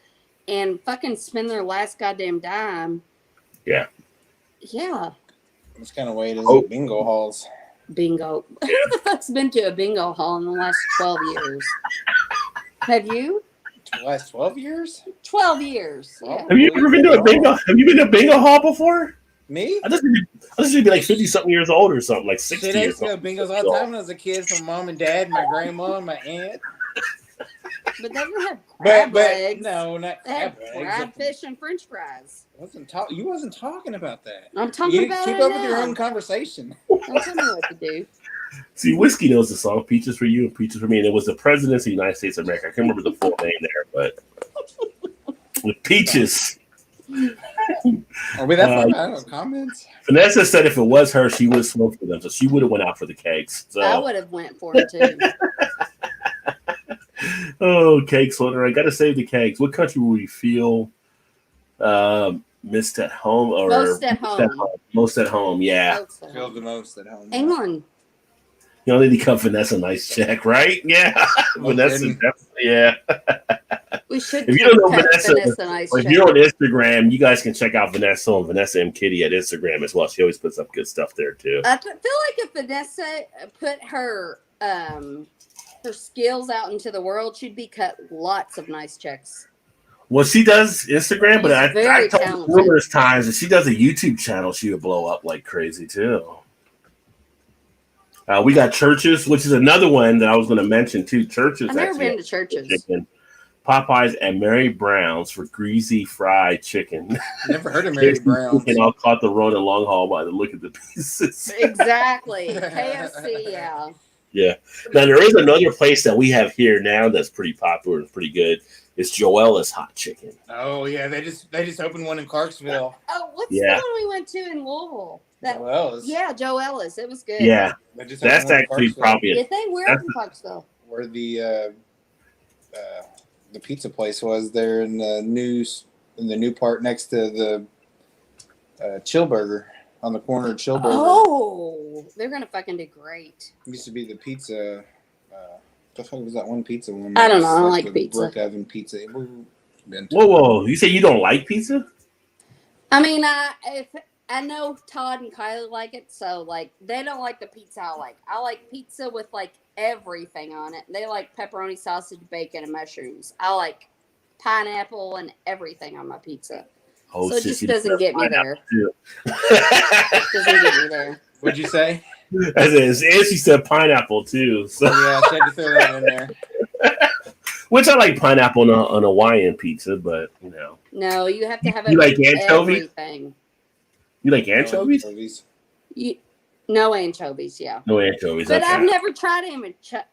and fucking spend their last goddamn dime. Yeah. Yeah. That's kind of way it is Oh. at bingo halls. Bingo. Who the fuck's been to a bingo hall in the last 12 years? Have you? The last 12 years? 12 years. Yeah. Have you ever been to a bingo? Have you been to a bingo hall before? Me? I just need to be like 50-something years old or something, like 60 Shit, I or used to go something. to bingos all the time when I was a kid. From mom and dad, my grandma, and my aunt. But they didn't have crab But legs. no, not They had crab legs. fried fish and french fries. You wasn't talking about that. I'm talking You about keep it up now. with your own conversation. Don't tell me what to do. See, Whiskey knows the song "Peaches for You" and "Peaches for Me," and it was the President of the United States of America. I can't remember the full name there, but with peaches. Are we that far? I don't know. Comments? Vanessa said if it was her, she would have smoked for them, so she would have went out for the kegs. So, I would have went for it too. oh, cake slower. I got to save the kegs. What country would you feel missed at home or Most at home. Most at home, yeah. Most at Feel home. the most at home. England. You know, they need to cut Vanessa a nice check, right? Yeah, No Vanessa, kidding. definitely, yeah. We should If you don't know cut Vanessa, Vanessa nice Or if check. you're on Instagram, you guys can check out Vanessa and Vanessa M. Kitty at Instagram as well. She always puts up good stuff there too. I feel like if Vanessa put her her skills out into the world, she'd be cut lots of nice checks. Well, she does Instagram, but She's very I told her talented. numerous times that she does a YouTube channel, she would blow up like crazy too. We got Churches, which is another one that I was going to mention too. Churches, I've never actually been to churches. chicken. Popeyes and Mary Brown's for greasy fried chicken. Never heard of Mary Brown's. And all caught the road and long haul by the look of the pieces. Exactly. KFC, yeah. Yeah. Now there is another place that we have here now that's pretty popular and pretty good. It's Joella's Hot Chicken. Oh yeah, they just opened one in Clarksville. Oh, what's Yeah. the one we went to in Louisville? That Yeah, Joe Ellis. It was good. Yeah, they just that's opened one in actually Clarksville, probably Did they? Where That's- in Clarksville? where the pizza place was there in the new part next to the Chillburger on the corner of Chillburger. Oh, they're gonna fucking do great. It used to be the pizza. The fuck was that one pizza one? I don't know, I don't Like like the pizza. Brick oven pizza. Whoa. You say you don't like pizza? I mean, I know Todd and Kylie like it, so like they don't like the pizza I like. I like pizza with like everything on it. They like pepperoni, sausage, bacon, and mushrooms. I like pineapple and everything on my pizza. Oh, So it sis, just you doesn't love get me pineapple, there. too. Doesn't get me there. What'd you say? As is, and she said pineapple too. So, Yeah, I had to throw that in there. which I like pineapple on a Hawaiian pizza, but you know, No, you have to have it You like with anchovies? everything. you like anchovies? No anchovies, yeah. No anchovies. But Okay. I've never tried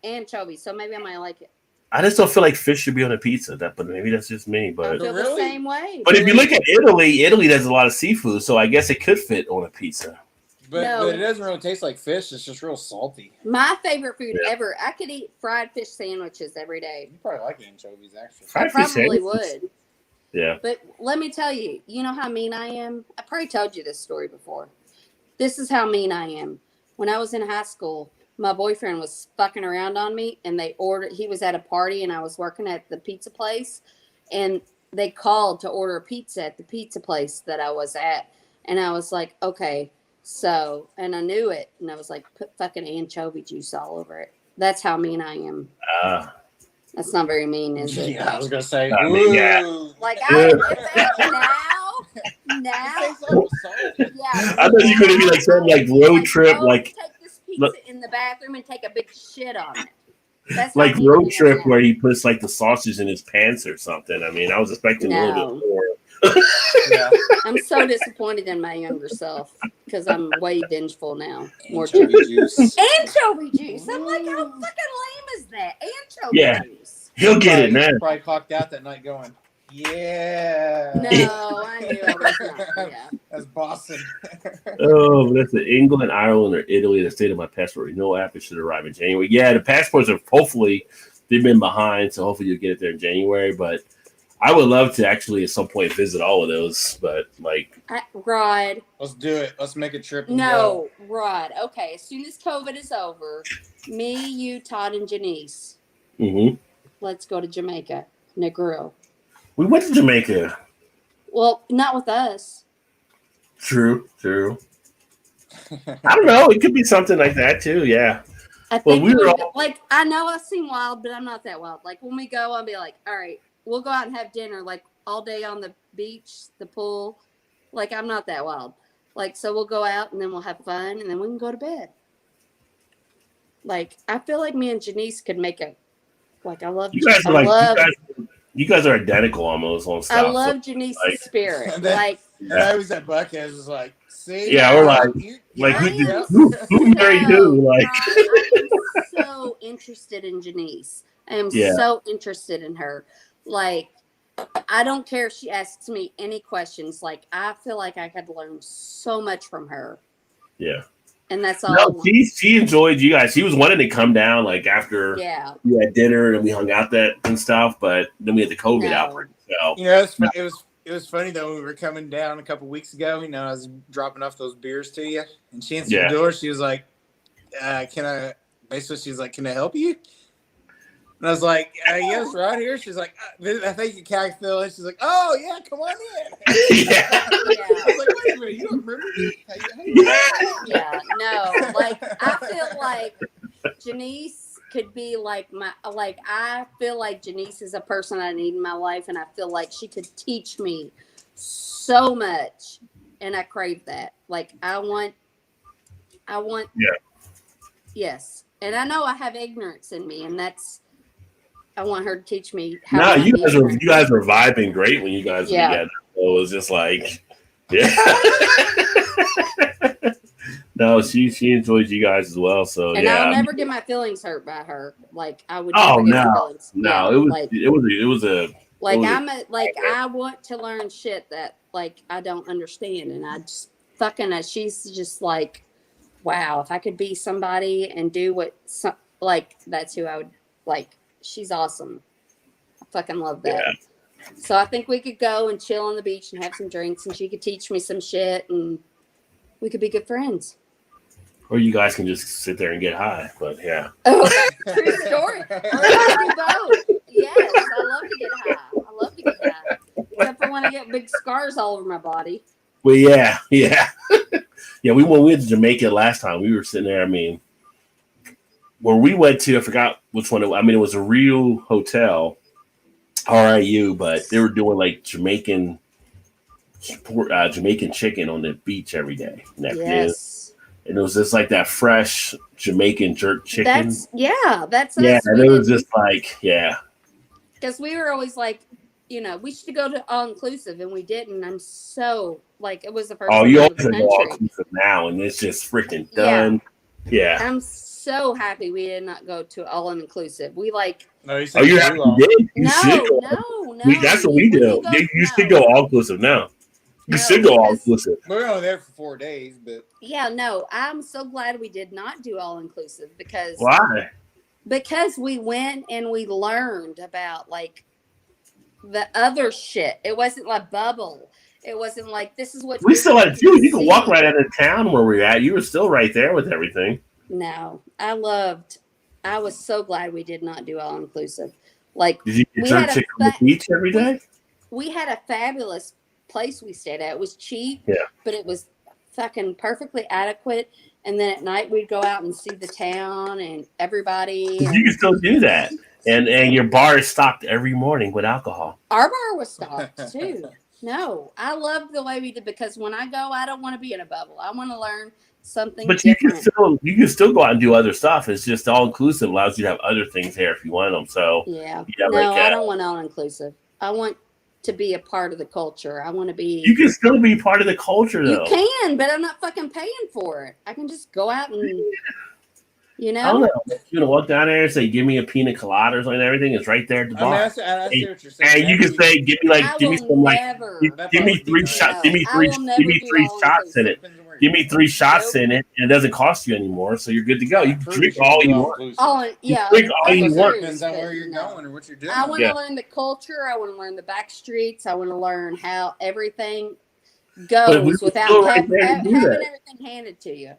anchovies, so maybe I might like it. I just don't feel like fish should be on a pizza. But maybe that's just me. I But feel the Really? same way. if you look at Italy does a lot of seafood, so I guess it could fit on a pizza. But it doesn't really taste like fish. It's just real salty. My favorite food ever. I could eat fried fish sandwiches every day. You probably like anchovies, actually. I probably would. Yeah. But let me tell you, you know how mean I am? I probably told you this story before. This is how mean I am. When I was in high school, my boyfriend was fucking around on me, and he was at a party, and I was working at the pizza place, and they called to order a pizza at the pizza place that I was at. And I was like, okay, so, and I knew it. And I was like, put fucking anchovy juice all over it. That's how mean I am. That's not very mean, is it? Yeah, I was going to say, like, now. Yeah. I thought you could be like something like road trip, like take this pizza in the bathroom and take a big shit on it. That's like road trip where he puts like the sausage in his pants or something. I mean, I was expecting a little bit more. Yeah. I'm so disappointed in my younger self because I'm way vengeful now. Anchovy juice. Anchovy juice. I'm like, how fucking lame is that? Anchovy juice. He'll get it, man. Probably clocked out that night going, yeah. No, I knew I was not. Yeah. That's Boston. Oh, that's the England, Ireland, or Italy. The state of my passport. No app. It should arrive in January. Yeah, the passports are hopefully they've been behind, so hopefully you'll get it there in January. But I would love to actually at some point visit all of those. But like, Rod, let's do it. Let's make a trip. No, Rod. Okay, as soon as COVID is over, me, you, Todd, and Janice, let's go to Jamaica, Negril. We went to Jamaica. Well, not with us. True. I don't know. It could be something like that too. Yeah. I think I know I seem wild, but I'm not that wild. Like when we go, I'll be like, all right, we'll go out and have dinner like all day on the beach, the pool. Like I'm not that wild. Like so we'll go out and then we'll have fun and then we can go to bed. Like I feel like me and Janice could make a I love you guys are identical almost on stuff. I love Janice's spirit. And I was at Buckhead was like, see? Yeah, we're like who married who? Like I'm so interested in Janice. I am so interested in her. Like I don't care if she asks me any questions. Like I feel like I could learn so much from her. Yeah. And that's all. No, she enjoyed you guys. She was wanting to come down like after we had dinner and we hung out and stuff, but then we had the COVID outbreak. So it was funny though when we were coming down a couple weeks ago. You know, I was dropping off those beers to you, and she answered the door. She was like, "Can I?" Basically, she's like, "Can I help you?" And I was like, yes, right here. She's like, I think you can't fill it. She's like, oh, yeah, come on in. Yeah. I was like, wait a minute, you don't remember me? Yeah, no. Like, I feel like Janice could be like I feel like Janice is a person I need in my life, and I feel like she could teach me so much, and I crave that. Like, I want. Yes. And I know I have ignorance in me, and I want her to teach me how. No, you guys are vibing great when you guys were together. So it was just like, No, she enjoys you guys as well. So and I'll never get my feelings hurt by her. Like I would. Oh never get my feelings. No, it was a. I want to learn shit that like I don't understand, and I just she's just like, wow, if I could be somebody and do that's who I would like. She's awesome. I fucking love that. Yeah. So I think we could go and chill on the beach and have some drinks, and she could teach me some shit, and we could be good friends. Or you guys can just sit there and get high. But yeah. Oh, true story. We're do both. Yes, I love to get high. Except for when I get big scars all over my body. Well, yeah. Yeah, we went to Jamaica last time. We were sitting there, I mean, where we went to, I forgot which one. It was a real hotel, RIU, but they were doing like Jamaican chicken on the beach every day. Yes. And it was just like that fresh Jamaican jerk chicken. That's us. And it was just like, because we were always like, we should go to all inclusive, and we didn't. I'm so like, it was the first. Oh, you always go all inclusive now, and it's just freaking done. Yeah. I'm so happy we did not go to all inclusive. We like. No, you did? You should go. No. That's what we do. You should go all inclusive now. You should go all inclusive. We were only there for 4 days, but yeah, no, I'm so glad we did not do all inclusive because Why? Because we went and we learned about like the other shit. It wasn't like bubble. It wasn't like this is what We still had you. You could see. walk right out of town where we're at. You were still right there with everything. No, I was so glad we did not do all inclusive. Like, did you get jerk chicken on the beach every day? We had a fabulous place we stayed at. It was cheap, yeah, but it was fucking perfectly adequate. And then at night we'd go out and see the town and everybody. And you can still do that. And your bar is stocked every morning with alcohol. Our bar was stocked too. No, I love the way we did because when I go, I don't want to be in a bubble. I want to learn something but different. You can still go out and do other stuff. It's just all inclusive allows you to have other things there if you want them. So yeah, no, I don't want all inclusive. I want to be a part of the culture. I want to be. You can still be part of the culture, though. You can, but I'm not fucking paying for it. I can just go out and, you know. I don't know. You're gonna walk down there and say, "Give me a pina colada" or something. Everything is right there at the bar. I see what you're saying. And you can say, "Give me give me 3 shots. Give me 3 shots in it. Give me 3 shots in it, and it doesn't cost you anymore. So you're good to go. You can drink all you want. Oh yeah, drink all you want. Depends on where you're going or what you're doing. I want to learn the culture. I want to learn the back streets. I want to learn how everything goes without having everything handed to you.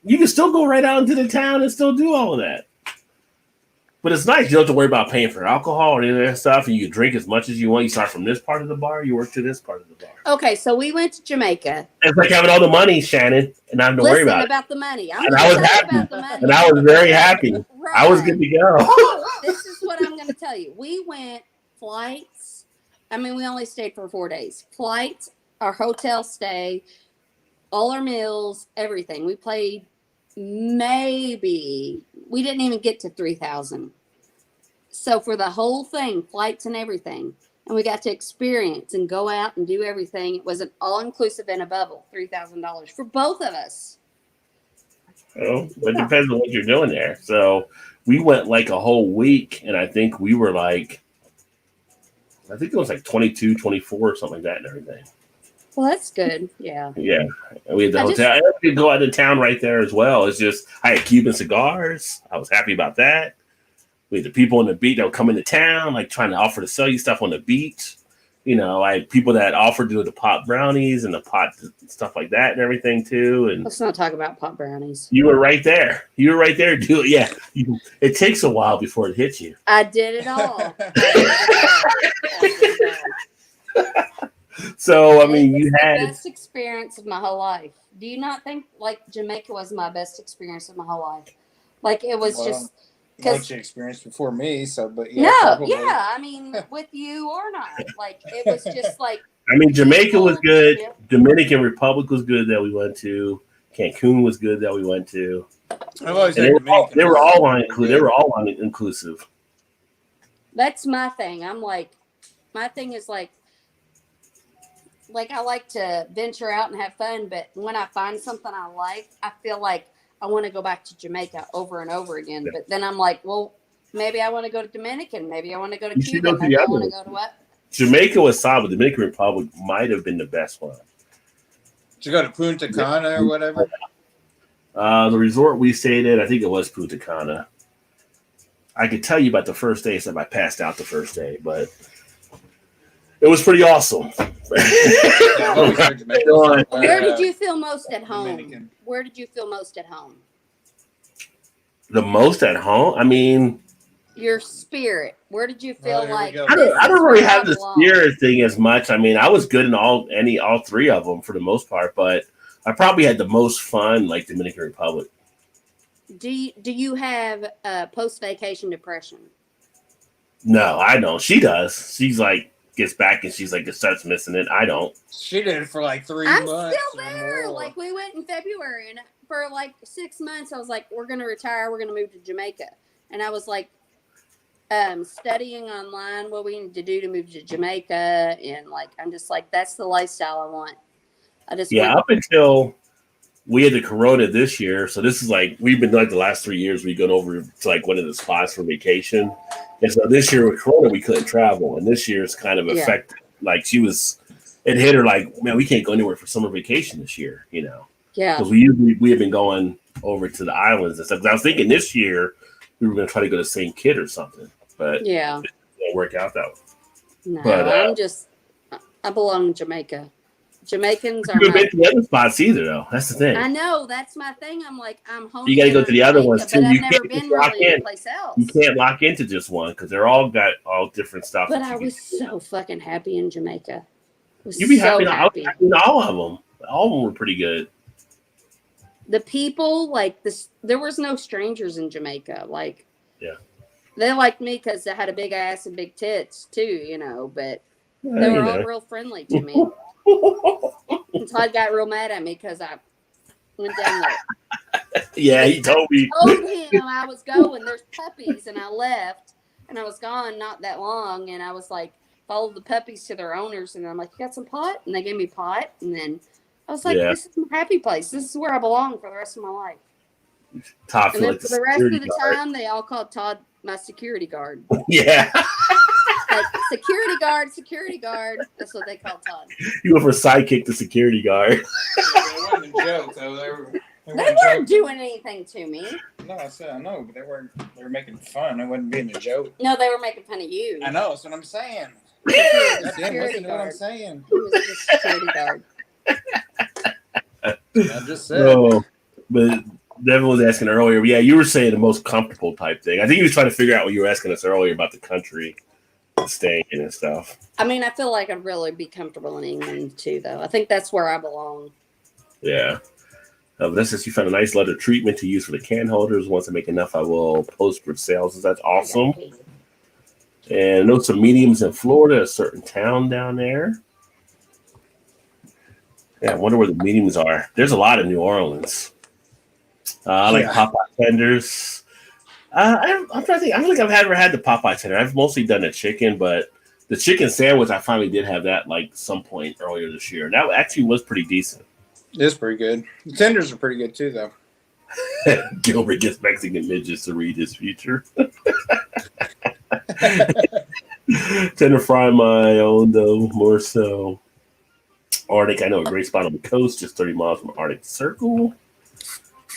You can still go right out into the town and still do all of that. But it's nice. You don't have to worry about paying for alcohol or any of that stuff. And you can drink as much as you want. You start from this part of the bar. You work to this part of the bar. Okay, so we went to Jamaica. It's like having all the money, Shannon, and I don't have to worry about it. The money. I was happy. And I was very happy. Right. I was good to go. This is what I'm going to tell you. We went flights. I mean, we only stayed for 4 days. Flights, our hotel stay, all our meals, everything. We paid we didn't even get to 3,000. So for the whole thing, flights and everything, and we got to experience and go out and do everything. It was an all-inclusive in a bubble, $3,000 for both of us. Well, it depends on what you're doing there. So we went like a whole week, and I think we were like, it was like 22, 24 or something like that and everything. Well, that's good. Yeah. Yeah. We had the hotel. I could go out of town right there as well. It's just, I had Cuban cigars. I was happy about that. We had the people on the beach that would come into town, like trying to offer to sell you stuff on the beach. You know, I had people that offered to do the pot brownies and the pot stuff like that and everything too. And let's not talk about pot brownies. You were right there. Do it. Yeah. It takes a while before it hits you. I did it all. So, I mean, you had the best experience of my whole life. Do you not think like Jamaica was my best experience of my whole life? Like it was just because you experienced before me. So, but yeah, probably. Yeah. I mean, with you or not, like it was just like. I mean, Jamaica was good. Yeah. Dominican Republic was good that we went to. Cancun was good that we went to. I've always they were all on inclusive. That's my thing. I'm like, my thing is like I like to venture out and have fun, but when I find something I like, I feel like I want to go back to Jamaica over and over again. Yeah. But then I'm like, well, maybe I want to go to Dominican. Maybe I want to go to Cuba. Maybe I want to go to what? Jamaica was solid. Dominican Republic might have been the best one. Did you go to Punta Cana or whatever? The resort we stayed at, I think it was Punta Cana. I could tell you about the first day, except I passed out the first day, but it was pretty awesome. Where did you feel most at home? Dominican. Where did you feel most at home? The most at home? I mean, your spirit. Where did you feel like? I don't really have the spirit thing as much. I mean, I was good in all 3 of them for the most part, but I probably had the most fun like Dominican Republic. Do you have post-vacation depression? No, I don't. She does. She's like gets back and she's like, it starts missing it. I don't. She did it for like 3 months. I'm still there. Like we went in February and for like 6 months, I was like, we're going to retire. We're going to move to Jamaica. And I was like, studying online what we need to do to move to Jamaica. And like, I'm just like, that's the lifestyle I want. Up until we had the Corona this year. So this is like, we've been like the last 3 years, we've gone over to like one of the spots for vacation. And so this year with Corona, we couldn't travel. And this year is kind of affected. Like she was it hit her like, man, we can't go anywhere for summer vacation this year, you know, Yeah. because we have been going over to the islands and stuff. 'Cause I was thinking this year we were going to try to go to St. Kitts or something, but Yeah. it didn't work out that way. No, But, I belong in Jamaica. Jamaicans are you haven't my. been to the other spots either, though. That's the thing. I know, that's my thing. I'm like, I'm home. You got to go to the other ones too. But I've You never can't been just lock really in. anyplace else. You can't lock into just one because they're all got all different stuff. But I was so fucking happy in Jamaica. You'd be so happy. I was happy in all of them. All of them were pretty good. The people, like this, there was no strangers in Jamaica. Like, yeah, they liked me because I had a big ass and big tits too, you know. But well, they were all real friendly to me. And Todd got real mad at me because I went down there. Yeah, he told me. I told him I was going. There's puppies, and I left, and I was gone not that long, and I was like, followed the puppies to their owners, and I'm like, you got some pot? And they gave me pot, and then I was like, this is my happy place. This is where I belong for the rest of my life. Todd, and then like for the rest of the guard. time, they all called Todd my security guard. Yeah. Like, security guard. That's what they call Todd. You went from sidekick to security guard. It wasn't a joke, though. They weren't doing anything to me. No, I said I know, but they were making fun. It wasn't being a joke. No, they were making fun of you. I know, that's what I'm saying. Security Listen to what I'm guard. saying. He was the security guard. I just said. Oh, but Devin was asking earlier. Yeah, you were saying the most comfortable type thing. I think he was trying to figure out what you were asking us earlier about the country staying in and stuff. I mean, I feel like I'd really be comfortable in England too, though. I think that's where I belong. Yeah. This is you found a nice leather treatment to use for the can holders. Once I make enough, I will post for sales. That's awesome. And note some mediums in Florida, a certain town down there. Yeah, I wonder where the mediums are. There's a lot in New Orleans. I like Popeye tenders. I'm trying to think. I don't think I've ever had the Popeye tender. I've mostly done the chicken, but the chicken sandwich, I finally did have that like some point earlier this year. That actually was pretty decent. It's pretty good. The tenders are pretty good too, though. Gilbert gets Mexican midgets to read his future. Tend to fry my own, though, more so. Arctic, I know a great spot on the coast, just 30 miles from Arctic Circle.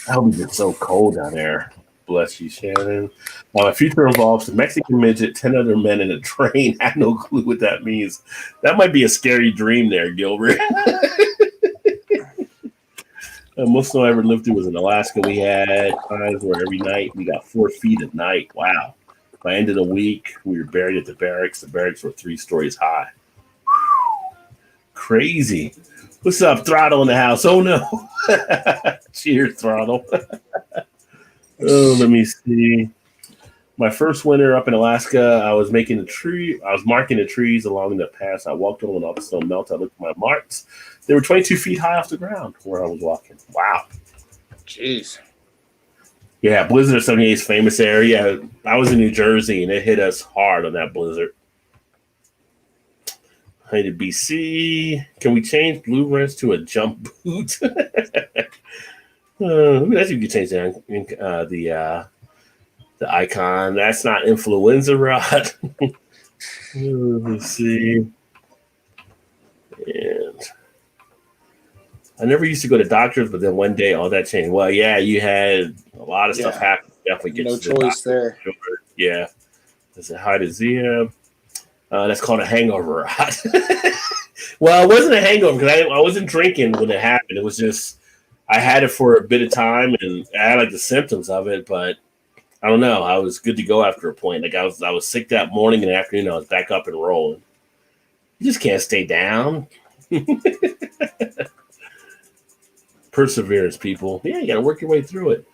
I hope it's so cold down there. Bless you, Shannon. My future involves a Mexican midget, 10 other men in a train. I have no clue what that means. That might be a scary dream there, Gilbert. Most snow I ever lived through was in Alaska. We had times where every night we got 4 feet at night. Wow. By the end of the week, we were buried at the barracks. The barracks were 3 stories high. Crazy. What's up, Throttle in the house? Oh, no. Cheers, Throttle. Oh, let me see. My first winter up in Alaska, I was marking the trees along the paths I walked on when all the snow melted. I looked at my marks. They were 22 feet high off the ground where I was walking. Wow. Jeez. Yeah, Blizzard of 78 is famous area. I was in New Jersey, and it hit us hard on that blizzard. Hey, to BC. Can we change blue rinse to a jump boot? That's you can change the icon. That's not influenza rod. Let's see. And I never used to go to doctors, but then one day all that changed. Well, yeah, you had a lot of stuff happen. Definitely get no to the choice doctor. there. Yeah. That's a hi to Zia. That's called a hangover rod. Well, it wasn't a hangover because I wasn't drinking when it happened. It was just I had it for a bit of time and I had like the symptoms of it, but I don't know. I was good to go after a point. Like I was sick that morning and afternoon. I was back up and rolling. You just can't stay down. Perseverance, people. Yeah, you got to work your way through it.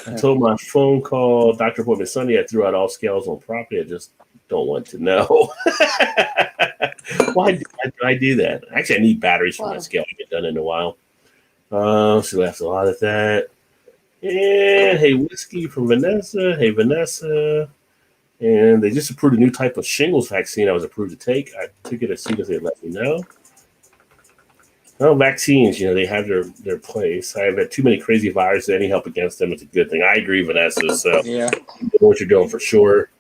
I told my phone call doctor appointment Sunday. I threw out all scales on property. I just don't want to know. Why did I do that? Actually, I need batteries for my scale to get done in a while. So that's a lot of that. And hey, whiskey from Vanessa. Hey, Vanessa. And they just approved a new type of shingles vaccine I was approved to take. I took it as soon as they let me know. Well, vaccines, they have their place. I have had too many crazy viruses. Any help against them is a good thing. I agree, Vanessa. So yeah, you know what you're doing for sure.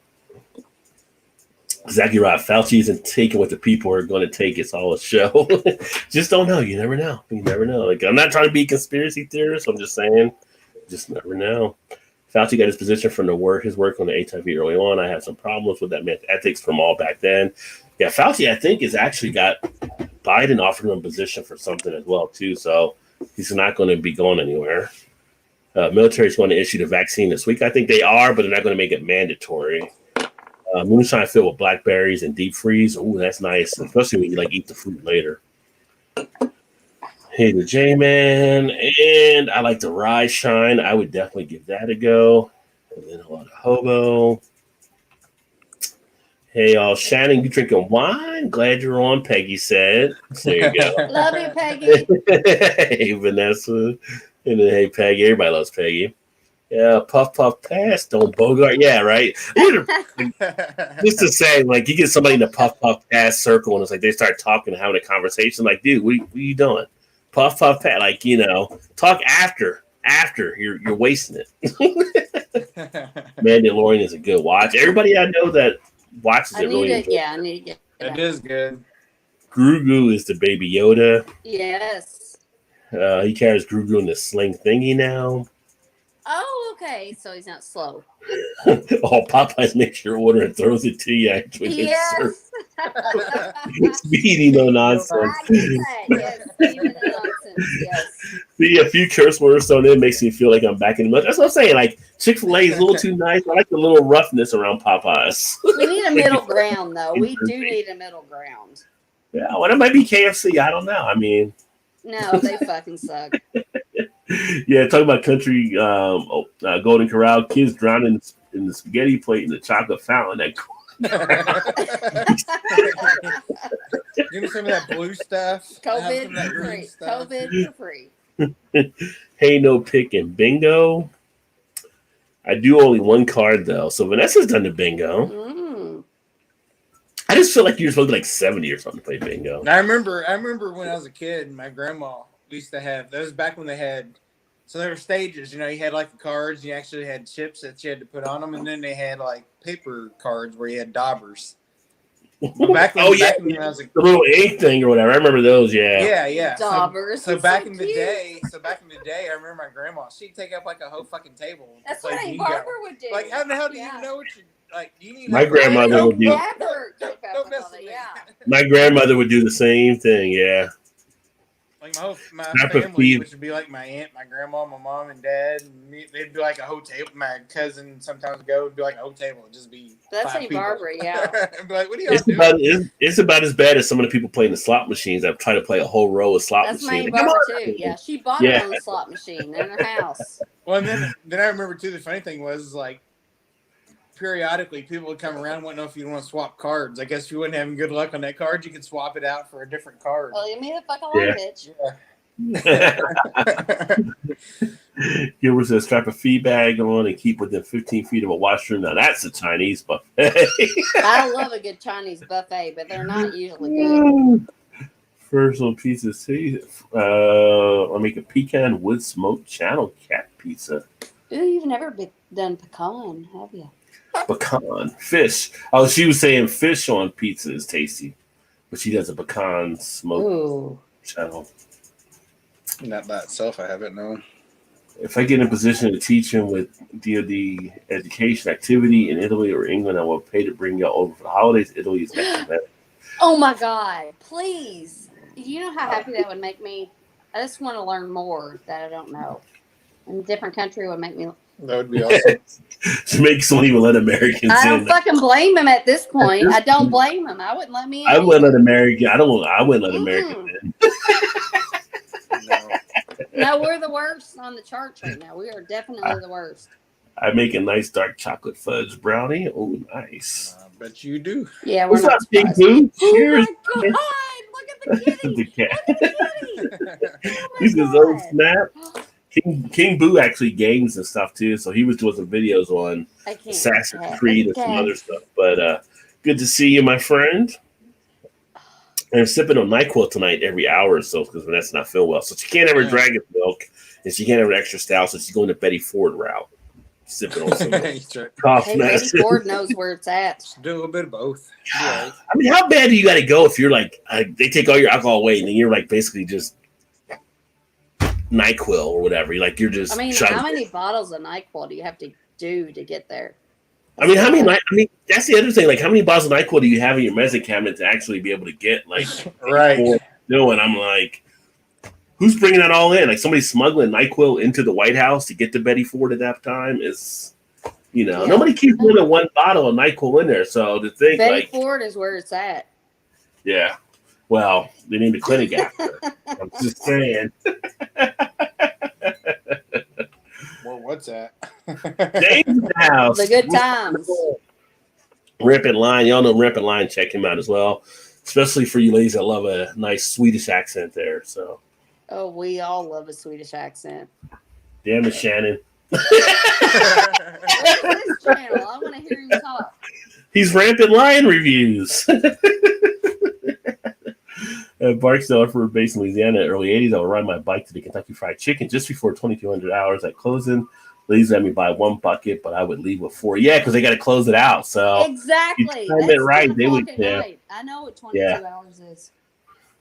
Exactly right. Fauci isn't taking what the people are going to take. It's all a show. Just don't know. You never know. You never know. Like, I'm not trying to be a conspiracy theorist. I'm just saying, just never know. Fauci got his position from his work on the HIV early on. I had some problems with that ethics from all back then. Yeah, Fauci, I think, has actually got Biden offered him a position for something as well, too. So he's not going to be going anywhere. Military is going to issue the vaccine this week. I think they are, but they're not going to make it mandatory. Moonshine filled with blackberries and deep freeze. Oh, that's nice, especially when you like eat the fruit later. Hey, the J-Man, and I like the Rye Shine. I would definitely give that a go. And then a lot of hobo. Hey, y'all, Shannon, you drinking wine? Glad you're on, Peggy said. There you go. Love you, Peggy. Hey, Vanessa. And then, hey, Peggy. Everybody loves Peggy. Yeah, puff, pass, don't bogart. Yeah, right. Just to say, like, you get somebody in the puff, pass circle, and it's like they start talking and having a conversation. Like, dude, what are you doing? Puff, pass. Like, talk after. You're wasting it. Mandalorian is a good watch. Everybody I know that watches it really enjoys. Yeah, I need to get it. It is good. Grogu is the baby Yoda. Yes. He carries Grogu in the sling thingy now. Oh, okay. So he's not slow. Popeyes makes your order and throws it to you. Actually, Yes. Speedy, no nonsense. I get that. Yes. Speedy, no nonsense. Yes. See, a few curse words thrown in makes me feel like I'm back in the milk. That's what I'm saying. Like, Chick-fil-A is a little too nice. I like the little roughness around Popeyes. We need a middle ground, though. We do need a middle ground. Yeah, well, it might be KFC. I don't know. I mean, no, they fucking suck. Yeah, talking about country Golden Corral, kids drowning in the spaghetti plate in the chocolate fountain. Give me some of that blue stuff. COVID for free. COVID for free. Hey, no pick and bingo. I do only one card though, so Vanessa's done the bingo. Mm. I just feel like you're supposed to be like 70 or something to play bingo. I remember when I was a kid, my grandma used to have those back when they had. So there were stages, you had like the cards. You actually had chips that you had to put on them, and then they had like paper cards where you had daubers. Back when, back when I was the little ink thing or whatever. I remember those. Yeah. Daubers. So back in the day, I remember my grandma. She'd take up like a whole fucking table. That's what a barber would do. Like, how the hell do you know what you like? You need my grandmother would do. Don't mess with me. My grandmother would do the same thing. Yeah. Like my family, which would be like my aunt, my grandma, my mom, and dad, and me, they'd be like a whole table. My cousin sometimes would be like a whole table. It'd just be that's a barber, yeah. I'd be like, what are y'all doing? It's about as bad as some of the people playing the slot machines. I've tried to play a whole row of slot machines. That's my barber too. Yeah, she bought her own slot machine in her house. Well, and then I remember too. The funny thing was like, periodically people would come around, wouldn't know if you want to swap cards. I guess if you wasn't having good luck on that card, you could swap it out for a different card. Well, you made the fuck along, bitch. Gilbert says strap a feed bag on and keep within 15 feet of a washroom. Now that's a Chinese buffet. I love a good Chinese buffet, but they're not usually good. First on pizza too. I'll make a pecan wood smoked channel cat pizza. Ooh, you've never done pecan, have you? Pecan fish. Oh, she was saying fish on pizza is tasty, but she does a pecan smoked channel. Not by itself, I haven't known. If I get in a position to teach him with DoD education activity in Italy or England, I will pay to bring y'all over for the holidays. Italy is next. Oh my God! Please, you know how happy that would make me. I just want to learn more that I don't know. In a different country would make me. That would be awesome. Jamaica won't even let Americans I don't in. fucking blame him at this point. I don't blame him. I wouldn't let me in. I wouldn't let American. I wouldn't let Americans in. No, we're the worst on the charts right now. We are definitely the worst. I make a nice dark chocolate fudge brownie. Oh, nice. I bet you do. Yeah, we're What's not up, King Boo? Cheers. Oh my God! Look at the kitty. The cat. Look at the kitty. Oh He's his own snap. King Boo actually games and stuff too, so he was doing some videos on Assassin's Creed and some other stuff. But good to see you, my friend. And I'm sipping on NyQuil tonight every hour or so because Vanessa not feel well, so she can't have her dragon milk and she can't have an extra stout, so she's going the Betty Ford route. sipping on some cough Hey, medicine. Betty Ford knows where it's at. Do a little bit of both. Right. I mean, how bad do you got to go if you're like they take all your alcohol away and then you're like basically just NyQuil or whatever? You're just. I mean, how many bottles of NyQuil do you have to do to get there? I mean, how many? I mean, that's the other thing. Like, how many bottles of NyQuil do you have in your medicine cabinet to actually be able to get? Like, right. No, and I'm like, who's bringing that all in? Like, somebody smuggling NyQuil into the White House to get to Betty Ford at that time is, nobody keeps more than one bottle of NyQuil in there. So to think Betty Ford is where it's at. Yeah. Well, they named the clinic after. I'm just saying. Well, what's that? James House. The good times. Rampant Line. Y'all know Rampant Line. Check him out as well. Especially for you ladies that love a nice Swedish accent there. So. Oh, we all love a Swedish accent. Damn it, Shannon. What's this channel? I want to hear him talk. He's Rampant Lion Reviews. At Barksdale for base in Louisiana in the early 80s, I would ride my bike to the Kentucky Fried Chicken just before 2,200 hours at closing. Ladies let me buy one bucket, but I would leave with 4. Yeah, because they got to close it out. So exactly. You time it right. They would. Yeah. I know what 22 hours is.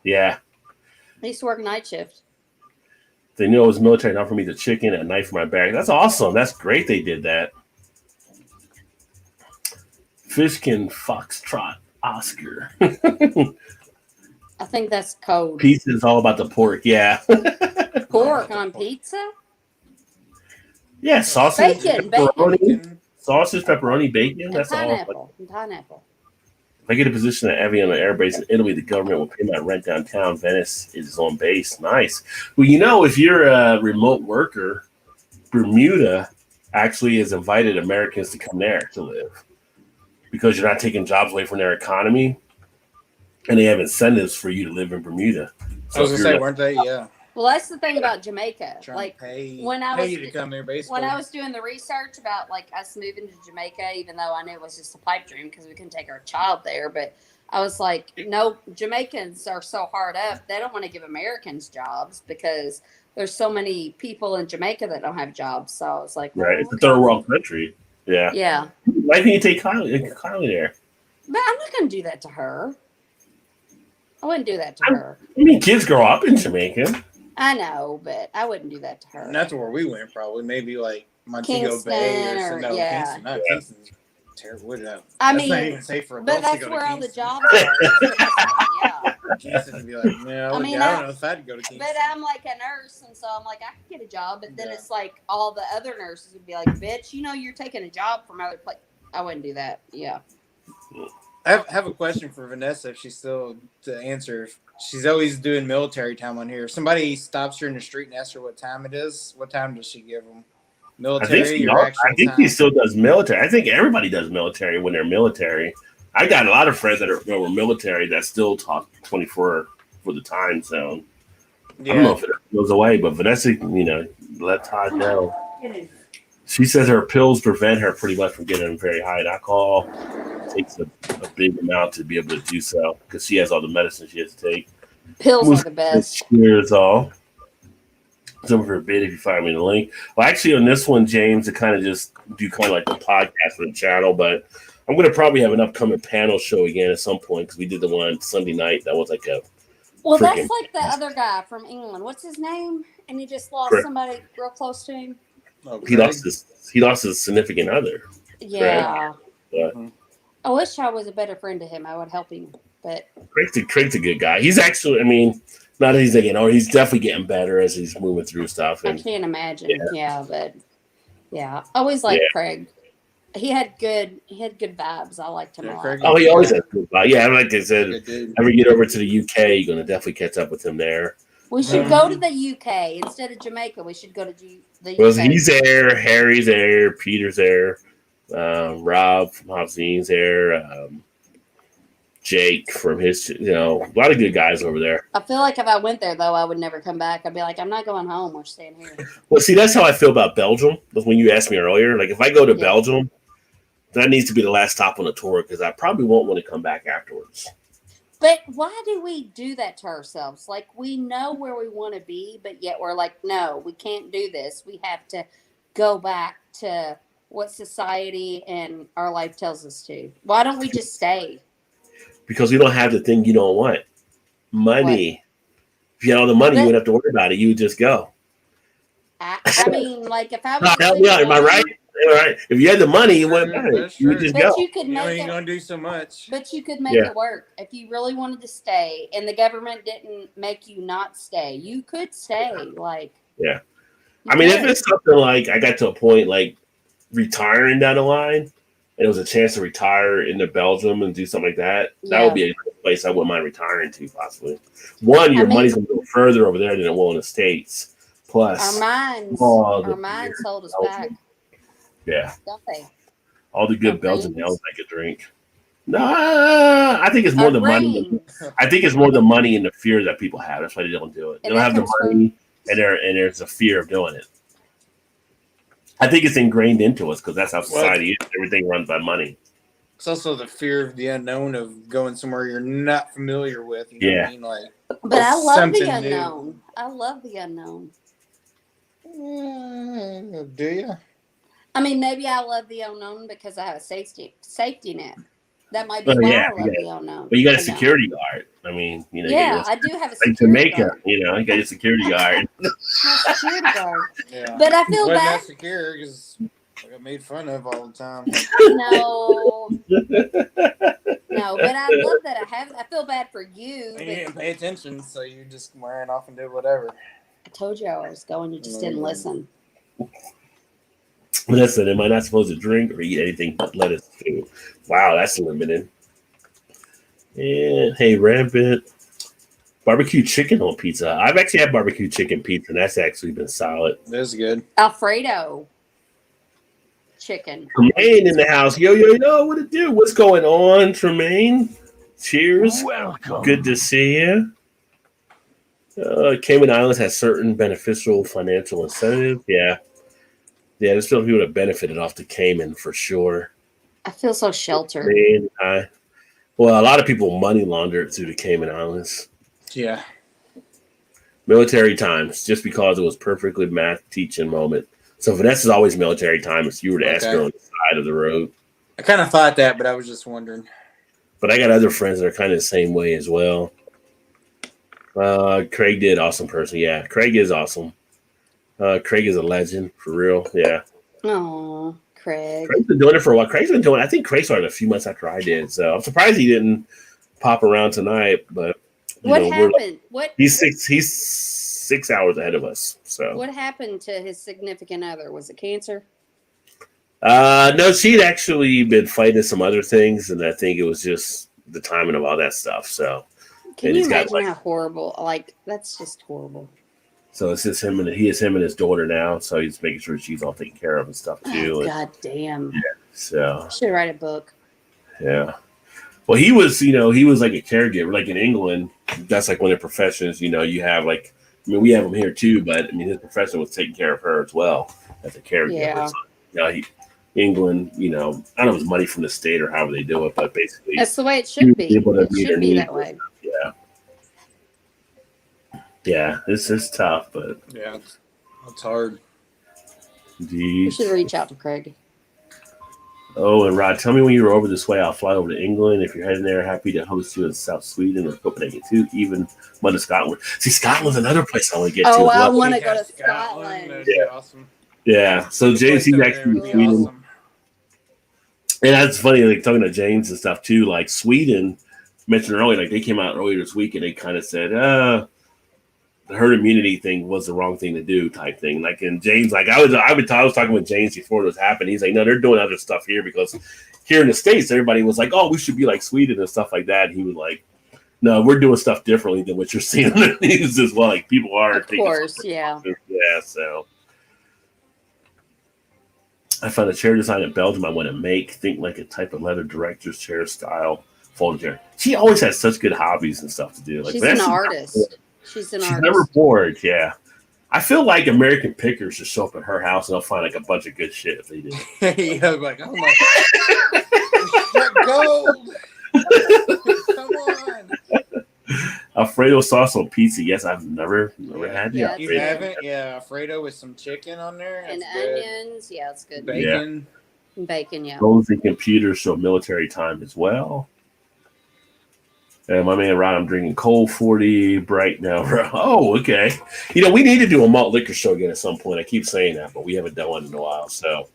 Yeah. I used to work night shift. They knew it was military, not for me, the chicken and a knife for my bag. That's awesome. That's great they did that. Fishkin Foxtrot Oscar. I think that's code. Pizza is all about the pork, yeah. Pork on pizza? Yeah, sausage, bacon. Sausage, pepperoni, bacon. That's pineapple. all. And pineapple. If I get a position at Evian on the air base in Italy, the government will pay my rent downtown. Venice is on base. Nice. Well, if you're a remote worker, Bermuda actually has invited Americans to come there to live because you're not taking jobs away from their economy, and they have incentives for you to live in Bermuda. So I was going to say, weren't they? Yeah. Well, that's the thing about Jamaica. Like when I was to come there, when I was doing the research about like us moving to Jamaica, even though I knew it was just a pipe dream because we couldn't take our child there, but I was like, no, Jamaicans are so hard up. They don't want to give Americans jobs because there's so many people in Jamaica that don't have jobs. So I was like, right, it's a third world country. Yeah. Yeah. Why can't you take Kylie there? But I'm not going to do that to her. I wouldn't do that to her. I mean, kids grow up in Jamaica. I know, but I wouldn't do that to her. And that's where we went, probably. Maybe like Montego Bay or something. No, Kingston. No, Kingston's terrible. I mean, not even safe for adults but that's to go where to all the Kingston. jobs are. Yeah. Kingston would be like, no, I don't know if I'd go to Kingston. But I'm like a nurse, and so I'm like, I could get a job. But then it's like all the other nurses would be like, bitch, you're taking a job from other places. I wouldn't do that. Yeah. I have a question for Vanessa if she's still to answer. She's always doing military time on here. If somebody stops her in the street and asks her what time it is, what time does she give them? Military I think she still does military. I think everybody does military when they're military. I got a lot of friends that were military that still talk 24 for the time zone. Yeah. I don't know if it goes away, but Vanessa, let Todd know. She says her pills prevent her pretty much from getting very high in alcohol. It takes a big amount to be able to do so because she has all the medicine she has to take. Pills are the best. Cheers all. Some of her bid if you find me the link. Well, actually, on this one, James, to kind of just do kind of like the podcast for the channel, but I'm going to probably have an upcoming panel show again at some point because we did the one Sunday night. That was like a. Well, that's like the other guy from England. What's his name? And he just lost somebody real close to him. He lost his significant other. Yeah. But I wish I was a better friend to him. I would help him. But Craig's a good guy. He's actually, not that he's he's definitely getting better as he's moving through stuff. And, I can't imagine. Yeah, but I always liked Craig. He had good vibes. I liked him a lot. Oh, he always has good vibes. Yeah, like I said, ever get over to the UK, you're gonna definitely catch up with him there. We should go to the UK instead of Jamaica. We should go to the UK. Well, he's there, Harry's there, Peter's there, Rob from Hobson's there, Jake from his, a lot of good guys over there. I feel like if I went there, though, I would never come back. I'd be like, I'm not going home. We're staying here. Well, see, that's how I feel about Belgium. When you asked me earlier, like if I go to Belgium, that needs to be the last stop on the tour because I probably won't want to come back afterwards. But why do we do that to ourselves? Like, we know where we want to be, but yet we're like, no, we can't do this. We have to go back to what society and our life tells us to. Why don't we just stay? Because we don't have the thing you don't want. Money. What? If you had all the money, you wouldn't have to worry about it. You would just go. I mean, like if I was help me out, am I right? All right. If you had the money, you wouldn't matter. You would just go. You could make it. Gonna do so much. But you could make it work if you really wanted to stay, and the government didn't make you not stay. You could stay. I mean, if it's something like I got to a point like retiring down the line, and it was a chance to retire into Belgium and do something like that, that would be a place I wouldn't mind retiring to, possibly. One, your money's going to go further over there than it will in the States. Plus, our minds hold us back. Yeah. Don't they? All the good Belgian ales I could drink. No, I think it's more the money. I think it's more the money and the fear that people have. That's why they don't do it. They don't have the money, and there's a fear of doing it. I think it's ingrained into us because that's how society is. Everything runs by money. It's also the fear of the unknown of going somewhere you're not familiar with. You know what I mean? Like, but I love the unknown. New. I love the unknown. Do you? I mean, maybe I love the unknown because I have a safety net. That might be why I love the unknown. But you got a security guard. I mean, you know. Yeah, I do have a security Jamaica, guard. You know, you got your security guard. My security guard. Yeah. But I feel bad. Not secure because I got made fun of all the time. No, but I love that I feel bad for you. You didn't pay attention, so you just ran off and did whatever. I told you I was going. You just didn't listen. Listen, am I not supposed to drink or eat anything but lettuce too? Wow, that's limited. And hey, Rampant. Barbecue chicken on pizza. I've actually had barbecue chicken pizza, and that's actually been solid. That's good. Alfredo chicken. Tremaine in the house. Yo, what it do? What's going on, Tremaine? Cheers. Welcome. Good to see you. Cayman Islands has certain beneficial financial incentives. Yeah, there's still people that benefited off the Cayman for sure. I feel so sheltered. Well, a lot of people money laundered through the Cayman Islands. Yeah. Military times, just because it was perfectly math teaching moment. So Vanessa's always military time if you were to ask her on the side of the road. I kind of thought that, but I was just wondering. But I got other friends that are kind of the same way as well. Craig did awesome person. Yeah, Craig is awesome. Craig is a legend for real. Yeah. Oh, Craig. Craig's been doing it for a while. I think Craig started a few months after I did. So I'm surprised he didn't pop around tonight. But what happened? He's 6 hours ahead of us. So what happened to his significant other? Was it cancer? No, she'd actually been fighting some other things, and I think it was just the timing of all that stuff. So. Can you imagine how horrible? Like, that's just horrible. So it's just him and his daughter now. So he's making sure she's all taken care of and stuff too. God damn. Yeah. So should write a book. Yeah. Well, he was like a caregiver, like in England. That's like one of their professions. You know, you have like, I mean, we have him here too, but I mean, his profession was taking care of her as well as a caregiver. Yeah. So, England, I don't know if it's money from the state or however they do it, but basically that's the way it should be. It should be that way. Yeah. Yeah, this is tough, but yeah, it's hard. Indeed. You should reach out to Craig. Oh, and Rod, tell me when you're over this way. I'll fly over to England. If you're heading there, happy to host you in South Sweden or Copenhagen too. Even to Scotland. See, Scotland's another place I want to get to. Oh, I want to go to Scotland. Yeah, awesome. Yeah, so James, he's actually in Sweden. Awesome. And that's funny, like talking to James and stuff too. Like Sweden, mentioned earlier, like they came out earlier this week and they kind of said, the herd immunity thing was the wrong thing to do, type thing. Like, and James, like I was talking with James before it was happening. He's like, no, they're doing other stuff here because here in the States, everybody was like, oh, we should be like Sweden and stuff like that. And he was like, no, we're doing stuff differently than what you're seeing in the news as well. Like people are, of course, yeah. So. I found a chair design in Belgium I want to make. Think like a type of leather director's chair style folding chair. She always has such good hobbies and stuff to do. Like, she's an artist. She's never bored. Yeah, I feel like American Pickers should show up at her house and they'll find like a bunch of good shit if they do. Yeah, like, oh my god, gold! Come on. Alfredo sauce on pizza. Yes, I've never had the Alfredo. You haven't? Yeah, Alfredo with some chicken on there. And onions. Yeah, it's good. Bacon. Bacon, yeah. Phones and computers show military time as well. And my man Ron, I'm drinking Cold 40 Bright now. Oh, okay. We need to do a malt liquor show again at some point. I keep saying that, but we haven't done one in a while. So,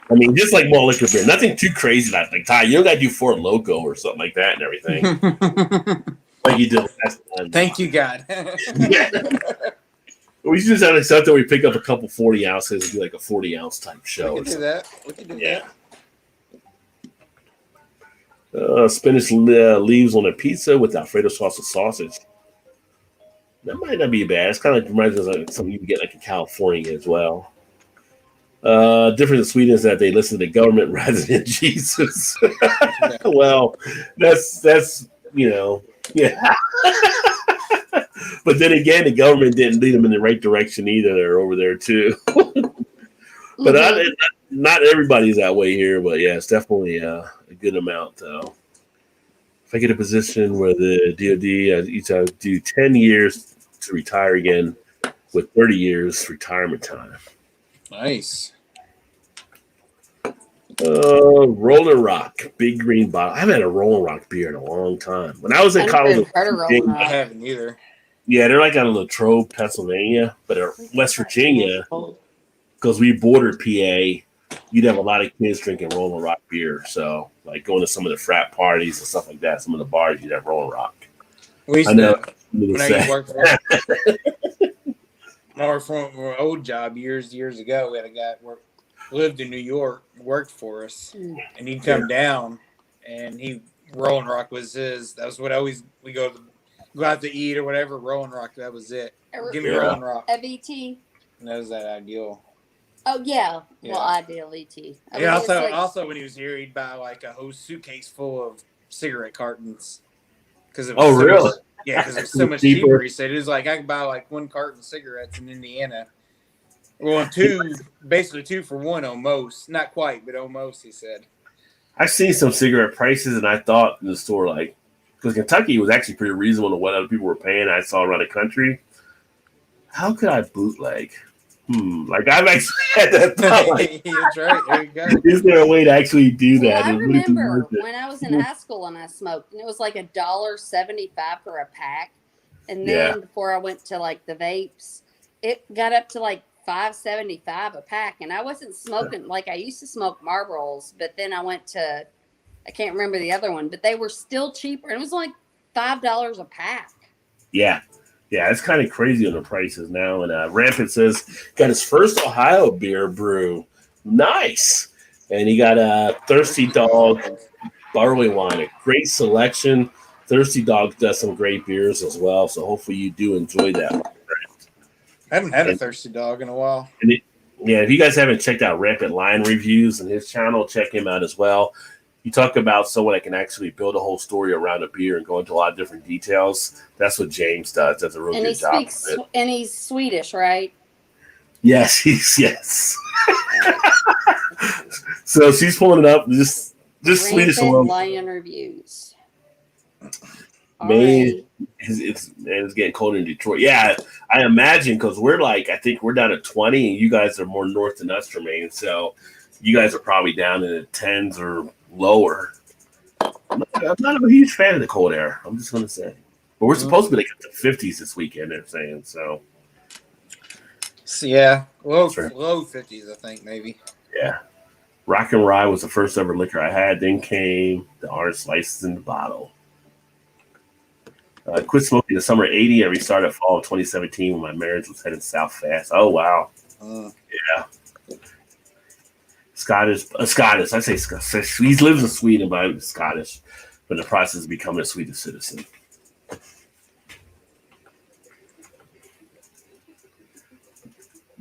I mean, just like malt liquor beer, nothing too crazy. Like Todd, you don't got to do Fort Loco or something like that and everything. Like you did last time. Thank you, God. Yeah. We should just have like something where we pick up a couple 40 ounces and do like a 40-ounce type show. We can do that. We can do that. Spinach leaves on a pizza with Alfredo sauce and sausage. That might not be bad. It's kind of reminds us of something you can get like in California as well. Difference in Sweden is that they listen to the government rather than Jesus. Well, that's yeah. But then again, the government didn't lead them in the right direction either. They're over there too. But not everybody's that way here. But yeah, it's definitely a good amount though. If I get a position where the DoD each do 10 years to retire again with 30 years retirement time. Nice. Roller Rock, big green bottle. I haven't had a Roller Rock beer in a long time. When I was in college, I haven't either. Yeah, they're like out of Latrobe, Pennsylvania, but West Virginia, because we bordered PA, you'd have a lot of kids drinking Roller Rock beer. So, like going to some of the frat parties and stuff like that, some of the bars, you'd have Roller Rock. I know. When I worked for my old job years ago, we had a guy lived in New York, worked for us, and he'd come down, and Rolling Rock was his. That was what we go out to eat or whatever. Rolling Rock, that was it. Give me Rolling Rock. ET. That was that ideal. Oh yeah. Well, ideal ET. Also when he was here, he'd buy like a whole suitcase full of cigarette cartons. Really? Yeah, because it's so much cheaper. He said it was like I could buy like one carton of cigarettes in Indiana. Well, basically 2 for 1 almost. Not quite, but almost, he said. I've seen some cigarette prices, and I thought in the store, like, because Kentucky was actually pretty reasonable to what other people were paying. I saw around the country. How could I bootleg? Like, I've actually had that thought. Like, that's right. There you go. Is there a way to actually do that? Well, I remember when I was in high school and I smoked, and it was like $1.75 for a pack. And then before I went to like the vapes, it got up to like $5.75 a pack, and I wasn't smoking like I used to smoke Marlboros, but then I went to I can't remember the other one, but they were still cheaper. It was like $5 a pack. Yeah, it's kind of crazy on the prices now. And Rampant says got his first Ohio beer brew, nice, and he got a Thirsty Dog barley wine, a great selection. Thirsty Dog does some great beers as well, so hopefully you do enjoy that one. I haven't had a Thirsty Dog in a while. If you guys haven't checked out Rampant Lion Reviews and his channel, check him out as well. You talk about someone that can actually build a whole story around a beer and go into a lot of different details. That's what James does. That's a really good job. And he's Swedish, right? Yes, yes. So she's pulling it up. Just Swedish alone. Lion Reviews. Man, it's getting cold in Detroit. Yeah, I imagine because I think we're down at 20, and you guys are more north than us, Jermaine. So you guys are probably down in the 10s or lower. I'm not a huge fan of the cold air. I'm just going to say. But we're supposed to be like at the 50s this weekend, they're saying. So yeah, low 50s, I think, maybe. Yeah. Rock and Rye was the first ever liquor I had. Then came the orange slices in the bottle. Quit smoking in the summer of 80 and restarted fall of 2017 when my marriage was heading south fast. Oh, wow. Yeah. Scottish. I say Scottish. He lives in Sweden, but I'm Scottish. But in the process of becoming a Swedish citizen.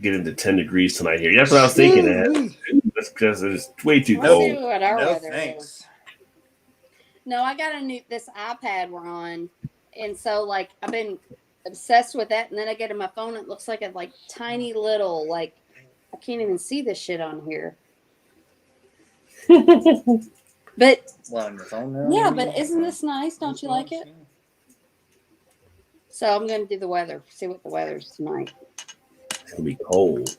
Get into 10 degrees tonight here. That's what I was thinking. That's because it's way too cold. No, thanks. No, I got this iPad we're on. And so, like, I've been obsessed with that. And then I get in my phone, it looks like a, like, tiny little, like, I can't even see this shit on here. But, what, on your phone now? Yeah, but isn't this nice? Don't you like it? So I'm going to do the weather, see what the weather's tonight. It's going to be cold.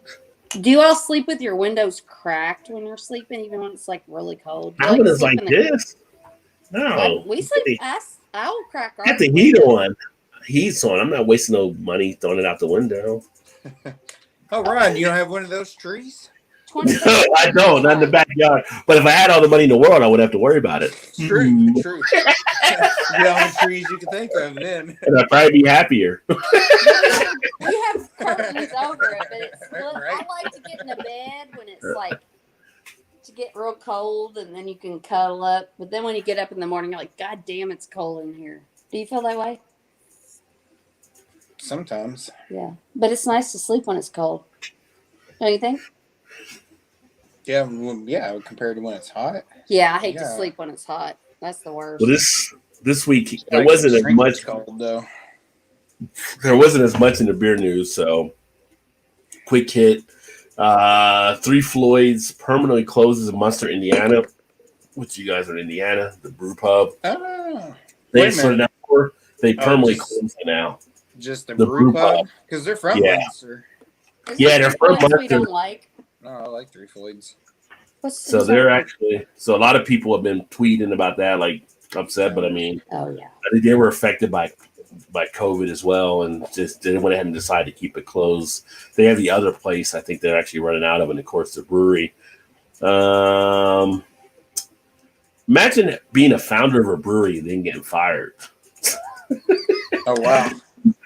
Do you all sleep with your windows cracked when you're sleeping, even when it's like really cold? Not when it's like this. No. We sleep. I will crack our Get the heat on. Heat's on. I'm not wasting no money throwing it out the window. Oh, Ron, you don't have one of those trees? No, I don't. Not in the backyard. But if I had all the money in the world, I wouldn't have to worry about it. True. True. Get all the trees you can think of then. And I'd probably be happier. We have curtains over it, but it's right. I like to get in the bed when it's like to get real cold, and then you can cuddle up. But then when you get up in the morning, you're like, God damn, it's cold in here. Do you feel that way? Sometimes. Yeah. But it's nice to sleep when it's cold. Don't you think? Yeah, compared to when it's hot. Yeah, I hate to sleep when it's hot. That's the worst. Well, this week there wasn't as much cold though. There wasn't as much in the beer news, so quick hit. 3 Floyds permanently closes in Munster, Indiana. Which you guys are in Indiana, the brew pub. Oh, They permanently closed it now. Just the brew pub? Because they're from Munster. They're from Munster. We don't like. No, I like 3 Floyds. So they're actually a lot of people have been tweeting about that, like upset, but I mean, they were affected by COVID as well, and just they went ahead and decided to keep it closed. They have the other place I think they're actually running out of, and of course the brewery. Imagine being a founder of a brewery and then getting fired. Oh wow.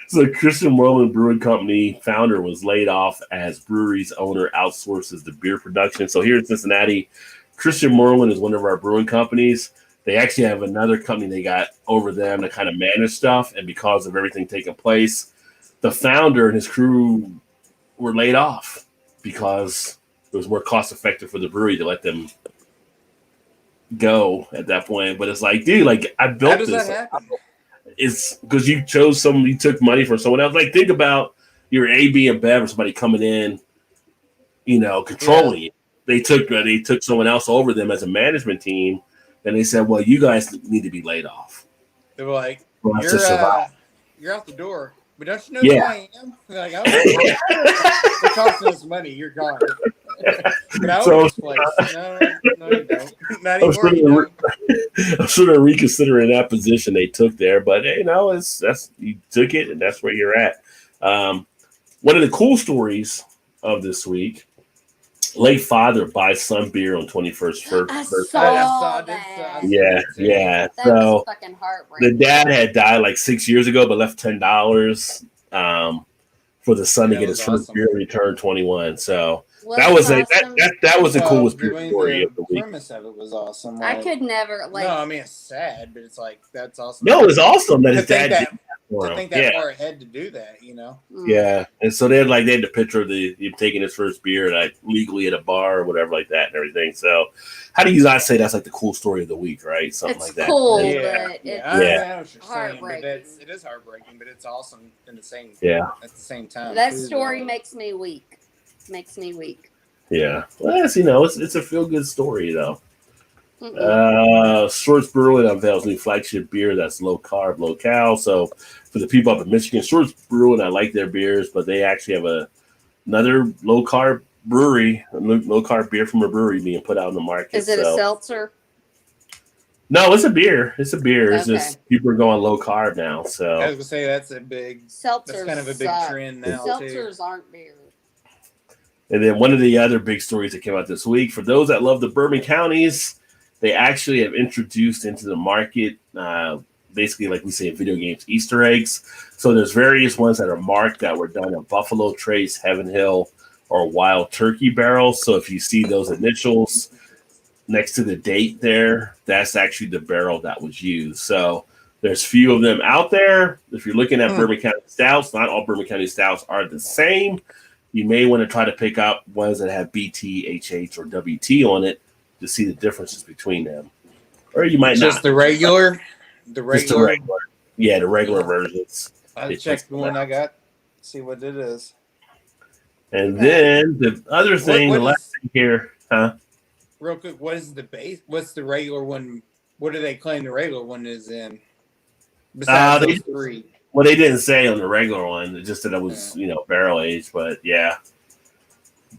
So Christian Moreland Brewing Company founder was laid off as brewery's owner outsources the beer production. So here in Cincinnati, Christian Moreland is one of our brewing companies. They actually have another company they got over them to kind of manage stuff. And because of everything taking place, the founder and his crew were laid off because it was more cost effective for the brewery to let them go at that point. But it's like, dude, like I built this. How does that happen? It's because you took money from someone else. Like think about your AB and Bev or somebody coming in, controlling it. They took someone else over them as a management team, and they said, "Well, you guys need to be laid off." They were like, "You're out the door, but don't you know who I am?" They're like, "It costs us money. You're gone." Get out of this place. No, you don't. Not anymore. I'm sort of reconsidering that position they took there, but you took it, and that's where you're at. One of the cool stories of this week: late father buys son beer on 21st. I saw that. Yeah. That was fucking heartbreaking. The dad had died like 6 years ago, but left $10 for the son to get his first beer when he turned 21. So. That was the coolest beer story of the week. The premise of it was awesome. I could never No, I mean it's sad, but it's like that's awesome. No, it was awesome that his dad did that for him. I think that far ahead to do that, Yeah, and so they had the picture of him taking his first beer like legally at a bar or whatever like that and everything. So, how do you guys say that's like the cool story of the week, right? Something like that. Cool, but it's I know what you're saying, but it is heartbreaking, but it's awesome in the same. Yeah. At the same time. That story makes me weak. Yeah, well, it's a feel good story though. Shorts Brewing unveils new flagship beer that's low carb, low cal. So for the people up in Michigan, Shorts Brewing, I like their beers, but they actually have another low carb brewery, low carb beer from a brewery being put out in the market. Is it a seltzer? No, it's a beer. It's just people are going low carb now. So I was gonna say that's a big seltzers. That's kind of a big trend now. Seltzers aren't beer. And then one of the other big stories that came out this week, for those that love the bourbon counties, they actually have introduced into the market, basically like we say in video games, Easter eggs. So there's various ones that are marked that were done in Buffalo Trace, Heaven Hill, or Wild Turkey barrels. So if you see those initials next to the date there, that's actually the barrel that was used. So there's few of them out there. If you're looking at Bourbon County stouts, not all Bourbon County stouts are the same. You may want to try to pick up ones that have BT, HH, or WT on it to see the differences between them. Or you might just not. The regular? Yeah, the regular versions. I checked the one I got, see what it is. And then the other thing, the last thing here, real quick, what is the base? What's the regular one? What do they claim the regular one is in? Besides those three. Well, they didn't say on the regular one. It just said it was, barrel aged, but yeah.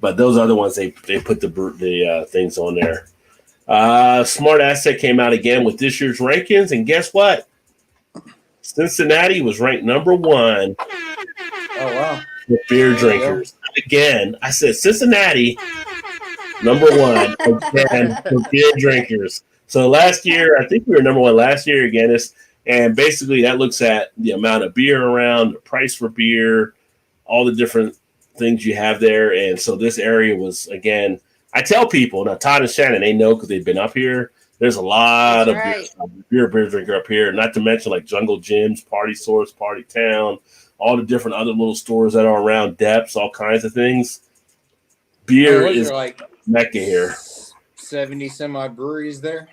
But those other ones, they put the things on there. Smart Asset came out again with this year's rankings, and guess what? Cincinnati was ranked number 1. Oh wow! For beer drinkers. Again, I said Cincinnati number 1 again for beer drinkers. So last year, I think we were number 1 last year again. And basically that looks at the amount of beer around, the price for beer, all the different things you have there. And so this area was, again, I tell people, now Todd and Shannon, they know because they've been up here. There's a lot of beer drinker up here, not to mention like Jungle Gyms, Party Source, Party Town, all the different other little stores that are around, Depths, all kinds of things. Beer is like Mecca here. 70 some odd breweries there.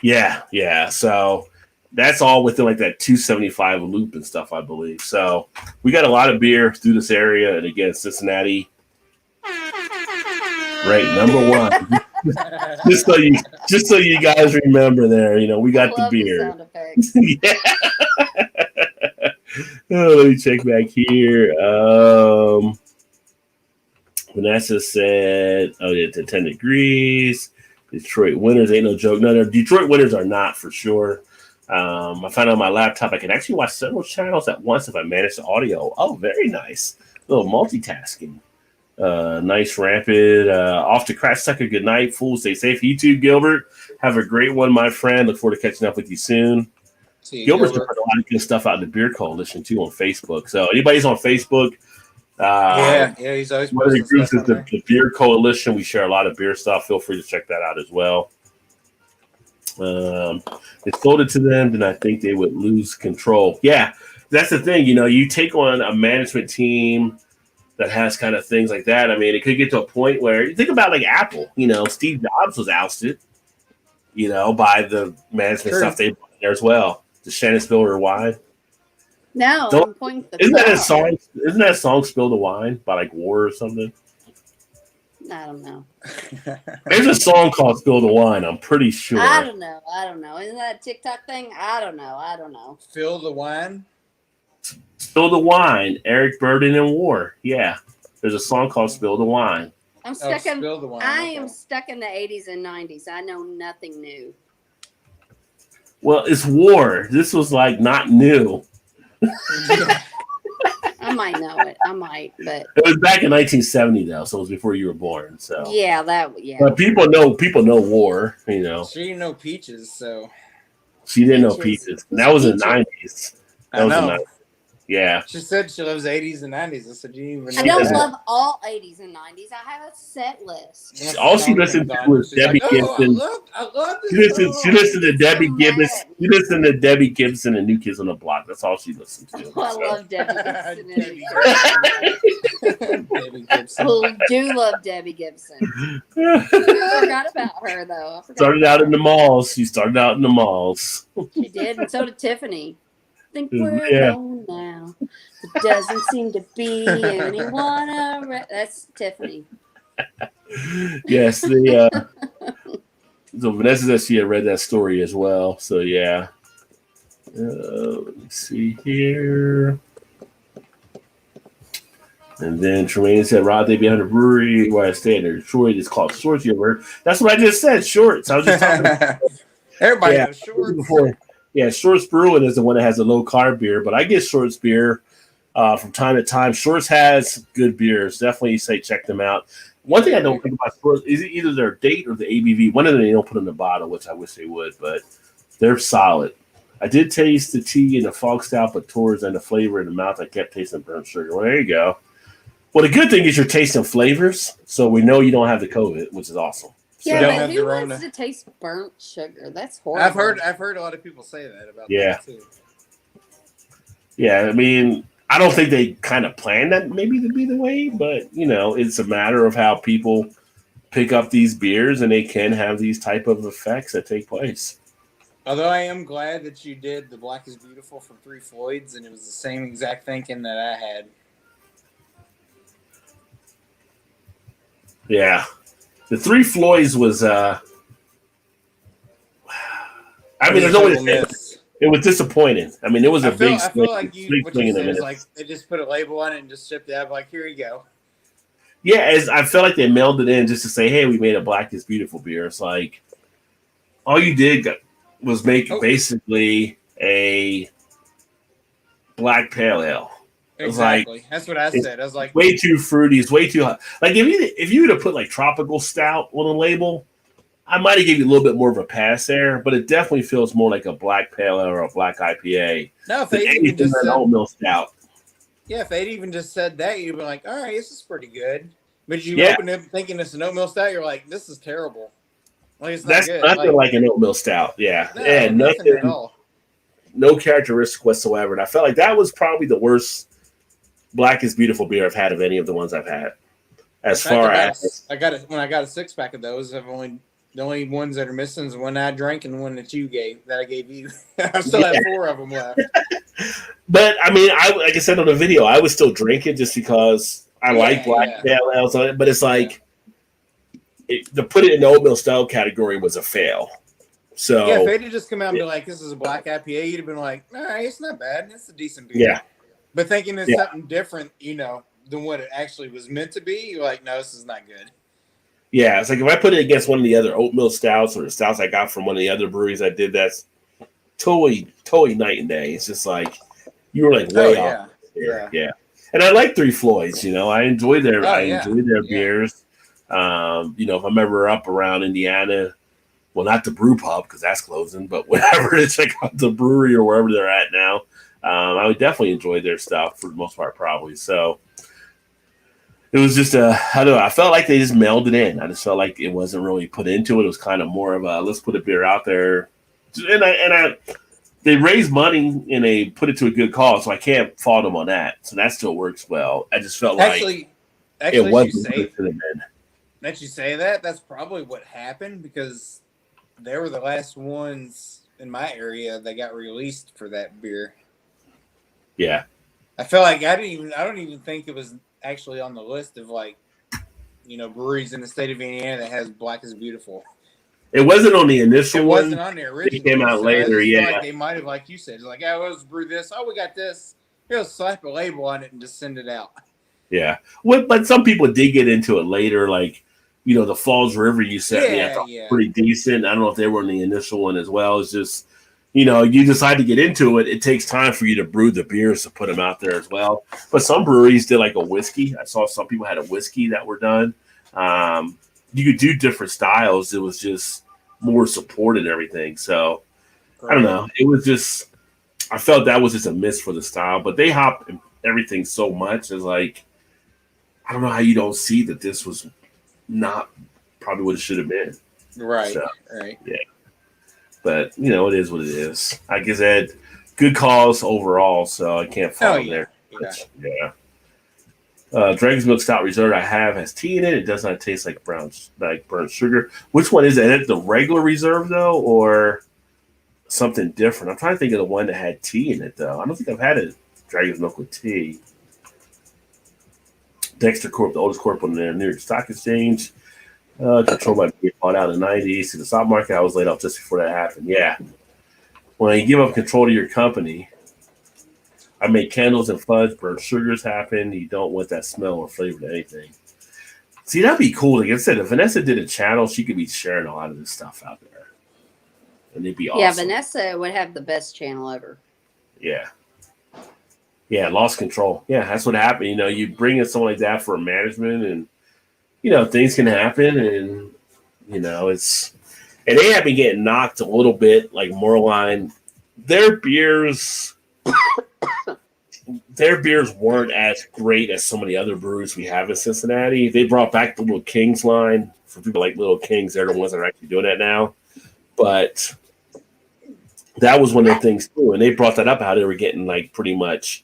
Yeah. So that's all within like that 275 loop and stuff, I believe. So we got a lot of beer through this area, and again, Cincinnati, right, number 1. just so you guys remember there, we got the beer. Yeah. Let me check back here. Vanessa said, it's at 10 degrees. Detroit winters ain't no joke. No, Detroit winters are not for sure. I found on my laptop I can actually watch several channels at once if I manage the audio. Oh, very nice. A little multitasking. Nice rapid. Off to Crash Sucker. Good night. Fool, stay safe. You too, Gilbert. Have a great one, my friend. Look forward to catching up with you soon. Gilbert's putting a lot of good stuff out in the Beer Coalition too on Facebook. So anybody's on Facebook, he's always one of the groups is the Beer Coalition. We share a lot of beer stuff. Feel free to check that out as well. They sold it to them, then I think they would lose control. Yeah, that's the thing. You take on a management team that has kind of things like that. I mean, it could get to a point where you think about like Apple. Steve Jobs was ousted, by the management stuff they put in there as well. Does Shannon spill her wine? No, I'm pointing to the Isn't that a song "Spill the Wine" by like War or something? I don't know. There's a song called "Spill the Wine." I'm pretty sure. I don't know. Isn't that a TikTok thing? I don't know. Spill the wine. Spill the Wine. Eric Burden and War. Yeah, there's a song called "Spill the Wine." I'm stuck in. I am stuck in the 80s and 90s. I know nothing new. Well, it's War. This was like not new. I might know it. But it was back in 1970 though, so it was before you were born. So yeah. But people know War. She didn't know Peaches, so she didn't know Peaches. And that was in the 90s. I know. Yeah. She said she loves 80s and 90s. I said, you even I don't love all 80s and 90s. I have a set list. All she listened to was Debbie Gibson. I love she listened to Debbie Gibson. She listened to Debbie Gibson and New Kids on the Block. That's all she listened to. I love Debbie Gibson. Debbie Gibson. I do love Debbie Gibson. I forgot about her, though. Started out in the malls. She started out in the malls. She did, and so did Tiffany. I think we're alone now. It doesn't seem to be anyone around. That's Tiffany. Yes, so Vanessa said she had read that story as well. So yeah. Let me see here. And then Tremaine said, "Rod, they behind the brewery where I stay in Detroit. It's called Shorts. You ever heard?" That's what I just said. Shorts. I was just talking about. Everybody knows Shorts. Before. Yeah, Shorts Brewing is the one that has a low carb beer, but I get Shorts beer from time to time. Shorts has good beers. Definitely say check them out. One thing I don't think about Shorts is either their date or the ABV. One of them they don't put in the bottle, which I wish they would, but they're solid. I did taste the tea and the fog stout, but towards and the flavor in the mouth, I kept tasting burnt sugar. Well, there you go. Well, the good thing is you're tasting flavors, so we know you don't have the COVID, which is awesome. Yeah, but who wants to taste burnt sugar? That's horrible. I've heard a lot of people say that about that too. Yeah, I mean, I don't think they kind of planned that maybe to be the way, but it's a matter of how people pick up these beers, and they can have these type of effects that take place. Although I am glad that you did the Black is Beautiful from Three Floyds, and it was the same exact thinking that I had. Yeah. The Three Floyds was, I mean, there's no way to say it was disappointing. I mean, it was a big I feel like what you said is like they just put a label on it and just shipped it out. Like, here you go. Yeah, as I felt like they mailed it in just to say, "Hey, we made a Black is Beautiful beer." It's like all you did was make basically a black pale ale. It was like Exactly. That's what I said. I was like, way too fruity. It's way too hot. Like if you would have put like tropical stout on the label, I might have given you a little bit more of a pass there, but it definitely feels more like a black pale ale or a black IPA. no, if they even just said oatmeal stout. Yeah, if they'd even just said that, you'd be like, all right, this is pretty good. But you open it thinking it's an oatmeal stout, you're like, this is terrible. Like it's not That's good. nothing like an oatmeal stout. Yeah. No, and nothing at all. No characteristic whatsoever. And I felt like that was probably the worst Black is Beautiful beer I've had of any of the ones I've had. As far as I got it when I got a 6-pack of those, the only ones that are missing is the one I drank and the one that I gave you. I still have 4 of them left. But I mean, like I said on the video, I would still drink it just because I like black pale ales on it. But it's like to put it in the oatmeal stout category was a fail. So if they'd just come out and be like, "This is a black IPA," you'd have been like, "All right, it's not bad. It's a decent beer." Yeah. But thinking it's something different, than what it actually was meant to be, you're like, "No, this is not good." Yeah, it's like if I put it against one of the other oatmeal stouts or the stouts I got from one of the other breweries I did, that's totally night and day. It's just like you were like way off. Yeah. And I like Three Floyds. I enjoy their beers. If I'm ever up around Indiana. Well, not the brew pub because that's closing, but whenever to check out the brewery or wherever they're at now, I would definitely enjoy their stuff for the most part, probably. So it was just I don't know. I felt like they just mailed it in. I just felt like it wasn't really put into it. It was kind of more of a let's put a beer out there, and they raised money and they put it to a good cause, so I can't fault them on that. So that still works well. I just felt like it wasn't good to the men. That you say that, that's probably what happened because they were the last ones in my area that got released for that beer. Yeah. I feel like I don't even think it was actually on the list of breweries in the state of Indiana that has Black is Beautiful. It wasn't on the initial one. It wasn't on there originally. It came out later, Like they might have, like you said, it's like, let's brew this. Oh, we got this. Here's slap a label on it and just send it out. Yeah. But some people did get into it later, like the Falls River you said, I thought pretty decent. I don't know if they were in the initial one as well. It's just, you decide to get into it. It takes time for you to brew the beers to put them out there as well. But some breweries did like a whiskey. I saw some people had a whiskey that were done. You could do different styles. It was just more support and everything. So I don't know. It was just, I felt that was just a miss for the style. But they hop everything so much. It's like, I don't know how you don't see that this was not probably what it should have been. Right. So, right. Yeah. But, it is what it is. I guess I had good calls overall, so I can't fault them there. Dragon's Milk Stout Reserve I have has tea in it. It does not taste like burnt sugar. Which one is it? Is it the regular Reserve, though, or something different? I'm trying to think of the one that had tea in it, though. I don't think I've had a Dragon's Milk with tea. Dexter Corp, the oldest corp on the New York Stock Exchange. Controlled by being bought out in the 90s. To the stock market, I was laid off just before that happened. Yeah. When you give up control to your company, I make candles and fudge, burnt sugars happen. You don't want that smell or flavor to anything. See, that'd be cool. Like I said, if Vanessa did a channel, she could be sharing a lot of this stuff out there. And it'd be awesome. Yeah, Vanessa would have the best channel ever. Yeah. Yeah, lost control. Yeah, that's what happened. You bring in someone like that for management and, things can happen and, it's, and they have been getting knocked a little bit, like Moreline. Their beers weren't as great as some of the other breweries we have in Cincinnati. They brought back the Little Kings line. For people like Little Kings, they're the ones that are actually doing that now. But that was one of the things too. And they brought that up, how they were getting like pretty much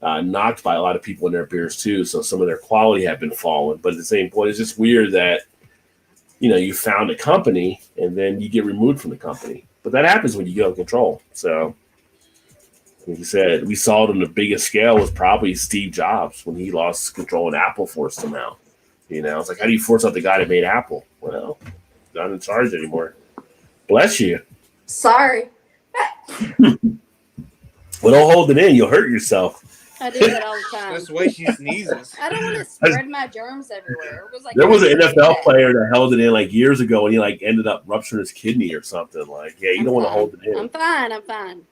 knocked by a lot of people in their beers too. So some of their quality had been falling. But at the same point, it's just weird that, you found a company and then you get removed from the company. But that happens when you go control. So like you said, we saw it on the biggest scale was probably Steve Jobs when he lost control and Apple forced him out. It's like, how do you force out the guy that made Apple? Well, not in charge anymore. Bless you. Sorry. Well, don't hold it in. You'll hurt yourself. I do that all the time. That's the way she sneezes. I don't want to spread my germs everywhere. It was like there was an NFL player that held it in like years ago, and he like ended up rupturing his kidney or something. Like, yeah, you don't want to hold it in. I'm fine.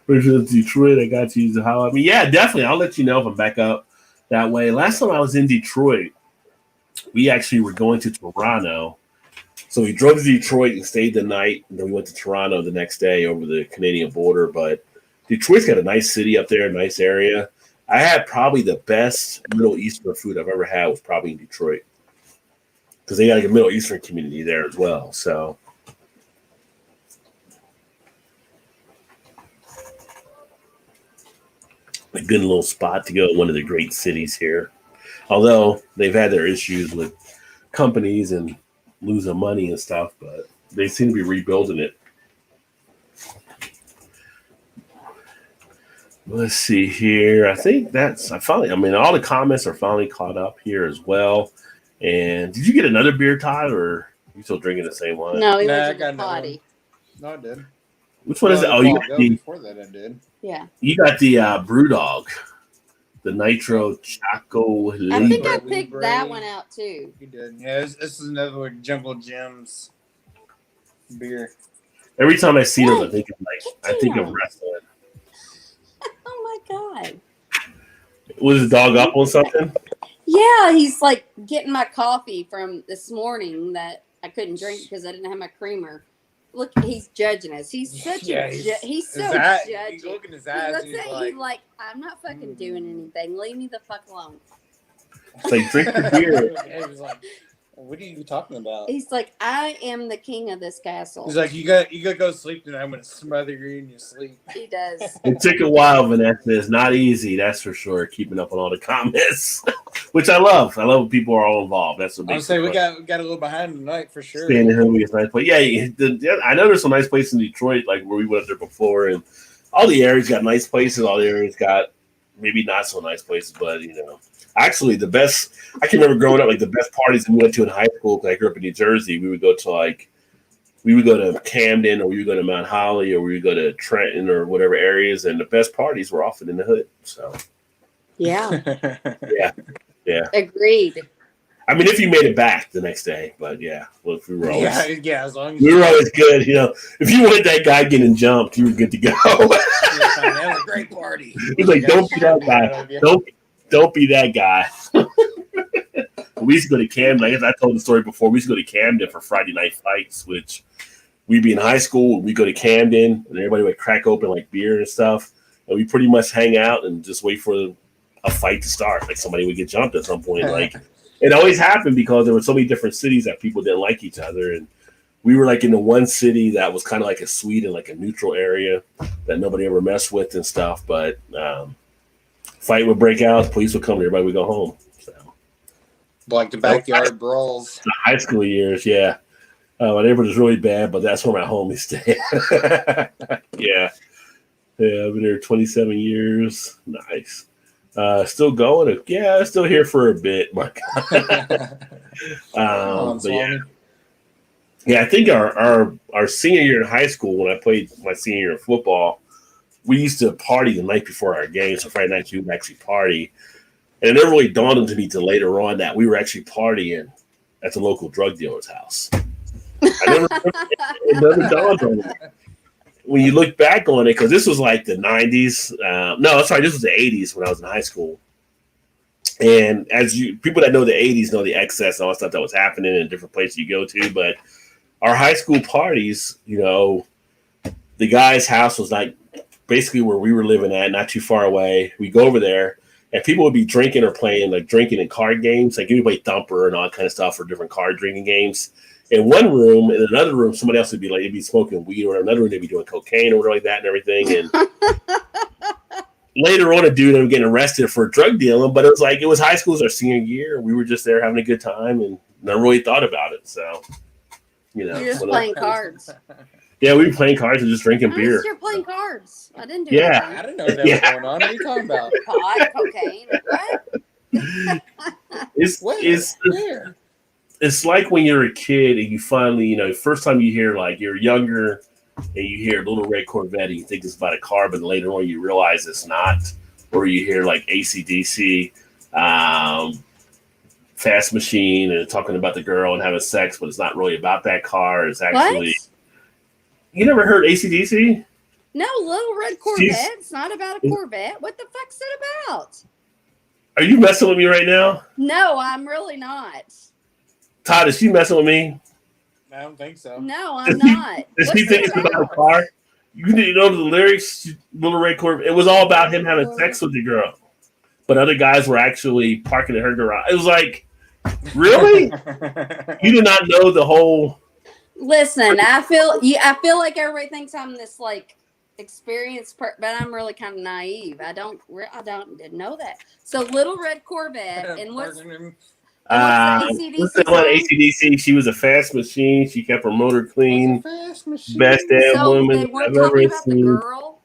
Versus Detroit, I got you. How I mean, yeah, definitely. I'll let you know if I'm back up that way. Last time I was in Detroit, we actually were going to Toronto. So we drove to Detroit and stayed the night, and then we went to Toronto the next day over the Canadian border. But Detroit's got a nice city up there, a nice area. I had probably the best Middle Eastern food I've ever had was probably in Detroit because they got like a Middle Eastern community there as well. So a good little spot to go, one of the great cities here. Although they've had their issues with companies and losing money and stuff, but they seem to be rebuilding it. Let's see here. I think I mean, all the comments are finally caught up here as well. And did you get another beer, Todd, or are you still drinking the same one? No, he went to the potty. No, I did. Which one is it? Oh, you got before that I did. Yeah. You got the Brewdog, the Nitro Choco Libre. I think I picked that one out too. You did. Yeah, this is another one, Jungle Jim's beer. Every time I see them, I think of wrestling. Oh my god! Was his dog up on something? Yeah, he's like getting my coffee from this morning that I couldn't drink because I didn't have my creamer. Look, he's judging us. He's such he's so judgy. He's looking his eyes. He's like, I'm not fucking doing anything. Leave me the fuck alone. It's like, drink the beer. He was like, what are you talking about? He's like, I am the king of this castle. He's like, you got to go to sleep tonight. I'm gonna smother you in your sleep. He does. It took a while, Vanessa. It's not easy, that's for sure. Keeping up on all the comments, which I love. I love when people are all involved. That's what makes. I'm saying we got a little behind tonight for sure. Staying in Hillary is nice, but yeah, I know there's some nice places in Detroit, like where we went there before, and all the areas got nice places. All the areas got maybe not so nice places, but actually the best. I can remember growing up, like the best parties we went to in high school. Because I grew up in New Jersey, we would go to Camden, or we would go to Mount Holly, or we would go to Trenton, or whatever areas, and the best parties were often in the hood. So, yeah, yeah, agreed. I mean, if you made it back the next day, but yeah, well, if we were always, as long as we were always good. If you weren't that guy getting jumped, you were good to go. That was a great party. He's like, don't be that guy. Don't be that guy. We used to go to Camden. I guess I told the story before. We used to go to Camden for Friday night fights, which we'd be in high school. We'd go to Camden, and everybody would crack open like beer and stuff. And we pretty much hang out and just wait for a fight to start. Like somebody would get jumped at some point. Like it always happened because there were so many different cities that people didn't like each other. And we were like in the one city that was kind of like a sweet and like a neutral area that nobody ever messed with and stuff. But fight would break out, police would come, and everybody would go home. So, like the backyard brawls. The high school years, yeah. My neighborhood was really bad, but that's where my homies stay. Yeah, I've been there 27 years. Nice. Still going? Yeah, still here for a bit. But yeah, I think our senior year in high school, when I played my senior year of football, we used to party the night before our game. So Friday night, we would actually party. And it never really dawned on me until later on that we were actually partying at the local drug dealer's house. It never dawned on me. When you look back on it, because this was like the 90s. This was the 80s when I was in high school. And people that know the 80s know the excess and all the stuff that was happening in different places you go to. But our high school parties, the guy's house was like basically where we were living at, not too far away. We go over there, and people would be drinking or playing, like drinking in card games. Like we play Thumper and all that kind of stuff for different card drinking games. In one room, in another room, somebody else would be like, they'd be smoking weed, or in another room, they'd be doing cocaine or whatever like that and everything. And later on, a dude ended up getting arrested for drug dealing, but it was high school, it was our senior year. We were just there having a good time and never really thought about it. So, You're just playing cards. Yeah, we were playing cards and just drinking beer. You're playing cards. I didn't do anything. I didn't know that was going on. What are you talking about? Pot, cocaine, what? It's like when you're a kid and you finally, first time you hear like you're younger and you hear Little Red Corvette, and you think it's about a car, but later on you realize it's not. Or you hear like AC/DC, Fast Machine, and talking about the girl and having sex, but it's not really about that car. It's actually. What? You never heard AC/DC? No, Little Red Corvette. It's not about a Corvette. What the fuck's it about? Are you messing with me right now? No, I'm really not. Todd, is she messing with me? I don't think so. No, I'm not. Does she think it's about a car? You didn't know the lyrics, Little Red Corvette. It was all about him having sex with the girl, but other guys were actually parking in her garage. It was like, really? You did not know the whole. Listen, I feel like everybody thinks I'm this like experienced, but I'm really kind of naive. I didn't know that. So Little Red Corvette, and what's the AC/DC on AC/DC? She was a fast machine. She kept her motor clean. Best damn woman they weren't I've ever talking about seen. the girl.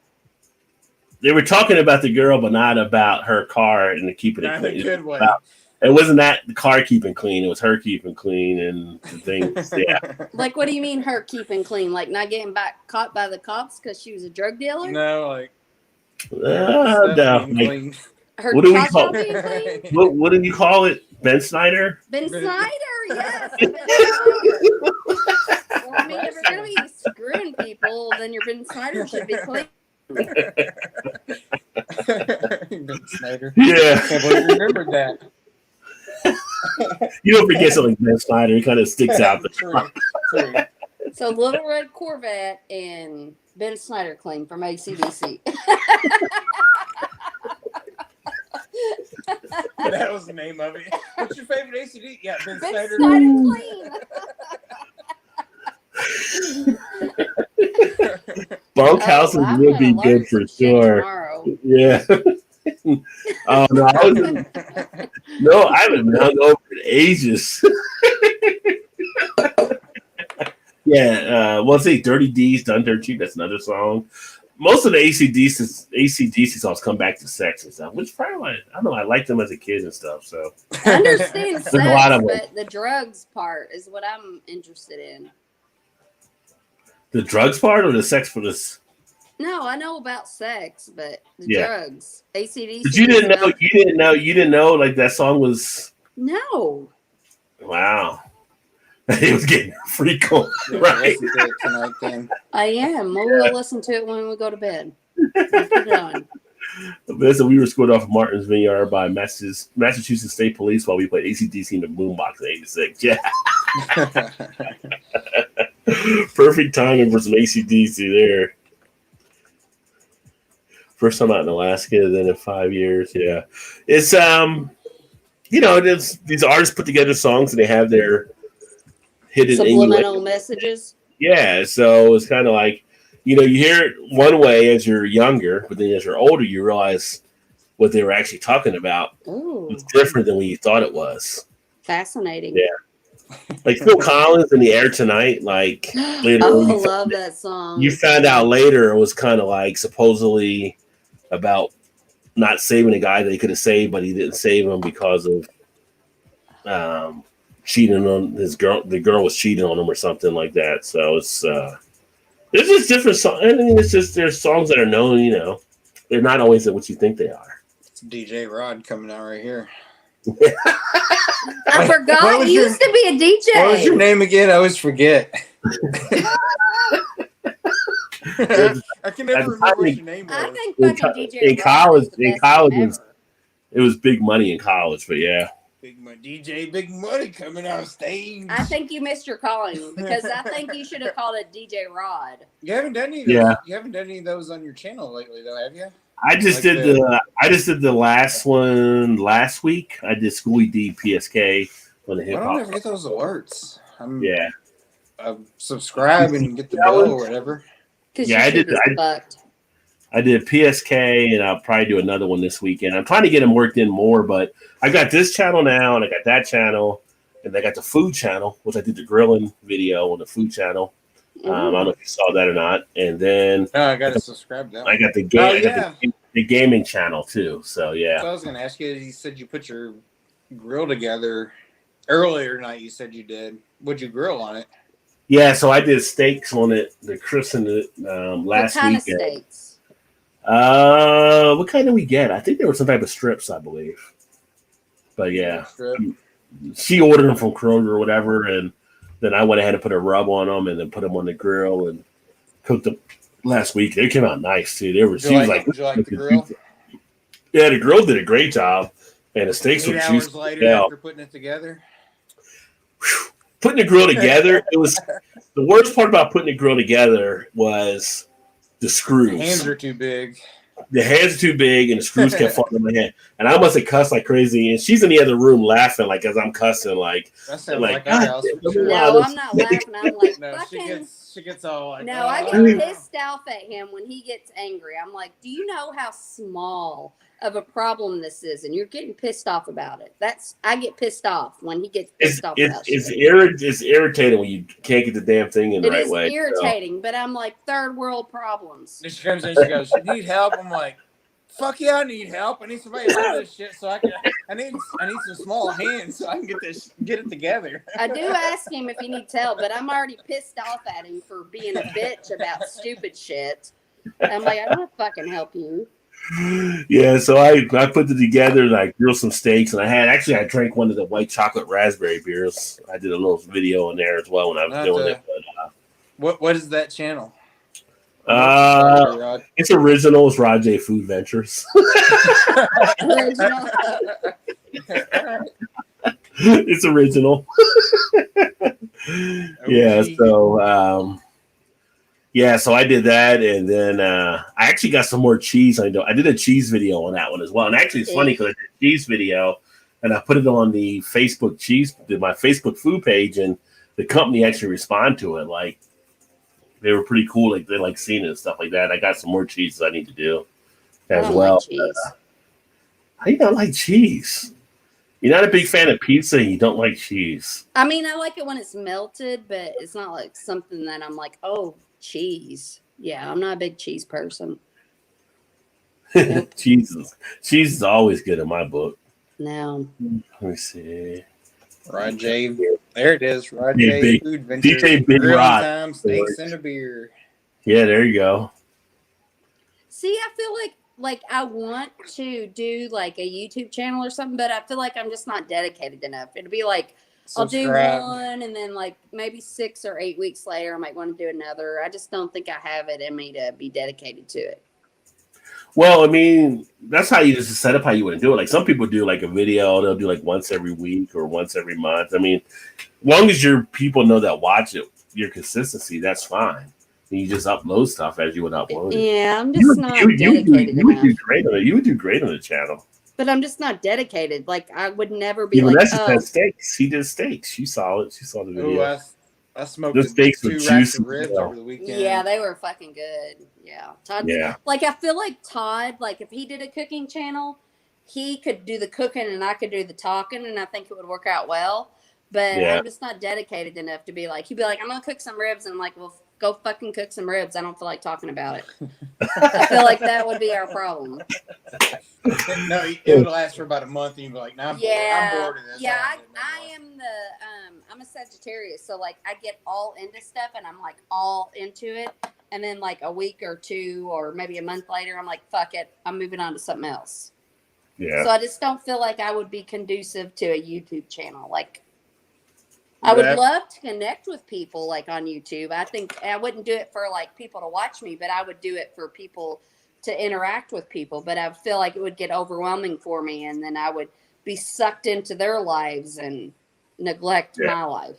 They were talking about the girl, but not about her car and keeping it clean. Good way. It wasn't that the car keeping clean. It was her keeping clean and the things. Yeah. Like, what do you mean her keeping clean? Like not getting caught by the cops because she was a drug dealer? No, like no. Like, Her what do we call being clean? what did you call it? Ben Snyder? Ben Snyder, yes. Ben Snyder. Well, I mean, if you're gonna be screwing people, then your Ben Snyder should be clean. Ben Snyder. Yeah. I can't believe you remembered that. You don't forget something like Ben Snyder. It kind of sticks out. True. So Little Red Corvette and Ben Snyder clean from AC/DC. That was the name of it. What's your favorite AC/DC? Yeah, Ben Snyder. Clean. Bunkhouses would be good for sure. Tomorrow. Yeah. Oh no, I haven't been hungover in ages. Yeah, let's say Dirty D's Done Dirt Cheap. That's another song. Most of the AC/DC songs come back to sex and stuff, which probably I don't know. I liked them as a kid and stuff. So I understand sex, a lot of but the drugs part is what I'm interested in. The drugs part or the sex for this? No, I know about sex, but the drugs. AC/DC. But you didn't know like that song was. No. Wow. It was getting freak on, right? I am. We'll listen to it when we go to bed. Put it on. So we were scored off of Martin's Vineyard by Massachusetts State Police while we played AC/DC in the boombox in '86. Yeah. Perfect timing for some AC/DC there. First time out in Alaska, then in 5 years. Yeah. It's these artists put together songs and they have their hidden subliminal messages. Yeah, so it's kind of like, you hear it one way as you're younger, but then as you're older, you realize what they were actually talking about was different than what you thought it was. Fascinating. Yeah. Like Phil Collins in The Air Tonight, like later. I love that song. You found out later it was kind of like supposedly about not saving a guy that he could have saved, but he didn't save him because of cheating on his girl. The girl was cheating on him or something like that. So it's there's just different songs. I mean, it's just there's songs that are known. They're not always what you think they are. It's DJ Rod coming out right here. I forgot he used to be a DJ. What was your name again? I always forget. I can never remember what your name was. I think fucking DJ in college, it was big money in college, but yeah. Big money, DJ Big Money coming on stage. I think you missed your calling because I think you should have called it DJ Rod. You haven't done any of those. You haven't done any of those on your channel lately, though, have you? I just did the last one last week. I did Schoolie D PSK on the hip hop. I don't ever get those alerts. I'm subscribe and get the bell or whatever. Yeah, I did PSK, and I'll probably do another one this weekend. I'm trying to get them worked in more, but I got this channel now, and I got that channel, and I got the food channel, which I did the grilling video on the food channel. I don't know if you saw that or not. And then I got to subscribe to that. I got the game, the gaming channel too. So yeah. So I was going to ask you. You said you put your grill together earlier tonight. You said you did. Would you grill on it? Yeah, so I did steaks on it. They christened it last what kind weekend. of steaks? What kind did we get? I think there were some type of strips, I believe. But yeah, she ordered them from Kroger or whatever, and then I went ahead and put a rub on them, and then put them on the grill and cooked them last week. They came out nice too. They were. She was like, "Did you like the grill?" Yeah, the grill did a great job, and the steaks were 8 juicy. hours later, after putting it together. Putting the grill together, it was the worst part about putting the grill together was the screws. The hands are too big. The hands are too big, and the screws kept falling in my hand. And I must have cussed like crazy. And she's in the other room laughing, like as I'm cussing, like that sounds like our house. No, I'm not laughing. I'm like, no, she gets all like. No, I get pissed off at him when he gets angry. I'm like, do you know how small of a problem this is, and you're getting pissed off about it? I get pissed off when he gets pissed off about it. It's irritating when you can't get the damn thing in the right way. It is irritating, but I'm like, third world problems. Then she comes in, she goes, "You need help?" I'm like, "Fuck yeah, I need help. I need somebody to do this shit so I need some small hands so I can get it together." I do ask him if he needs help, but I'm already pissed off at him for being a bitch about stupid shit. I'm like, I don't want to fucking help you. Yeah, so I put it together and I grilled some steaks, and I drank one of the white chocolate raspberry beers. I did a little video in there as well when I was doing it. But, what is that channel? It's original. It's Rod J Food Ventures. Original. It's original. Yeah, so so I did that, and then I actually got some more cheese. I did a cheese video on that one as well, and actually it's funny because I did a cheese video, and I put it on the my Facebook food page, and the company actually responded to it. Like they were pretty cool. Like they like seeing it and stuff like that. I got some more cheeses I need to do as well. Like cheese. How do you not like cheese? You're not a big fan of pizza, and you don't like cheese. I mean, I like it when it's melted, but it's not like something that I'm like, oh, cheese. Yeah, I'm not a big cheese person. Nope. Cheese is always good in my book. No. Let me see. Rod J. There it is. Rod J. Food Ventures. DJ Big Rod. Time, steaks and a beer. Yeah, there you go. See, I feel like I want to do like a YouTube channel or something, but I feel like I'm just not dedicated enough. It'd be like I'll do one, and then like maybe 6 or 8 weeks later, I might want to do another. I just don't think I have it in me to be dedicated to it. Well, I mean, that's how you just set up how you want to do it. Like some people do like a video, they'll do like once every week or once every month. I mean, as long as your people know that watch it, your consistency, that's fine. And you just upload stuff as you would upload it. Yeah, I'm just not dedicated enough. You would do great on the channel. But I'm just not dedicated. Like I would never be steaks. He did steaks. You saw it. She saw the video. Ooh, I smoked the steaks 2 racks of ribs over the weekend. Yeah, they were fucking good. Yeah. Todd. Yeah. Like I feel like Todd, like if he did a cooking channel, he could do the cooking and I could do the talking, and I think it would work out well. But I'm just not dedicated enough to be like, he'd be like, I'm gonna cook some ribs, and I'm like, well, go fucking cook some ribs. I don't feel like talking about it. I feel like that would be our problem. No, it would last for about a month, and you'd be like, "No, I'm bored of this." Yeah, I am I'm a Sagittarius, so like I get all into stuff, and I'm like all into it, and then like a week or 2 or maybe a month later, I'm like, fuck it, I'm moving on to something else. Yeah. So I just don't feel like I would be conducive to a YouTube channel. Like I would love to connect with people like on YouTube. I think I wouldn't do it for like people to watch me, but I would do it for people to interact with people. But I feel like it would get overwhelming for me, and then I would be sucked into their lives and neglect my life.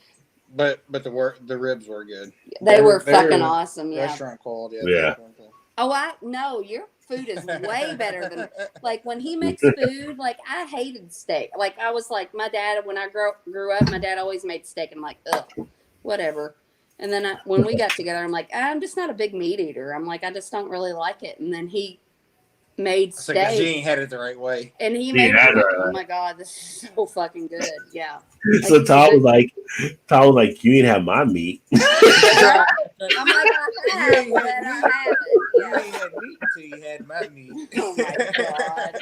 But the ribs were good. They were fucking awesome. Yeah. Restaurant quality. Yeah. Oh, no, your food is way better than like when he makes food. Like I hated steak. Like I was like my dad when I grew up. My dad always made steak, and I'm like, ugh, whatever. And then when we got together, I'm like, I'm just not a big meat eater. I'm like, I just don't really like it. And then he made steak. Because he ain't had it the right way. And he made it. Oh my god, this is so fucking good. Yeah. So Todd was like, you ain't have my meat. I'm like, I have it. You ain't had meat until you had my meat. Oh my god.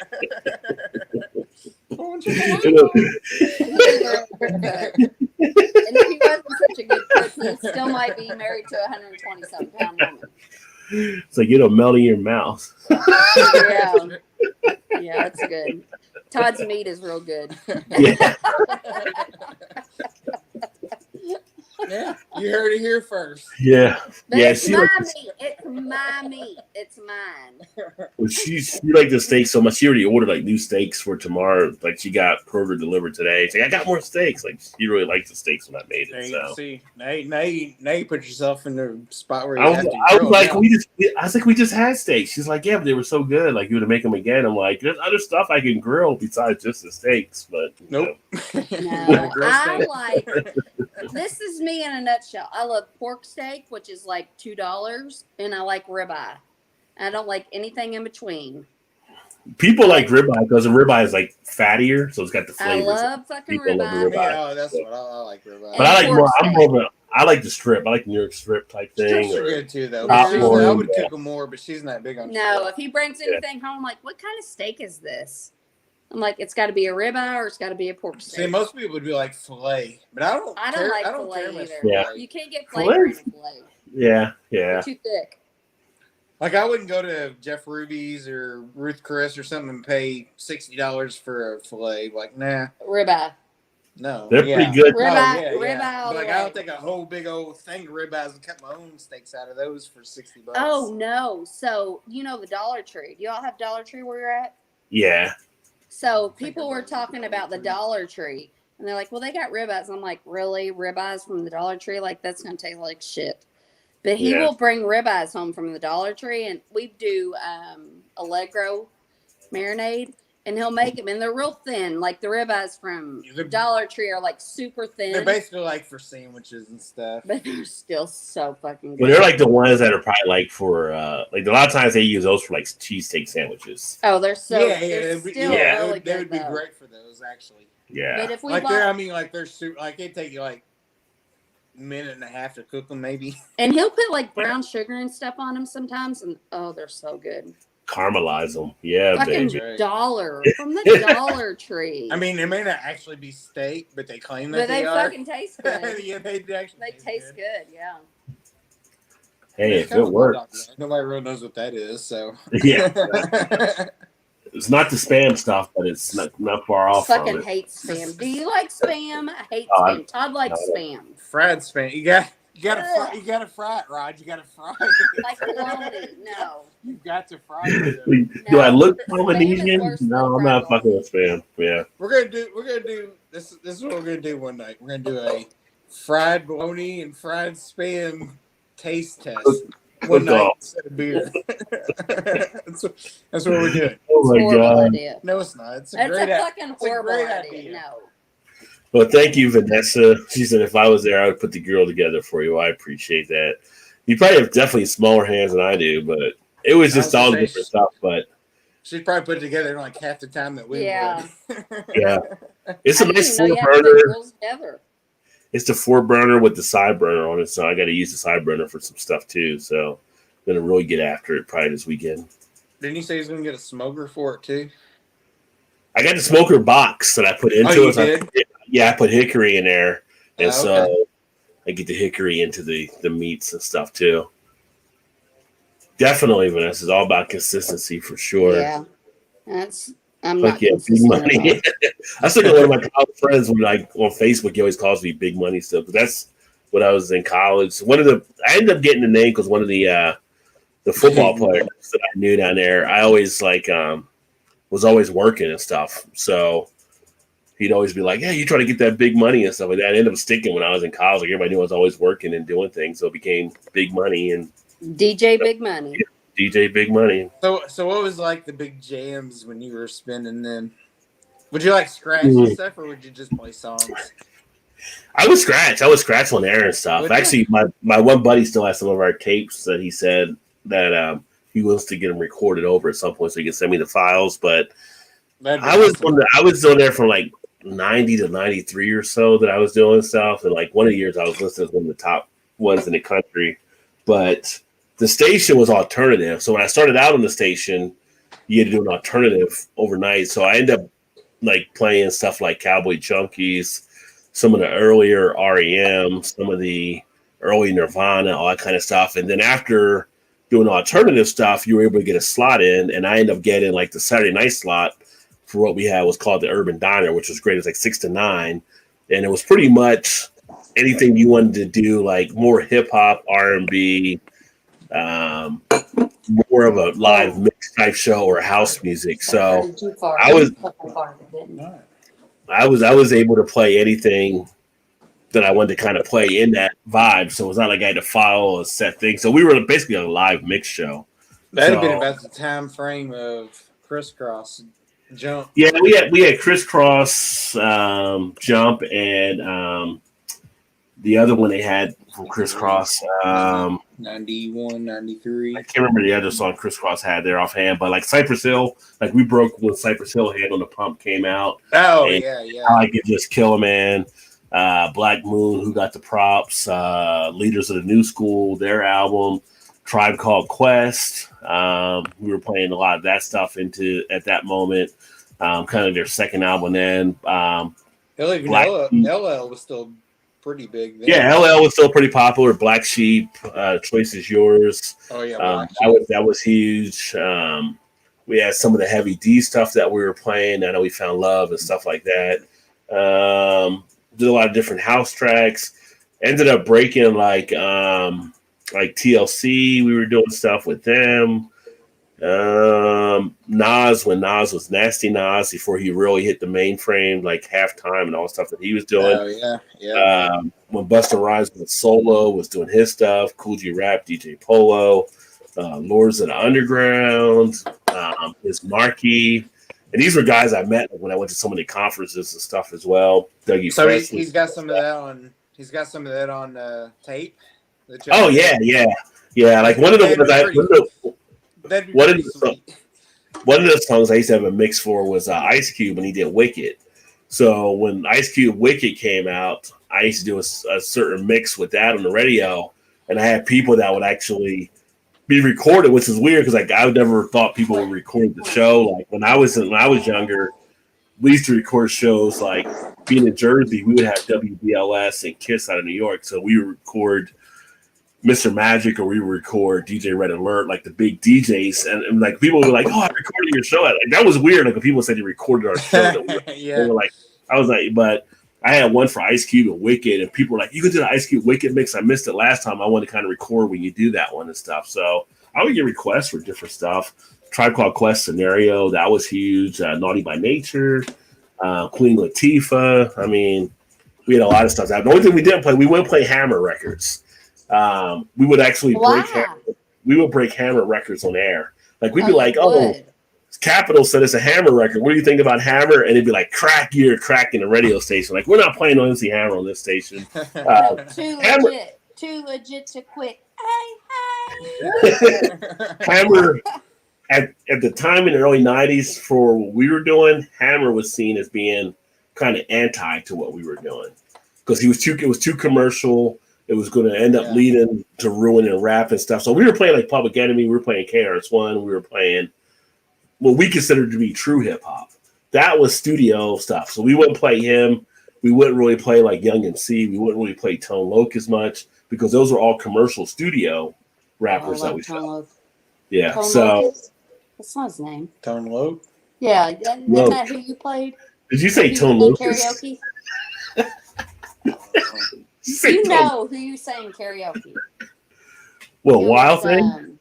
And if he wasn't such a good cook, It still might be married to a 127-pound woman. It's like melt in your mouth. Yeah, yeah, it's good. Todd's meat is real good. Yeah. Yeah, you heard it here first. Yeah. But Yeah, it's my meat. It's my meat. It's mine. Well, she liked the steak so much. She already ordered like new steaks for tomorrow. Like she got Kroger delivered today. She's like, I got more steaks. Like she really liked the steaks when I made it. So See, now you put yourself in the spot where you I have was to. like, I was like, we just had steaks. She's like, yeah, but they were so good. Like you would make them again. I'm like, there's other stuff I can grill besides just the steaks. But Nope. No, I like. This is me in a nutshell. I love pork steak, which is like $2, and I like ribeye. I don't like anything in between. people like ribeye because the ribeye is like fattier, so it's got the I flavors. love fucking People love the ribeye. Yeah, that's what I like ribeye. But I like pork more. I'm steak. more of a. I like the strip. I like the New York strip type thing. Strips are good too, though. Top I would yeah. cook them more, but she's not big on. No, strips. if he brings anything home, I'm like, what kind of steak is this? I'm like, it's got to be a ribeye or it's got to be a pork steak. See, most people would be like filet, but I don't like filet care much either. Yeah. You can't get flavor in a filet. Yeah, They're too thick. Like I wouldn't go to Jeff Ruby's or Ruth Chris or something and pay $60 for a filet. Like, nah, Ribeye. no. They're pretty good. Ribeye all But like, the I way. don't take a whole big old thing of ribeyes and cut my own steaks out of those for $60. Oh no! So you know the Dollar Tree. Do y'all have Dollar Tree where you're at? Yeah, So people were talking about the Dollar Tree, and they're like, "Well, they got ribeyes." I'm like, "Really, ribeyes from the Dollar Tree? Like that's gonna taste like shit." But he Yeah. will bring ribeyes home from the Dollar Tree, and we do Allegro marinade, and he'll make them, and they're real thin. Like the ribeyes from Dollar Tree are like super thin. They're basically like for sandwiches and stuff. But they're still so fucking good. but they're like the ones that are probably like for like a lot of times they use those for like cheesesteak sandwiches. Oh, they're so they'd be, still yeah, really they good. would be though. great for those actually. Yeah, But if we Like bought, they're, I mean, like they're super. Like it take you like a minute and a half to cook them, maybe. and he'll put like brown sugar and stuff on them sometimes, and oh, they're so good. caramelize them. Yeah, Fucking baby. Right. dollar from the Dollar Tree. I mean, they may not actually be steak, but they claim that but they are. fucking taste good. Yeah, they actually. They taste good, yeah. Hey, It's if kind it of works. Nobody really knows what that is, so. Yeah, it's not the spam stuff, but it's not far off from Fucking it. hate spam. Do you like spam? I hate Oh, spam. Todd likes no. spam. Fried spam. You gotta fry it, Rod. You gotta fry it. Like bologna. No. You got to fry it. Do I look Spam is Polynesian? worse No, than I'm not fried fucking with spam. Yeah. We're gonna do this. This is what we're gonna do one night. We're gonna do a fried bologna and fried spam taste test one Cook night off. instead of beer. that's what we're doing. Oh my Horrible god. idea. No, it's not. It's a That's great a idea. fucking It's a horrible great idea. idea. No. Well, thank you, Vanessa. She said if I was there, I would put the grill together for you. I appreciate that. You probably have definitely smaller hands than I do, but it was just I was all gonna say, different stuff. But She'd probably put it together in like half the time that we Yeah. would. yeah, it's I a didn't nice even know you four had to put burner. grills together. It's the 4-burner with the side burner on it, so I got to use the side burner for some stuff too. So I'm gonna really get after it probably this weekend. Didn't you say he's gonna get a smoker for it too? I got the smoker box that I put into you it. So did? I put hickory in there, and Oh, so I get the hickory into the meats and stuff too. Definitely, Vanessa, it's all about consistency for sure. Yeah. I'm Fuck not yeah, big consistent at money. all. I still got one of my college friends when like on Facebook, he always calls me Big Money stuff. But that's when I was in college. I ended up getting the name because one of the football players that I knew down there, I always was always working and stuff. So he'd always be like, "Yeah, you try to get that big money and stuff like that." I ended up sticking when I was in college. Like everybody knew I was always working and doing things, so it became Big Money and DJ Big Money. DJ Big Money. So what was like the big jams when you were spinning then? Would you like scratch and stuff, or would you just play songs? I would scratch on air and stuff. Would you? Actually, my one buddy still has some of our tapes that he said that he wants to get them recorded over at some point so he can send me the files. But I was doing there from like 90 to 93 or so that I was doing stuff. And like one of the years I was listed as one of the top ones in the country. But the station was alternative. So when I started out on the station, you had to do an alternative overnight. So I ended up like playing stuff like Cowboy Junkies, some of the earlier REM, some of the early Nirvana, all that kind of stuff. And then after doing alternative stuff, you were able to get a slot in, and I ended up getting like the Saturday night slot for what we had was called the Urban Diner, which was great. It was like 6 to 9, and it was pretty much anything you wanted to do, like more hip hop, R&B, more of a live mix type show or house music. So I was I was able to play anything that I wanted to kind of play in that vibe. So it's not like I had to follow a set thing. So we were basically a live mix show. That'd have been about the time frame of Crisscross Jump. Yeah, we had Crisscross Jump, and the other one they had from Crisscross 91, 93. I can't remember the other song Crisscross had there offhand, but like Cypress Hill, like we broke when Cypress Hill Hand on the Pump came out. Oh yeah. I could just kill a man. Black Moon, Who Got the Props, Leaders of the New School, their album, Tribe Called Quest. We were playing a lot of that stuff at that moment. Kind of their second album then. LL was still pretty big then. Yeah, LL was still pretty popular. Black Sheep, Choice Is Yours. Oh yeah, that was huge. We had some of the Heavy D stuff that we were playing. I know We Found Love and stuff like that. Did a lot of different house tracks. Ended up breaking like TLC. We were doing stuff with them. Nas, when Nas was Nasty Nas before he really hit the mainframe, like Halftime and all the stuff that he was doing. Oh yeah. When Busta Rhymes was solo, was doing his stuff. Cool G Rap, DJ Polo, Lords of the Underground, his Marquee. And these were guys I met when I went to so many conferences and stuff as well. Dougie so Fresh. He's got some of that on. He's got some of that on tape. Oh yeah. Like one of the songs I used to have a mix for was Ice Cube when he did Wicked. So when Ice Cube Wicked came out, I used to do a certain mix with that on the radio, and I had people that would actually be recorded, which is weird because like I never thought people would record the show. Like when I was younger, we used to record shows like being in Jersey, we would have WBLS and Kiss out of New York, so we would record Mr. Magic or we would record DJ Red Alert, like the big DJs, and like people were like, "Oh, I recorded your show." Like that was weird. Like when people said they recorded our show, yeah. they were like, I was like, but I had one for Ice Cube and Wicked, and people were like, "You can do the Ice Cube Wicked mix. I missed it last time. I want to kind of record when you do that one and stuff." So I would get requests for different stuff. Tribe Called Quest Scenario, that was huge. Naughty by Nature, Queen Latifah. I mean, we had a lot of stuff. The only thing we didn't play, we wouldn't play Hammer records. We would actually break Hammer records on air. Like we'd be like, "Oh, Capitol said it's a Hammer record. What do you think about Hammer?" And it'd be like, "Crack, you're cracking the radio station." Like we're not playing on MC Hammer on this station. Too legit to quit. Hammer at the time in the early 90s for what we were doing, Hammer was seen as being kind of anti to what we were doing because it was too commercial. It was going to end up leading to ruining rap and stuff. So we were playing like Public Enemy, we were playing KRS-One, we were playing what we considered to be true hip hop. That was studio stuff. So we wouldn't play him. We wouldn't really play like Young MC. We wouldn't really play Tone Loc as much because those were all commercial studio rappers that we found. Yeah. Tone so Loc that's not his name. Tone Loc? Yeah. Isn't that who you played? Did you say Tone Loc? Karaoke? You know who you sang karaoke. Well, Wild Thing?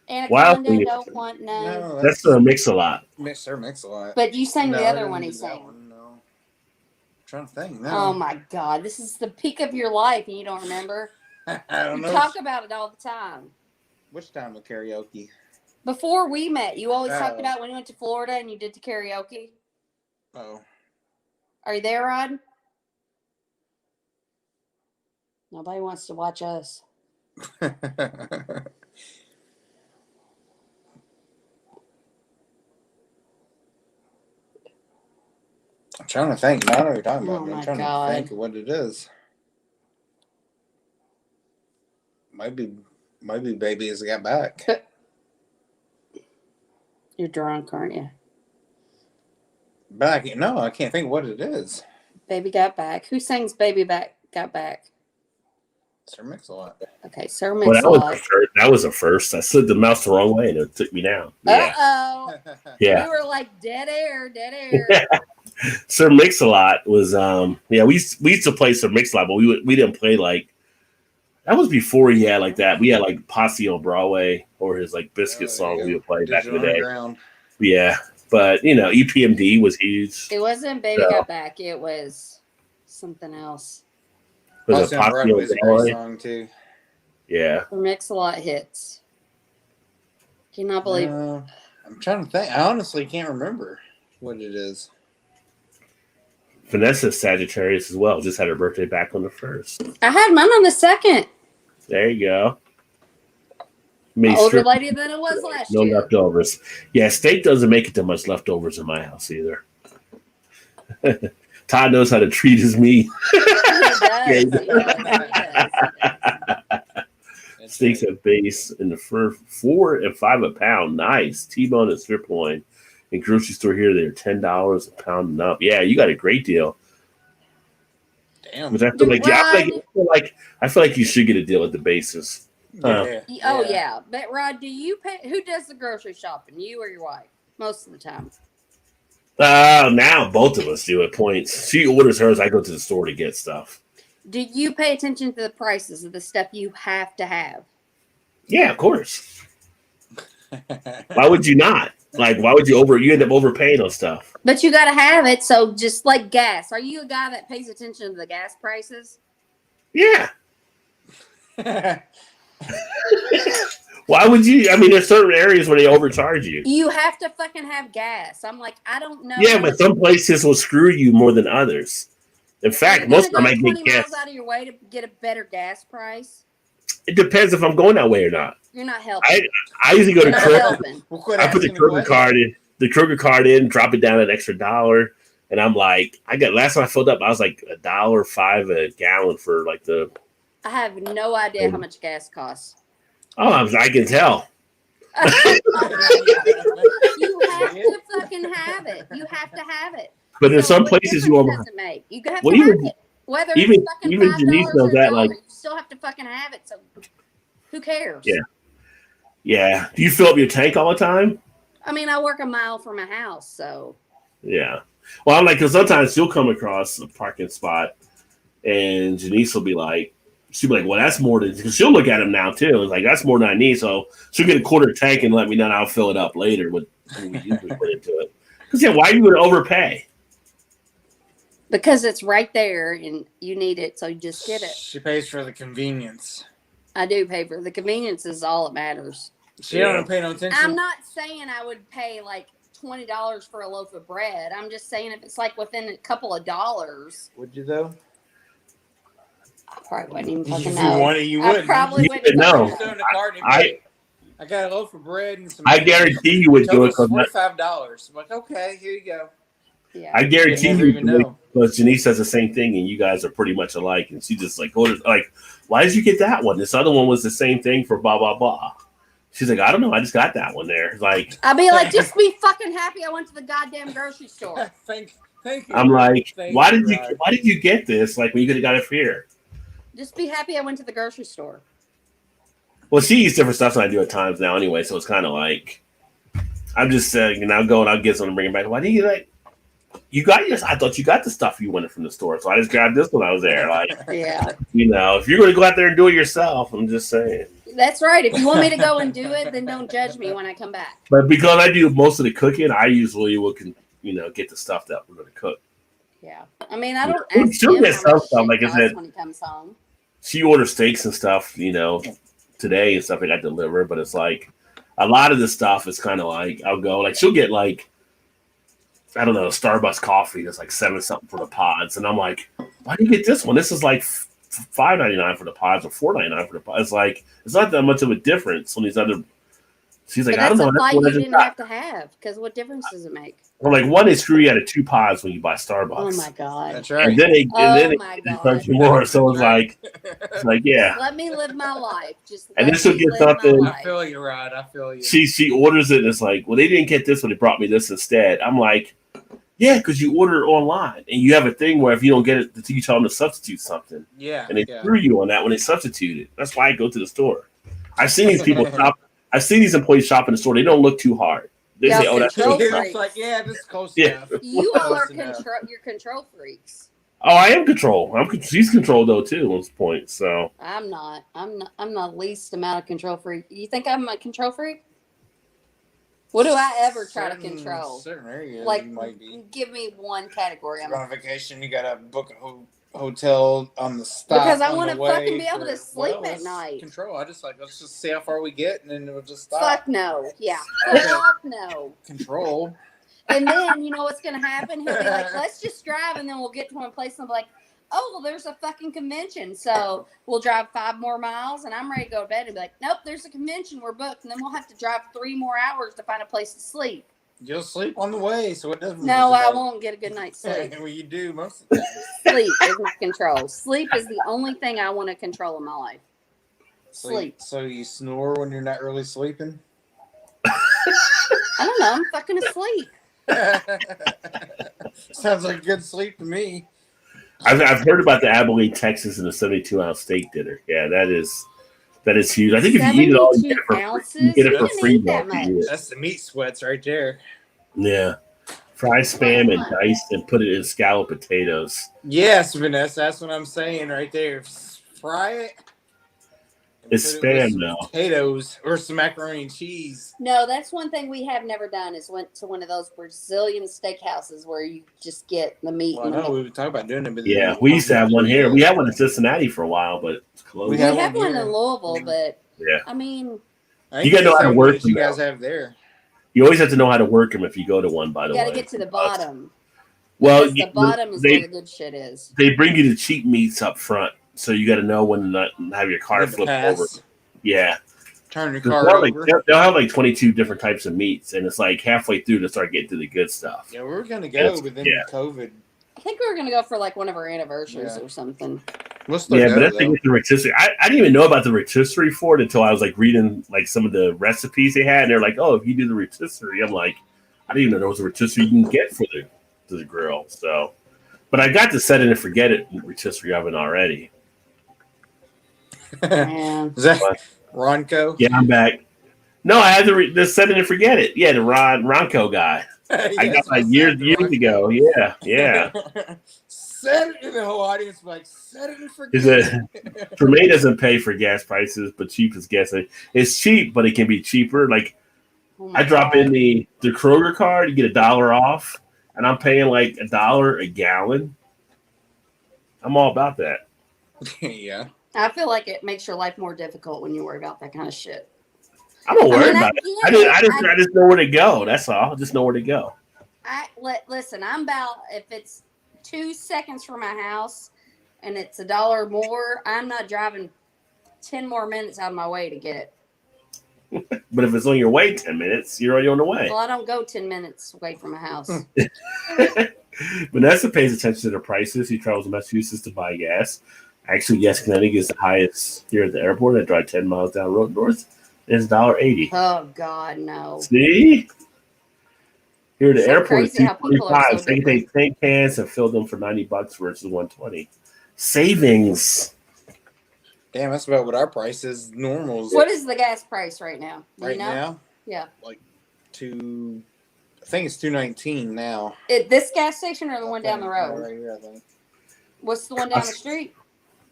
Anaconda, Don't Want None. No, that's Sir Mix-a-Lot. Sir Mix-a-Lot. But you sang the other one he sang. No. I'm trying to think. No. Oh my God. This is the peak of your life and you don't remember? I don't know. You talk about it all the time. Which time of karaoke? Before we met, you always talked about when you went to Florida and you did the karaoke. Oh. Are you there, Rod? Nobody wants to watch us. I'm trying to think. I know what you're talking about. I'm trying to think of what it is. Maybe Baby Has Got Back. You're drunk, aren't you? Back? No, I can't think of what it is. Baby Got Back. Who sings Baby Got Back? Sir Mix-a-Lot. Okay, Sir Well, Mix-a-Lot. that was a first. I slid the mouse the wrong way and it took me down. Yeah. Uh-oh. Yeah. We were like dead air. Sir Mix-a-Lot was we used to play Sir Mix-a-Lot, but we didn't play like that was before he had like that. We had like Posse on Broadway or his like Biscuit song we would play back in the day. Yeah. But EPMD was huge. It wasn't Baby Got Back, it was something else. Was a Posse on Broadway song too. Yeah. Sir Mix-a-Lot hits. Cannot believe I'm trying to think. I honestly can't remember what it is. Vanessa's Sagittarius as well. Just had her birthday back on the 1st. I had mine on the 2nd. There you go. Older lady than it was last year. No leftovers. Yeah, steak doesn't make it that much leftovers in my house either. Todd knows how to treat his meat. He does. Steaks at base in the $4 and $5 a pound. Nice. T-bone and strip loin. In grocery store here, they're $10 a pound and up. Yeah, you got a great deal. Damn. Which I feel like you should get a deal at the basis. Yeah. But Rod, do you pay? Who does the grocery shopping? You or your wife? Most of the time. Now both of us do at points. She orders hers. I go to the store to get stuff. Do you pay attention to the prices of the stuff you have to have? Yeah, of course. Why would you not? Like, why would you end up overpaying on stuff? But you got to have it. So just like gas, are you a guy that pays attention to the gas prices? Yeah. Why would you? I mean, there's certain areas where they overcharge you. You have to fucking have gas. I'm like, I don't know. Yeah, but some places will screw you more than others. In fact, most of the time I get gas. Miles out of your way to get a better gas price. It depends if I'm going that way or not. You're not helping. I usually go to Kroger. I put the Kroger card in, drop it down an extra $1, and I'm like, last time I filled up, I was like $1.05 a gallon for like the. I have no idea how much gas costs. Oh, I can tell. You have to fucking have it. You have to have it. But in some places you doesn't make. You have to have it. Whether it's fucking $5 knows that, like, you still have to fucking have it. So who cares? Yeah. Yeah. Do you fill up your tank all the time? I mean, I work a mile from my house, so. Yeah. Well, I'm like, because sometimes you'll come across a parking spot, and Janice will be like, well, that's more than, because she'll look at them now too. It's like, that's more than I need. So she'll get a quarter tank and let me know, and I'll fill it up later with what we usually put into it. Because, why are you going to overpay? Because it's right there and you need it, so you just get it. She pays for the convenience. I do pay for the convenience is all that matters. She don't pay no attention. I'm not saying I would pay like $20 for a loaf of bread. I'm just saying if it's like within a couple of dollars. Would you though? I probably wouldn't even fucking know. You wouldn't. I probably wouldn't know. I got a loaf of bread and some. I guarantee you would do it. $45. I'm like, okay, here you go. Yeah. I guarantee you, because Janice does the same thing, and you guys are pretty much alike. And she just like orders, like, why did you get that one? This other one was the same thing for blah blah blah. She's like, I don't know, I just got that one there. Like, I'd be like, just be fucking happy I went to the goddamn grocery store. Thank you. I'm like, why did you get this? Like, when you could have got it for here. Just be happy I went to the grocery store. Well, she eats different stuff than I do at times now, anyway. So it's kind of like, I'm just saying, I'll go and I'll get something to bring it back. Why do you like? You got yours. I thought you got the stuff you wanted from the store, so I just grabbed this when I was there. Like, yeah, if you're going to go out there and do it yourself, I'm just saying. That's right. If you want me to go and do it, then don't judge me when I come back. But because I do most of the cooking, I usually will, get the stuff that we're going to cook. Yeah, I mean, I don't. Ask she'll get some stuff, like I said. When he comes home, she orders steaks and stuff, today and stuff I got delivered. But it's like a lot of the stuff is kind of like I'll go like she'll get like. I don't know, Starbucks coffee that's like $7 something for the pods. And I'm like, why do you get this one? This is like $5.99 for the pods or $4.99 for the pods. It's like, it's not that much of a difference on these other. She's like, I don't know. That's you didn't have to have, because what difference does it make? Well, like one, they screw you out of 2 pods when you buy Starbucks. Oh my God. That's right. And then they charge you more. So it's like, yeah. Let me live my life. And then she'll get something. I feel you, Rod. I feel you. She orders it and it's like, well, they didn't get this one. They brought me this instead. I'm like, Yeah, because you order it online, and you have a thing where if you don't get it, you tell them to substitute something. Yeah. And they screw you on that when they substitute it. That's why I go to the store. I've seen these people shop. I've seen these employees shop in the store. They don't look too hard. They Yeah, say, "Oh, that's control good." freaks. It's like, yeah, this is close Yeah. enough. You all are Close enough. you're control freaks. Oh, I am control. She's control though too. At this point, so I'm not. I'm the least amount of control freak. You think I'm a control freak? What do I ever try to control? Certain areas, Like, you might be. give me one category. You're on vacation, you gotta book a hotel on the stop. Because I want to fucking be able to sleep at night. Control. Let's just see how far we get, and then we'll just stop. Fuck no. Yeah. Fuck no. Control. And then you know what's gonna happen? He'll be like, "Let's just drive," and then we'll get to one place and I'll be like, "Oh, well, there's a fucking convention, so we'll drive 5 more miles," and I'm ready to go to bed and be like, "Nope, there's a convention, we're booked," and then we'll have to drive 3 more hours to find a place to sleep. You'll sleep on the way, so it doesn't. No, I won't get a good night's sleep. Well, you do most of the time. Sleep is my control. Sleep is the only thing I want to control in my life. Sleep. So you snore when you're not really sleeping? I don't know. I'm fucking asleep. Sounds like good sleep to me. I've heard about the Abilene, Texas, and the 72-ounce steak dinner. Yeah, that is huge. I think if you eat it all, you get it for free. That's the meat sweats right there. Yeah, fry spam and diced and put it in scalloped potatoes. Yes, Vanessa, that's what I'm saying right there. Fry it. It's spam now. Potatoes or some macaroni and cheese. No, that's one thing we have never done is went to one of those Brazilian steakhouses where you just get the meat. Well, no, we were talking about doing it. But yeah, we used to have one here. We had one in Cincinnati for a while, but it's closed. We have one in Louisville, but yeah, I mean, you gotta know how to work them. You guys have there. You always have to know how to work them if you go to one. By the way, you got to get to the bottom. Well, the bottom is where the good shit is. They bring you the cheap meats up front, so you got to know when to not have your car flip over. Yeah. Turn your car over. They'll have like 22 different types of meats, and it's like halfway through to start getting to the good stuff. Yeah, we're going to go, but then COVID. I think we were going to go for like one of our anniversaries or something. But that's the rotisserie. I didn't even know about the rotisserie for it until I was like reading like some of the recipes they had, and they're like, "Oh, if you do the rotisserie," I'm like, I didn't even know there was a rotisserie you can get for the grill. So, but I got to set it and forget it rotisserie oven already. Is that Ronco? Yeah, I'm back. No, I had to set it and forget it. Yeah, the Ronco guy. I got like years ago. Yeah. Set it in the whole audience, like set it and forget it. Tremaine doesn't pay for gas prices, but cheap is gas. It's cheap, but it can be cheaper. Like I drop in the Kroger card, you get $1 off, and I'm paying like $1 a gallon. I'm all about that. Yeah. I feel like it makes your life more difficult when you worry about that kind of shit. I don't worry about it. I just know where to go. That's all. I just know where to go. Listen, I'm about, if it's 2 seconds from my house and it's $1 more, I'm not driving 10 more minutes out of my way to get it. But if it's on your way 10 minutes, you're already on the way. Well, I don't go 10 minutes away from my house. Vanessa pays attention to the prices. He travels to Massachusetts to buy gas. Actually, yes, Connecticut is the highest here at the airport. I drive 10 miles down road north. It's $1.80. Oh, God, no. See? Here at the airport, it's $2.25. So they can take 10 cans and fill them for $90 versus $120. Savings. Damn, that's about what our price is normal. What is the gas price right now? Now? Yeah. Like I think it's $2.19 now. This gas station or the one down the road? Right here, I think. What's the one down the street?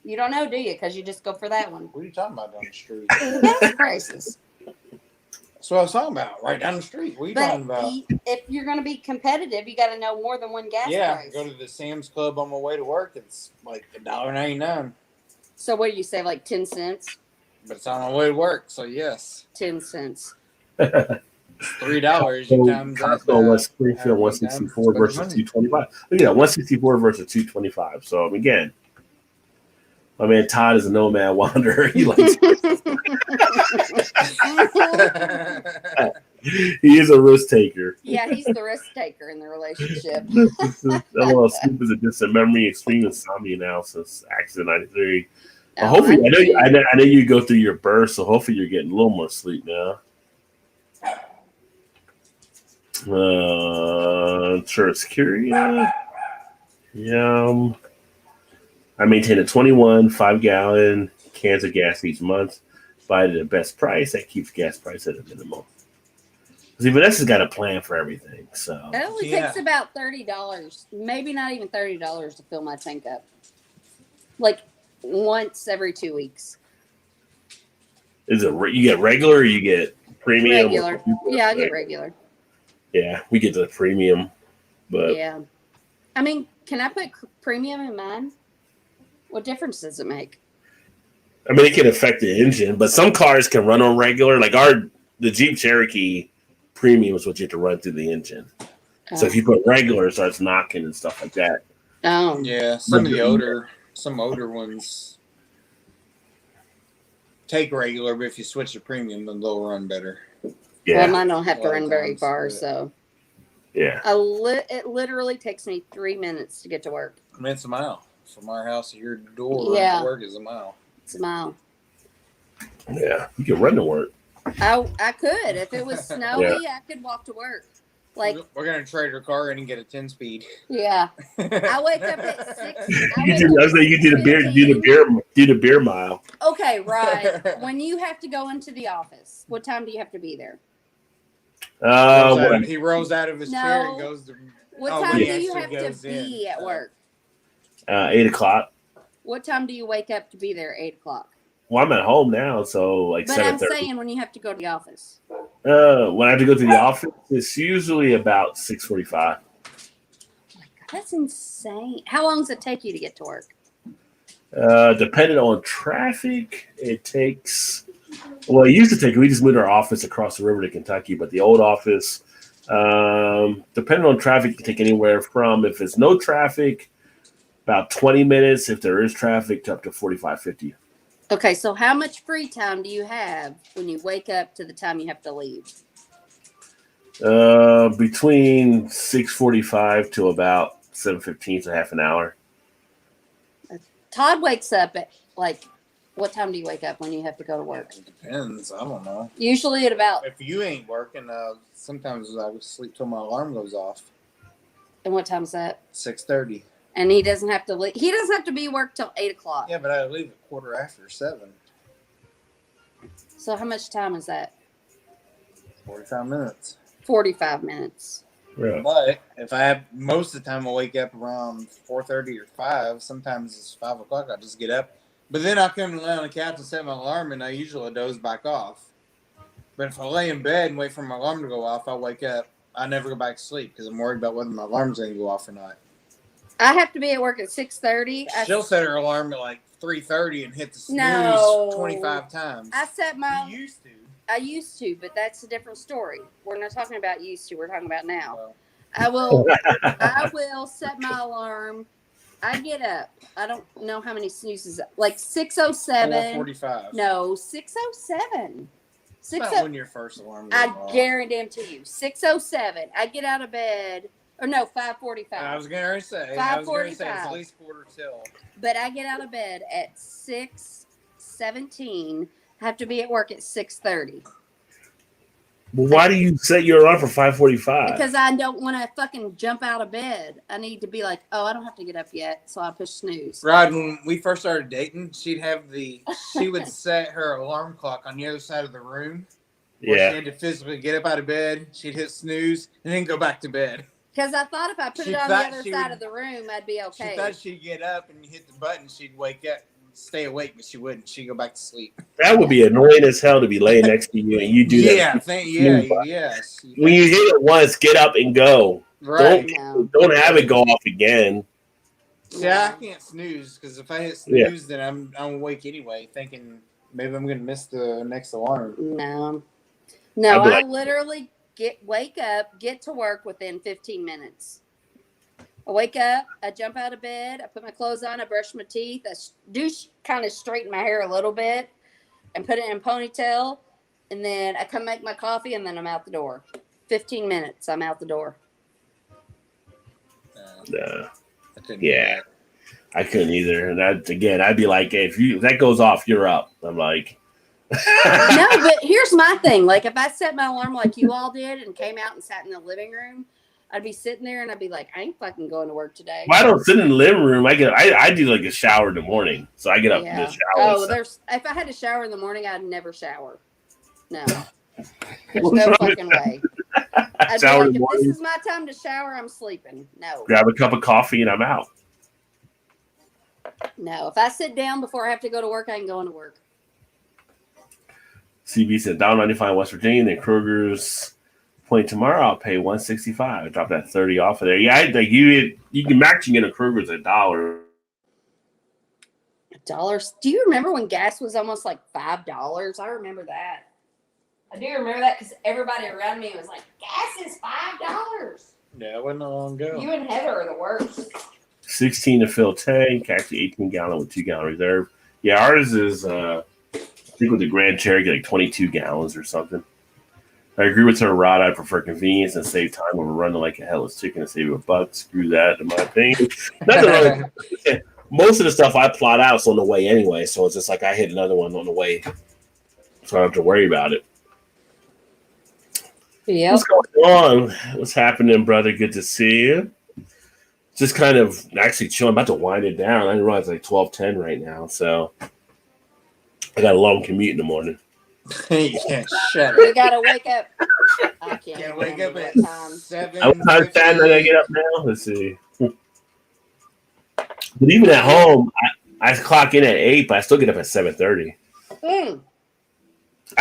You don't know, do you? Because you just go for that one. What are you talking about down the street? The gas prices. That's what I was talking about. Right down the street. What are you talking about? If you're going to be competitive, you got to know more than one gas price. Yeah, go to the Sam's Club on my way to work. It's like $1.99. So what do you say, like 10 cents? But it's on my way to work, so yes. 10 cents. $3. You times Costco West Springfield 164 versus 225. Look at that, 164 versus 225. So again, my man Todd is a nomad wanderer. He likes he is a risk taker. Yeah, he's the risk taker in the relationship. Sleep is a distant memory, extreme insomnia analysis, accident 93. Well, hopefully, I know you go through your burst, so hopefully you're getting a little more sleep now. Sure, security. Yeah. I maintain a 21 5-gallon cans of gas each month. Buy it at the best price. That keeps gas price at a minimum. See, Vanessa's got a plan for everything. So it only takes about $30, maybe not even $30 to fill my tank up. Like once every 2 weeks. is it you get regular or you get premium? Regular. Yeah, I get regular. Yeah, we get the premium, but yeah. I mean, can I put premium in mine? What difference does it make? I mean, it can affect the engine, but some cars can run on regular. Like the Jeep Cherokee premium is what you have to run through the engine. Oh. So if you put regular, it starts knocking and stuff like that. Oh, yeah. Some older ones take regular, but if you switch to premium, then they'll run better. Yeah. Well, mine don't have to run very far, so. Yeah. It literally takes me 3 minutes to get to work. I mean, it's a mile from our house to your door. Yeah. To work is a mile. It's a mile. Yeah, you can run to work. I could. If it was snowy, I could walk to work. Like we're gonna trade our car in and get a 10-speed. Yeah. I wake up at 6. You do the beer mile. Okay, right. When you have to go into the office, what time do you have to be there? He rolls out of his chair and goes to. What time do you have to be at work? 8 o'clock. What time do you wake up to be there? 8 o'clock. Well, I'm at home now, so like 7:30. But I'm saying when you have to go to the office. When I have to go to the office, it's usually about 6:45. Oh my God, that's insane. How long does it take you to get to work? Depending on traffic, it takes. Well, it used to take. We just moved our office across the river to Kentucky, but the old office, depending on traffic, it can take anywhere from, if it's no traffic, about 20 minutes. If there is traffic, to up to 45, 50. Okay, so how much free time do you have when you wake up to the time you have to leave? Between 6:45 to about 7:15, so half an hour. Todd wakes up at what time do you wake up when you have to go to work? It depends. I don't know. Usually at about. If you ain't working, sometimes I would sleep till my alarm goes off. And what time is that? 6:30. And he doesn't have to leave. He doesn't have to be work till 8 o'clock. Yeah, but I leave at 7:15. So how much time is that? 45 minutes. 45 minutes. Yeah. But if I have most of the time, I wake up around 4:30 or 5. Sometimes it's 5 o'clock. I just get up, but then I come and lay on the couch and set my alarm, and I usually doze back off. But if I lay in bed and wait for my alarm to go off, I wake up. I never go back to sleep because I'm worried about whether my alarm's going to go off or not. I have to be at work at 6:30. She'll set her alarm at like 3:30 and hit the snooze 25 times. I set my. You used to. I used to, but that's a different story. We're not talking about used to. We're talking about now. Well. I will set my alarm. I get up. I don't know how many snoozes. Like 6:07. 4:45. No, 6:07. Not when your first alarm goes off. I guarantee you. 6:07. I get out of bed. Or no, 5:45. I was going to say. 5:45. It's at least quarter till. But I get out of bed at 6:17. I have to be at work at 6:30. Well, why do you set your alarm for 5:45? Because I don't want to fucking jump out of bed. I need to be like, oh, I don't have to get up yet, so I push snooze. Rod, when we first started dating, she would set her alarm clock on the other side of the room. Yeah. She had to physically get up out of bed. She'd hit snooze and then go back to bed. Because I thought if I put it on the other side of the room, I'd be okay. She thought she'd get up and hit the button. She'd wake up, stay awake, but she wouldn't. She'd go back to sleep. That would be annoying as hell to be laying next to you and you do that. Yes. When you hit it once, get up and go. Right. Don't have it go off again. Yeah, I can't snooze because if I hit snooze, then I'm awake anyway, thinking maybe I'm going to miss the next alarm. No, I literally wake up, get to work within 15 minutes. I wake up, I jump out of bed, I put my clothes on, I brush my teeth, I do kind of straighten my hair a little bit and put it in a ponytail, and then I come make my coffee, and then I'm out the door. 15 minutes, I'm out the door. I couldn't either. And I'd be like, hey, if that goes off, you're up. I'm like, No, but here's my thing. Like, if I set my alarm like you all did and came out and sat in the living room, I'd be sitting there and I'd be like, I ain't fucking going to work today. Well, I don't sit in the living room. I do like a shower in the morning, so I get up to shower. Oh, if I had to shower in the morning, I'd never shower. No, there's no fucking way. I'd be like, if this is my time to shower, I'm sleeping. No. Grab a cup of coffee and I'm out. No, if I sit down before I have to go to work, I ain't going to work. CB said $1.95 West Virginia, then Kroger's point tomorrow. I'll pay $1.65. Drop that 30 off of there. Yeah, like you can matching in a Kroger's $1. $1. Do you remember when gas was almost like $5? I remember that. I do remember that because everybody around me was like, gas is $5. Yeah, it wasn't long ago. You and Heather are the worst. 16 to fill tank, actually 18 gallon with 2 gallon reserve. Yeah, ours is I think with the Grand Cherokee like 22 gallons or something. I agree with her, Rod. I prefer convenience and save time over running like a headless chicken and save you $1. Screw that, in my opinion. Most of the stuff I plot out is on the way anyway, so it's just like I hit another one on the way, so I don't have to worry about it. Yeah. What's going on? What's happening, brother? Good to see you. Just kind of actually chilling. I'm about to wind it down. I didn't realize it's like 12:10 right now, so I got a long commute in the morning. Yeah, shut You gotta wake up. I can't wake up at time. 7. What time I gotta get up now? Let's see. But even at home, I clock in at 8, but I still get up at 7:30. I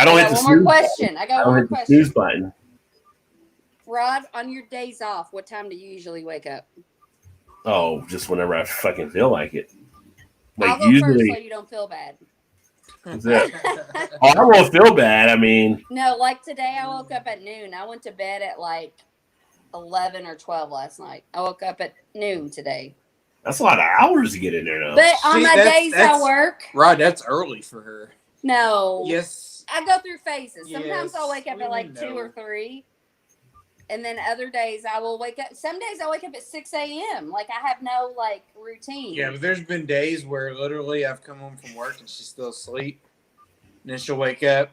don't hit the snooze question. I got one more question. Snooze button. Rod, on your days off, what time do you usually wake up? Oh, just whenever I fucking feel like it. Like I'll go usually, first so you don't feel bad. I won't feel bad. I mean, no, like today I woke up at noon. I went to bed at like 11 or 12 last night. I woke up at noon today. That's a lot of hours to get in there, though. But on my days I work. Rod, that's early for her. No. Yes. I go through phases. Sometimes Yes, I'll wake up at like 2 or 3. And then other days I will wake up. Some days I wake up at 6 a.m. Like I have no like routine. Yeah, but there's been days where literally I've come home from work and she's still asleep. And then she'll wake up,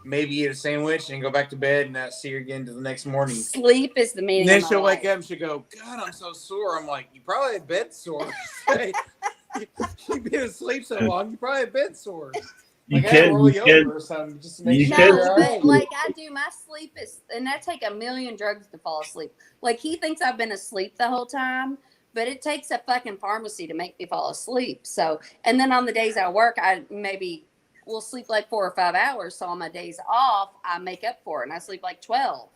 maybe eat a sandwich and go back to bed and not see her again until the next morning. Sleep is the meaning. And then she'll wake up and she'll go, God, I'm so sore. I'm like, you probably have bed sore. You've been asleep so long, you probably have bed sore. You like, can, roll you over or something just to make sure you're all right. But like I do, my sleep is, and I take a million drugs to fall asleep. Like he thinks I've been asleep the whole time, but it takes a fucking pharmacy to make me fall asleep. So, and then on the days I work, I maybe will sleep like 4 or 5 hours. So on my days off, I make up for it, and I sleep like 12.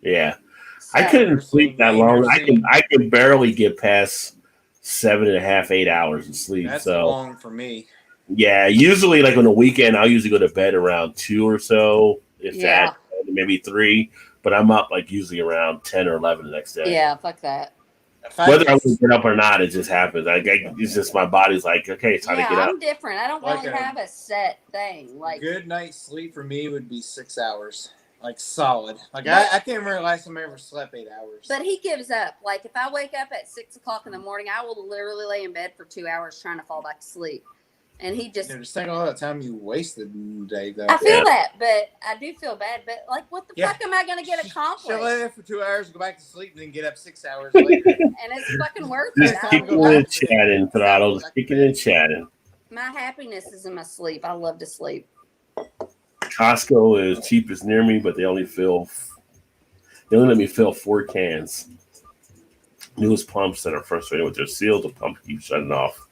Yeah, so, I couldn't sleep that long. I could barely get past 7.5, 8 hours of sleep. That's so long for me. Yeah, usually like on the weekend, I'll usually go to bed around 2 or so, if that, maybe 3. But I'm up like usually around 10 or 11 the next day. Yeah, fuck that. Whether I can get up or not, it just happens. It's just my body's like, okay, it's time to get up. I'm different. I don't really have a set thing. Like good night's sleep for me would be 6 hours, like solid. Like I can't remember the last time I ever slept 8 hours. But he gives up. Like if I wake up at 6 o'clock in the morning, I will literally lay in bed for 2 hours trying to fall back to sleep. And he just think all the time you wasted today, though. I feel that, but I do feel bad. But like, what the fuck am I going to get accomplished? She'll lay there for 2 hours, go back to sleep, and then get up 6 hours later. And it's fucking worth it. Just kicking and chatting, Throttle. Just kicking and chatting. My happiness is in my sleep. I love to sleep. Costco is cheapest near me, but they only let me fill 4 cans. Newest pumps that are frustrated with their seals. The pump keeps shutting off.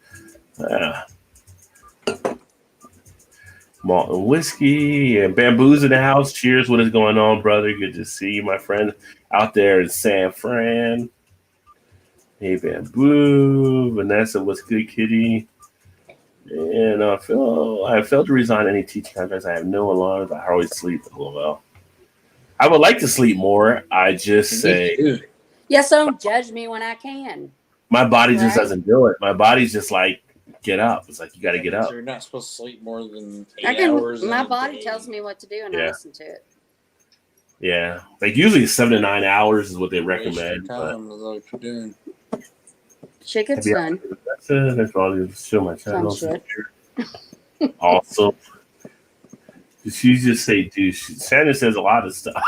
Malt and whiskey and Bamboo's in the house. Cheers. What is going on, brother? Good to see you, my friend, out there in San Fran. Hey, Bamboo. Vanessa, what's good, kitty? And I failed to resign any teaching contracts. I have no alarms. I hardly sleep. LOL. I would like to sleep more. I just say, yes, don't judge me when I can. My body just doesn't do it. My body's just like, get up. It's like you got to get up. You're not supposed to sleep more than 8 hours. My body tells me what to do, and I listen to it. Yeah, like usually 7 to 9 hours is what they recommend. Shit gets done. That's all. Show my channel. Awesome. She just say, dude, Shannon says a lot of stuff.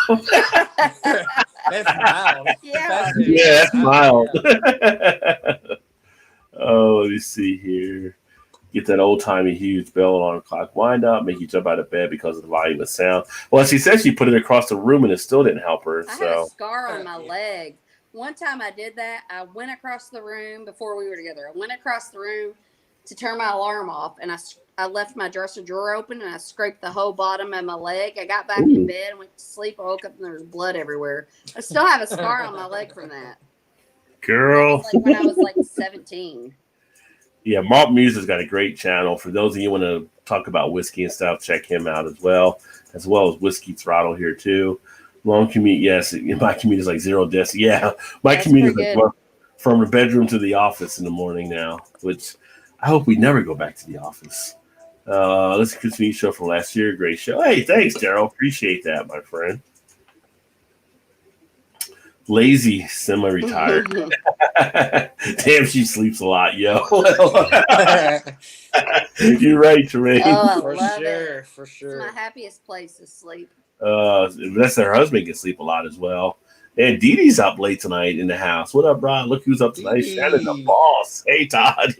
That's mild. Yeah. Yeah, that's mild. Oh, let me see here. Get that old timey huge bell alarm clock wind up, make you jump out of bed because of the volume of sound. Well, she said she put it across the room and it still didn't help her. I So had a scar on my leg. One time I did that. I went across the room before we were together. I went across the room to turn my alarm off, and I left my dresser drawer open, and I scraped the whole bottom of my leg. I got back in bed and went to sleep. I woke up and there was blood everywhere. I still have a scar on my leg from that. girl. That was like when I was like 17. Yeah, Malt Music's got a great channel. For those of you who want to talk about whiskey and stuff, check him out as well as Whiskey Throttle here too. Long commute, yes. My commute is like 0 deaths. Yeah, my commute is like from the bedroom to the office in the morning now, which I hope we never go back to the office. Let's continue show from last year. Great show. Hey, thanks, Daryl. Appreciate that, my friend. Lazy, semi-retired. Damn, she sleeps a lot, yo. You're right, Tremaine. Oh, For sure. It's my happiest place to sleep. Vanessa, her husband can sleep a lot as well. And Dee Dee's up late tonight in the house. What up, Brian? Look who's up tonight. Shannon, the boss. Hey, Todd.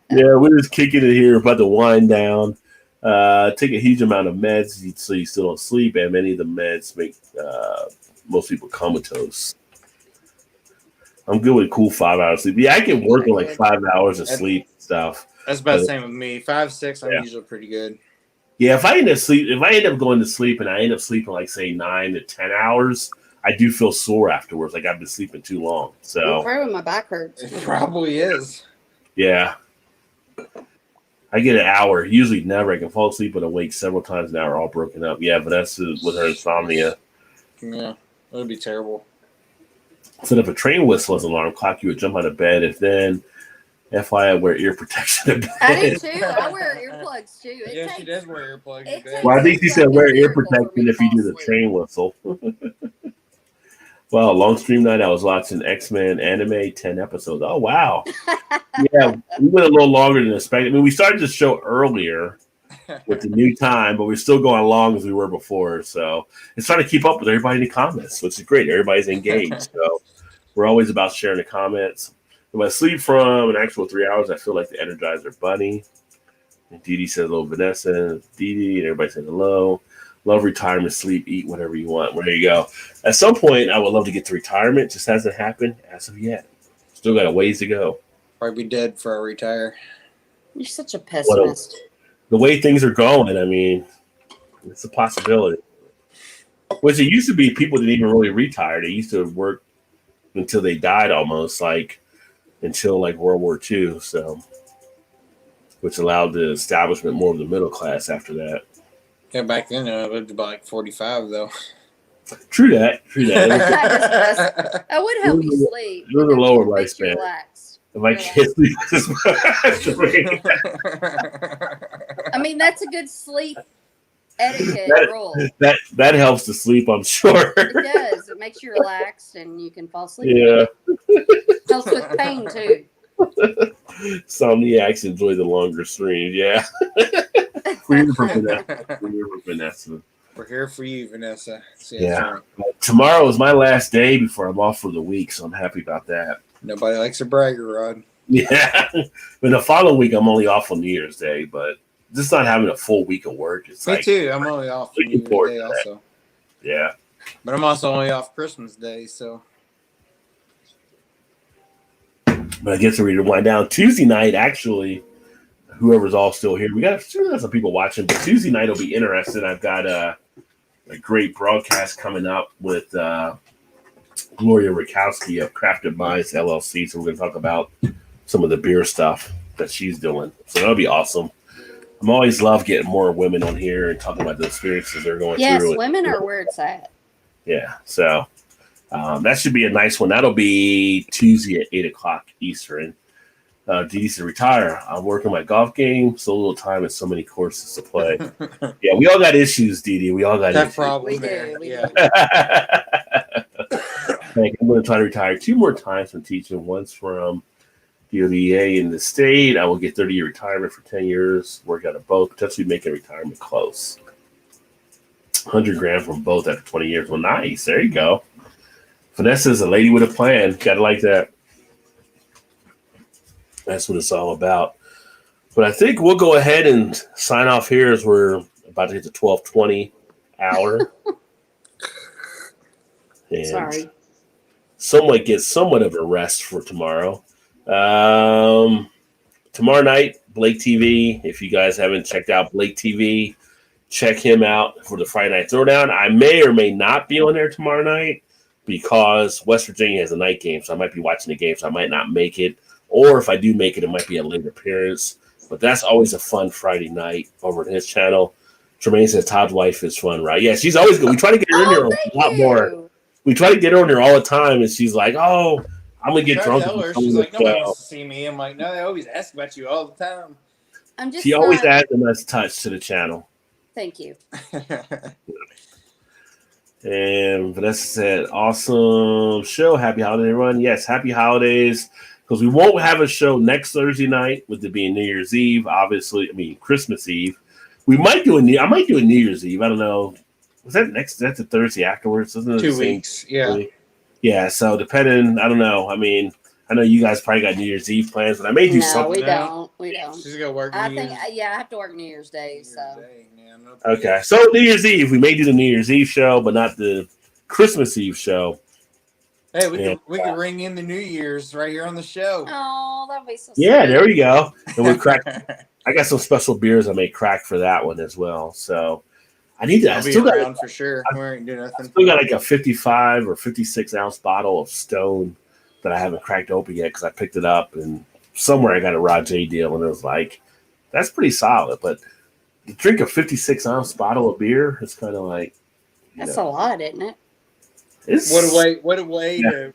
Yeah, we're just kicking it here, about to wind down. Take a huge amount of meds so you still don't sleep, and many of the meds make most people comatose. I'm good with cool 5 hours sleep. Yeah, I can work on like 5 hours of sleep and stuff. That's about the same with me. 5, 6, I'm usually pretty good. Yeah, if I end up going to sleep and I end up sleeping like say 9 to 10 hours, I do feel sore afterwards. Like I've been sleeping too long. So probably my back hurts. It probably is. Yeah. I get an hour, usually never. I can fall asleep and awake several times an hour, all broken up. Yeah, Vanessa with her insomnia. Yeah, that would be terrible. So if a train whistle as an alarm clock, you would jump out of bed. If then, FYI, I wear ear protection in bed. I do too. I wear earplugs too. She does wear earplugs in bed. Well, I think she said wear ear protection if you do the train whistle. Well, long stream night, I was watching X-Men anime, 10 episodes. Oh, wow. Yeah, we went a little longer than expected. I mean, we started the show earlier with the new time, but we're still going along as we were before. So it's trying to keep up with everybody in the comments, which is great. Everybody's engaged. So we're always about sharing the comments. If I sleep from an actual 3 hours, I feel like the Energizer Bunny. And Dee Dee says hello, Vanessa, Dee Dee, and everybody says hello. Love retirement, sleep, eat whatever you want. There you go. At some point, I would love to get to retirement. Just hasn't happened as of yet. Still got a ways to go. Probably be dead before I retire. You're such a pessimist. The way things are going, I mean, it's a possibility. Which it used to be people didn't even really retire. They used to work until they died almost, like until like World War II. So, which allowed the establishment more of the middle class after that. Yeah, back then I lived about like 45 though. True that. I would help you sleep. You're the lower lifespan. If I can't sleep, I mean, that's a good sleep etiquette rule. That helps to sleep, I'm sure. It does. It makes you relaxed and you can fall asleep. Yeah. Helps with pain too. Somniacs enjoy the longer streams. Yeah. We're here for Vanessa. We're here for you, Vanessa. Yeah. Tomorrow is my last day before I'm off for the week, so I'm happy about that. Nobody likes a bragger, Rod. Yeah. But the following week, I'm only off on New Year's Day, but just not having a full week of work. It's Me too. I'm only off New Year's Day also. Yeah. But I'm also only off Christmas Day, so. But I guess we're ready to wind down. Tuesday night, actually, whoever's all still here, we got some people watching, but Tuesday night will be interesting. I've got a great broadcast coming up with Gloria Rakowski of Crafted Minds LLC. So we're going to talk about some of the beer stuff that she's doing. So that'll be awesome. I'm always love getting more women on here and talking about the experiences they're going through. Yes, women are where it's at. Yeah, so that should be a nice one. That'll be Tuesday at 8 o'clock Eastern. Dee Dee said, retire. I'm working my golf game. So little time and so many courses to play. Yeah, we all got issues, Dee Dee. We all got issues. Problem there. Yeah. I'm going to try to retire 2 more times from teaching. Once from DODA in the state. I will get 30-year retirement for 10 years. Work out of both. Potentially making retirement close. 100 grand from both after 20 years. Well, nice. There you go. Vanessa's a lady with a plan. Gotta like that. That's what it's all about. But I think we'll go ahead and sign off here as we're about to hit the 12:20 hour. And Sorry. somewhat get somewhat of a rest for tomorrow. Tomorrow night, Blake TV. If you guys haven't checked out Blake TV, check him out for the Friday Night Throwdown. I may or may not be on there tomorrow night because West Virginia has a night game, so I might be watching the game, so I might not make it. Or if I do make it, it might be a late appearance. But that's always a fun Friday night over at his channel. Tremaine says Todd's wife is fun, right? Yeah, she's always good. We try to get her in here a lot more. We try to get her in here all the time, and she's like, "Oh, I'm gonna get drunk." Tell her. She's like, "Nobody wants to see me." I'm like, "No, they always ask about you all the time." She always adds a nice touch to the channel. Thank you. And Vanessa said, "Awesome show. Happy holiday, everyone." Yes, happy holidays. Because we won't have a show next Thursday night, with it being New Year's Eve. Obviously, Christmas Eve. We might do I might do a New Year's Eve. I don't know. Was that next? That's the Thursday afterwards. Isn't it 2 weeks? Yeah. Yeah. So depending, I don't know. I mean, I know you guys probably got New Year's Eve plans, but I may do something. No, we don't. She's gonna work. I have to work New Year's Day. Okay, so New Year's Eve, we may do the New Year's Eve show, but not the Christmas Eve show. Hey, we can ring in the New Year's right here on the show. Oh, that'd be so sweet. Yeah, there we go. And we crack. I got some special beers I may crack for that one as well. So I need to. I'll be around for sure. We ain't do nothing. I still got like a 55 or 56 ounce bottle of Stone that I haven't cracked open yet because I picked it up and somewhere I got a Rod J deal and it was like, that's pretty solid. But to drink a 56 ounce bottle of beer, it's kind of like that's a lot, isn't it? What a way to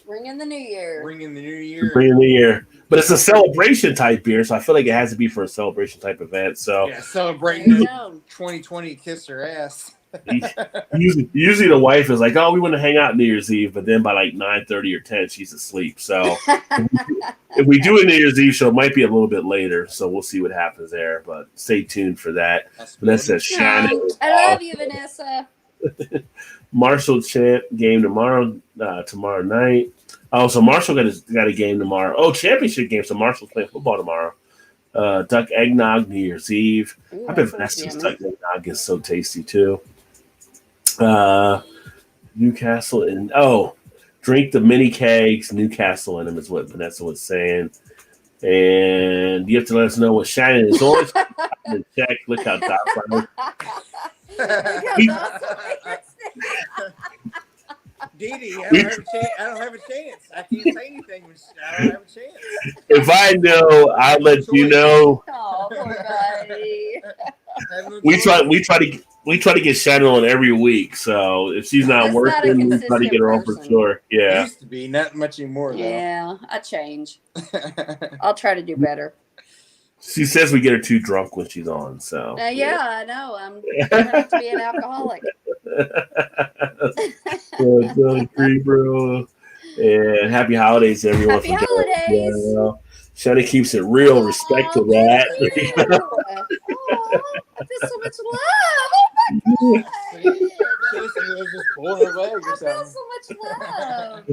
ring in the new year. Bring in the new year. But it's a celebration type beer, so I feel like it has to be for a celebration type event. So yeah, celebrating 2020 kiss her ass. usually the wife is like, "Oh, we want to hang out New Year's Eve," but then by like 9:30 or 10, she's asleep. So if we do a New Year's Eve show, it might be a little bit later. So we'll see what happens there. But stay tuned for that. Vanessa Shannon. I love you, Vanessa. Marshall champ game tomorrow night. Oh, so Marshall got a game tomorrow. Oh, championship game. So Marshall's playing football tomorrow. Duck eggnog New Year's Eve. Ooh, I bet Vanessa's duck eggnog is so tasty too. Newcastle and drink the mini kegs. Newcastle in them is what Vanessa was saying. And you have to let us know what Shannon is on. Check. Look how Doc. Dee, I don't have a chance. I can't say anything. I don't have a chance. If I know, I'll let you know. Oh, poor buddy. We try to get Shannon on every week. So if she's not working, we try to get her on for sure. Yeah. It used to be not much anymore. Though. Yeah, I change. I'll try to do better. She says we get her too drunk when she's on. So yeah, I know. I'm going to be an alcoholic. Bro. And happy holidays, everyone. Happy holidays. Yeah. Shannon keeps it real. Respect to that. I feel so much love. Oh my God. I feel so much love.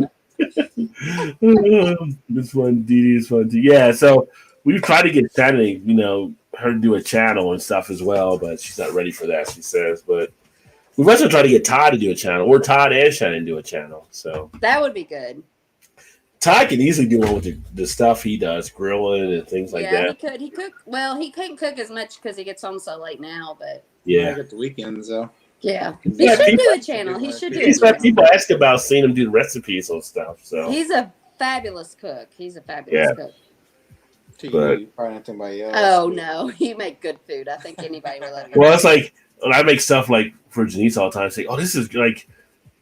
This one, Dee is fun too. Yeah, so we've tried to get Shannon, her to do a channel and stuff as well, but she's not ready for that, she says. But we've also tried to get Todd to do a channel, or Todd and Shannon do a channel. So that would be good. Todd can easily do one with the stuff he does, grilling and things like that. Yeah, he could. He cooked. Well, he couldn't cook as much because he gets home so late now. But yeah, I got the weekends though. Yeah, he should do a channel. He should do. He's got people ask about seeing him do recipes and stuff. So he's a fabulous cook. He's a fabulous cook. Probably not somebody else. Oh no, he make good food. I think anybody will love it. Well, it's like when I make stuff like for Janice all the time. Say, "Oh, this is like."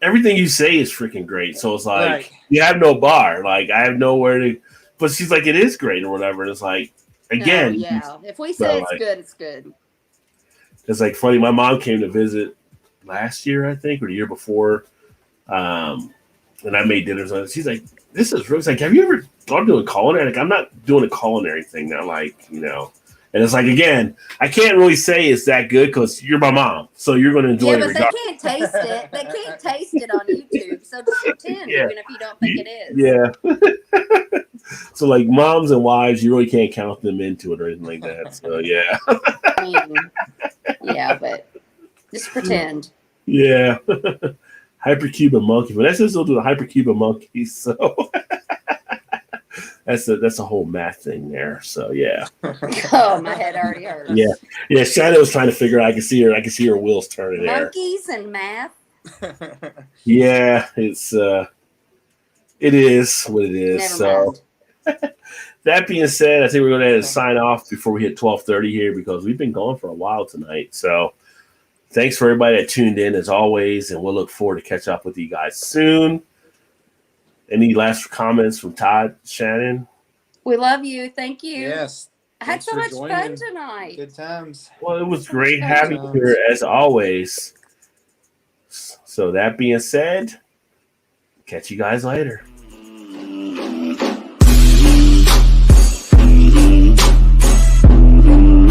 Everything you say is freaking great. So it's like, you have no bar. Like, I have nowhere to. But she's like, it is great or whatever. And it's like, again. Yeah. If we say it's good, it's good. It's like funny. My mom came to visit last year, I think, or the year before. and I made dinners on it. She's like, "This is really like, have you ever thought of doing culinary?" Like, I'm not doing a culinary thing now, like, you know. And it's like, again, I can't really say it's that good because you're my mom, so you're going to enjoy it. Yeah, but they regardless. can't taste it. They can't taste it on YouTube. So just pretend, Yeah. even if you don't think it is. Yeah. So like moms and wives, you really can't count them into it or anything like that. So yeah. I mean, yeah, but just pretend. Yeah. Hypercuban monkey. But that's just still do the hypercuban monkeys. So that's a whole math thing there. So yeah. Oh, my head already hurts. Yeah. Yeah. Shannon was trying to figure out. I can see her wheels turning there. Monkeys and math. Yeah, it is what it is. Never So mind. that being said, I think we're going to have to sign off before we hit 12:30 here because we've been going for a while tonight. So thanks for everybody that tuned in as always, and we'll look forward to catch up with you guys soon. Any last comments from Todd, Shannon? We love you. Thank you. Yes. I had so much fun joining. tonight. Good times. Well, it was great having you here as always. So that being said, catch you guys later.